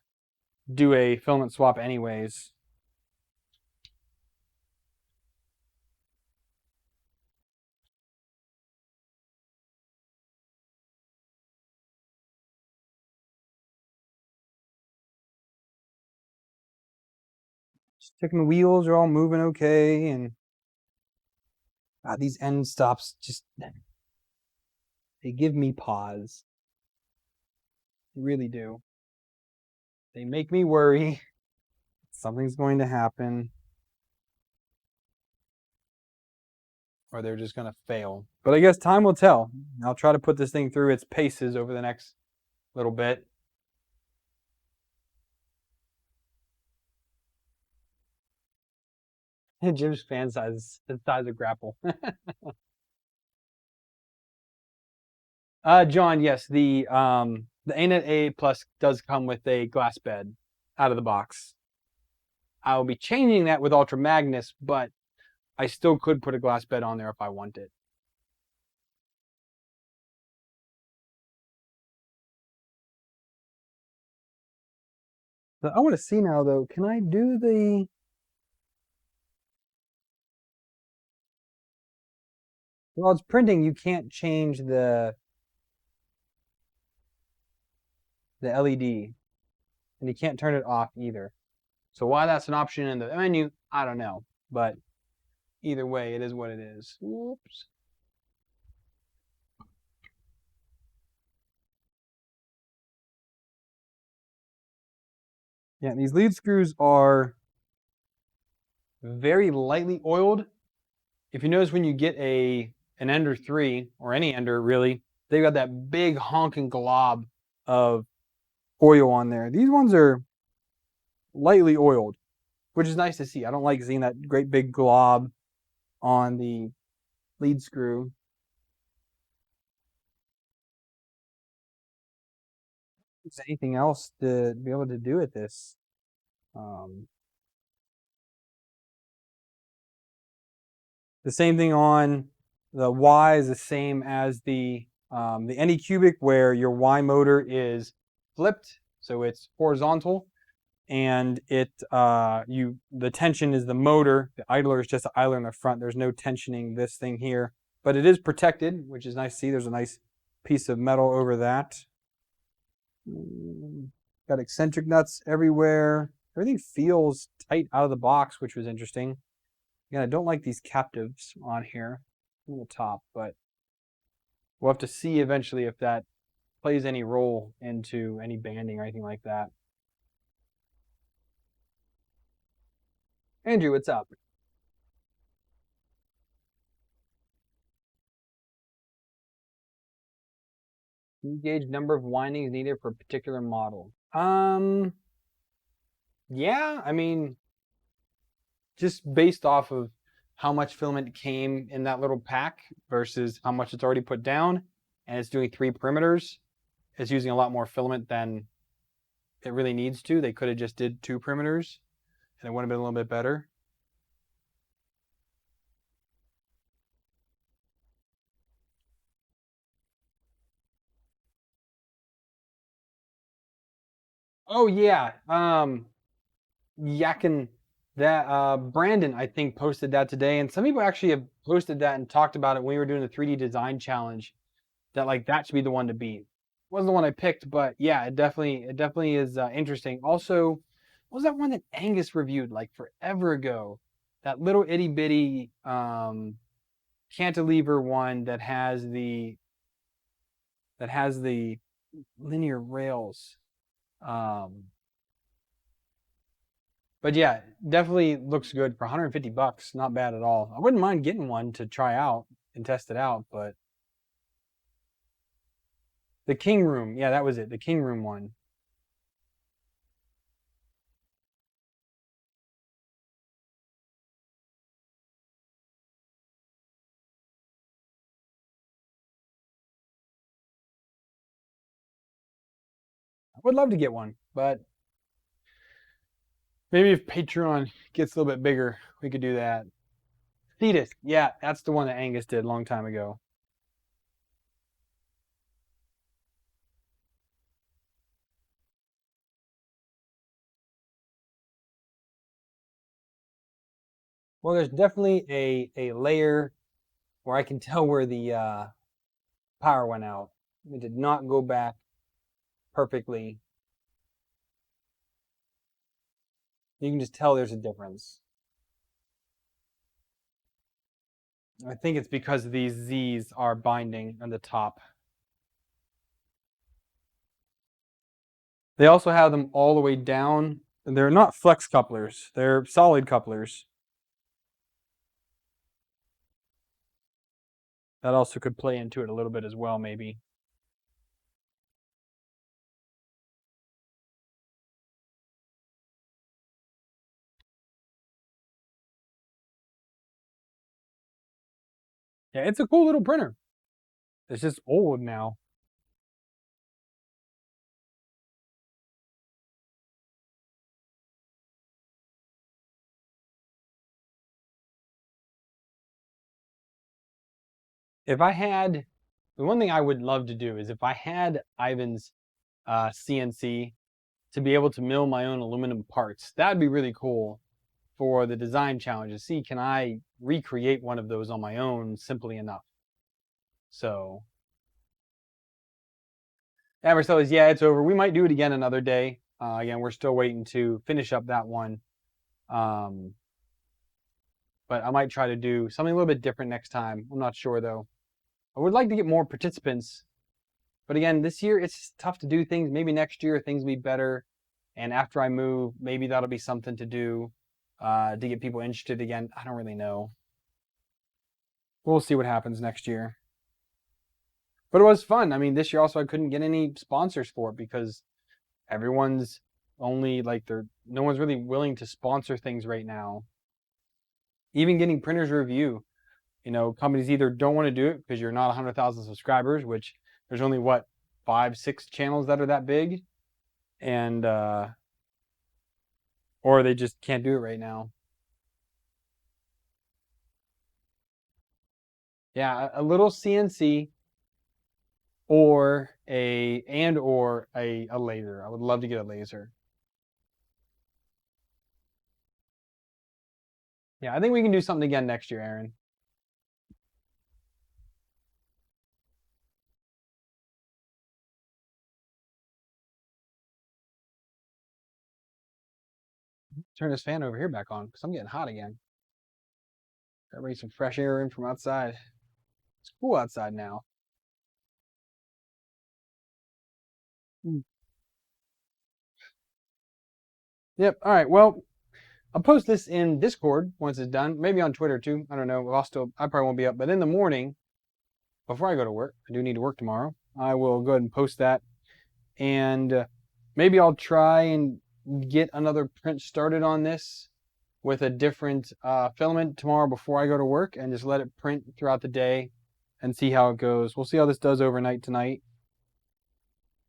do a filament swap anyways. Just checking the wheels are all moving okay, and these end stops just, they give me pause. They really do. They make me worry something's going to happen, or they're just going to fail. But I guess time will tell. I'll try to put this thing through its paces over the next little bit. Jim's fan size, the size of grapple. John, yes, the ANET A Plus does come with a glass bed out of the box. I will be changing that with Ultra Magnus, but I still could put a glass bed on there if I wanted. I want to see now though, can I do the while it's printing, you can't change the LED, and you can't turn it off either. So why that's an option in the menu, I don't know. But either way, it is what it is. Whoops. Yeah, these lead screws are very lightly oiled. If you notice when you get an Ender 3, or any Ender really, they've got that big honking glob of oil on there. These ones are lightly oiled, which is nice to see. I don't like seeing that great big glob on the lead screw. Is there anything else to be able to do with this? The same thing on the Y is the same as the Anycubic, where your Y motor is flipped, so it's horizontal, and the tension is the motor. The idler is just the idler in the front. There's no tensioning this thing here, but it is protected, which is nice to see. There's a nice piece of metal over that. Got eccentric nuts everywhere. Everything feels tight out of the box, which was interesting. Again, I don't like these captives on here on the top, but we'll have to see eventually if that plays any role into any banding or anything like that. Andrew, what's up? Can you gauge number of windings needed for a particular model? Yeah, I mean, just based off of how much filament came in that little pack versus how much it's already put down, and it's doing 3 perimeters, it's using a lot more filament than it really needs to. They could have just did 2 perimeters, and it would have been a little bit better. Oh yeah, Yakin, that Brandon I think posted that today, and some people actually have posted that and talked about it when we were doing the 3D design challenge. That like that should be the one to beat. Wasn't the one I picked, but yeah, it definitely is interesting. Also, what was that one that Angus reviewed like forever ago? That little itty bitty cantilever one that has the linear rails. Um, but yeah, definitely looks good for 150 bucks. Not bad at all. I wouldn't mind getting one to try out and test it out, but the King Room, yeah, that was it. The King Room one. I would love to get one, but maybe if Patreon gets a little bit bigger, we could do that. Thetis, yeah, that's the one that Angus did a long time ago. Well, there's definitely a layer where I can tell where the power went out. It did not go back perfectly. You can just tell there's a difference. I think it's because these Z's are binding on the top. They also have them all the way down. They're not flex couplers. They're solid couplers. That also could play into it a little bit as well, maybe. Yeah, it's a cool little printer. It's just old now. If I had, the one thing I would love to do is if I had Ivan's CNC to be able to mill my own aluminum parts, that'd be really cool for the design challenge to see, can I recreate one of those on my own simply enough? So, Marcellus, yeah, it's over. We might do it again another day. Again, we're still waiting to finish up that one. But I might try to do something a little bit different next time. I'm not sure though. I would like to get more participants, but again, this year it's tough to do things. Maybe next year things will be better, and after I move, maybe that'll be something to do to get people interested again. I don't really know. We'll see what happens next year. But it was fun. I mean, this year also I couldn't get any sponsors for it because everyone's only like no one's really willing to sponsor things right now. Even getting printers review, companies either don't want to do it because you're not 100,000 subscribers, which there's only what 5-6 channels that are that big, and or they just can't do it right now. Yeah, a little CNC or a laser. I would love to get a laser. Yeah, I think we can do something again next year, Aaron. Turn this fan over here back on because I'm getting hot again. Gotta bring some fresh air in from outside. It's cool outside now. Yep. All right. Well, I'll post this in Discord once it's done. Maybe on Twitter too. I don't know. I probably won't be up. But in the morning, before I go to work, I do need to work tomorrow. I will go ahead and post that, and maybe I'll try and get another print started on this with a different filament tomorrow before I go to work, and just let it print throughout the day and see how it goes. We'll see how this does overnight tonight,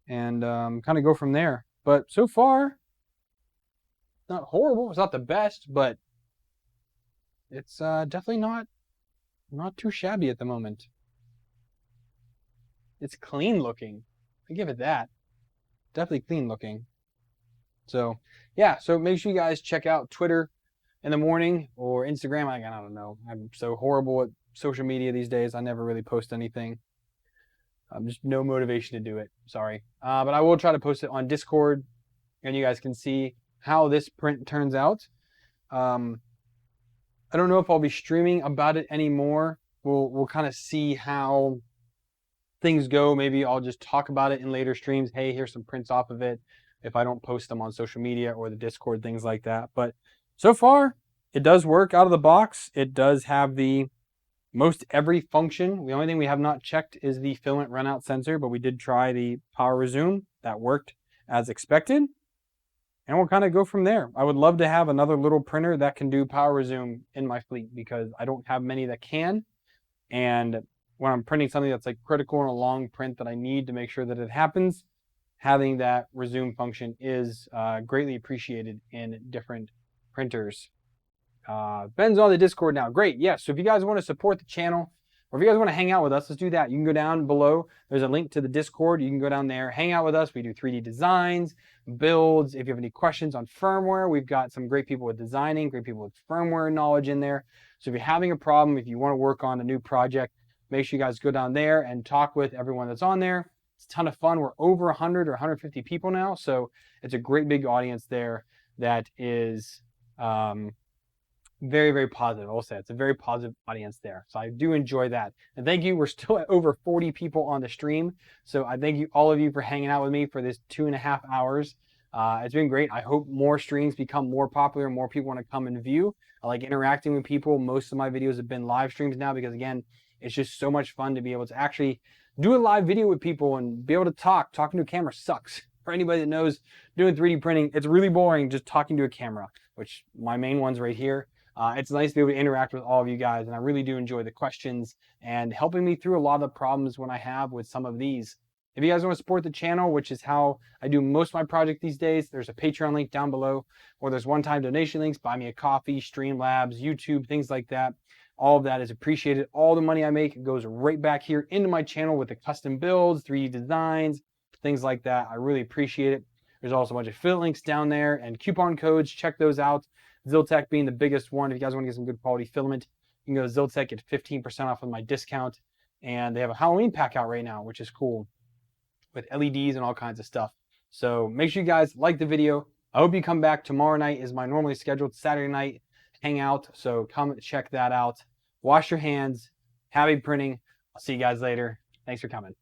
and kind of go from there. But so far, not horrible. It's not the best, but it's definitely not too shabby at the moment. It's clean looking. I give it that. Definitely clean looking. So yeah, so make sure you guys check out Twitter in the morning or Instagram. I don't know. I'm so horrible at social media these days. I never really post anything. Just no motivation to do it. Sorry. But I will try to post it on Discord, and you guys can see how this print turns out. I don't know if I'll be streaming about it anymore. We'll kind of see how things go. Maybe I'll just talk about it in later streams. Hey, here's some prints off of it, if I don't post them on social media or the Discord, things like that. But so far, it does work out of the box. It does have the most every function. The only thing we have not checked is the filament runout sensor, but we did try the power resume. That worked as expected. And we'll kind of go from there. I would love to have another little printer that can do power resume in my fleet, because I don't have many that can. And when I'm printing something that's like critical in a long print that I need to make sure that it happens, having that resume function is greatly appreciated in different printers. Ben's on the Discord now. Great. Yes. So if you guys want to support the channel, or if you guys want to hang out with us, let's do that. You can go down below. There's a link to the Discord. You can go down there, hang out with us. We do 3D designs, builds. If you have any questions on firmware, we've got some great people with designing, great people with firmware knowledge in there. So if you're having a problem, if you want to work on a new project, make sure you guys go down there and talk with everyone that's on there. It's a ton of fun. We're over 100 or 150 people now. So it's a great big audience there that is very, very positive. I'll say it's a very positive audience there. So I do enjoy that. And thank you. We're still at over 40 people on the stream. So I thank you, all of you, for hanging out with me for this 2.5 hours. It's been great. I hope more streams become more popular and more people want to come and view. I like interacting with people. Most of my videos have been live streams now, because again, it's just so much fun to be able to actually do a live video with people and be able to talk. Talking to a camera sucks. For anybody that knows doing 3D printing, it's really boring just talking to a camera, which my main one's right here. It's nice to be able to interact with all of you guys, and I really do enjoy the questions and helping me through a lot of the problems when I have with some of these. If you guys want to support the channel, which is how I do most of my project these days, there's a Patreon link down below, or there's one-time donation links, buy me a coffee, Streamlabs, YouTube, things like that. All of that is appreciated. All the money I make goes right back here into my channel with the custom builds, 3D designs, things like that. I really appreciate it. There's also a bunch of affiliate links down there and coupon codes. Check those out. Ziltech being the biggest one. If you guys want to get some good quality filament, you can go to Ziltech, get 15% off with my discount. And they have a Halloween pack out right now, which is cool, with LEDs and all kinds of stuff. So make sure you guys like the video. I hope you come back. Tomorrow night is my normally scheduled Saturday night hangout. So come check that out. Wash your hands. Happy printing. I'll see you guys later. Thanks for coming.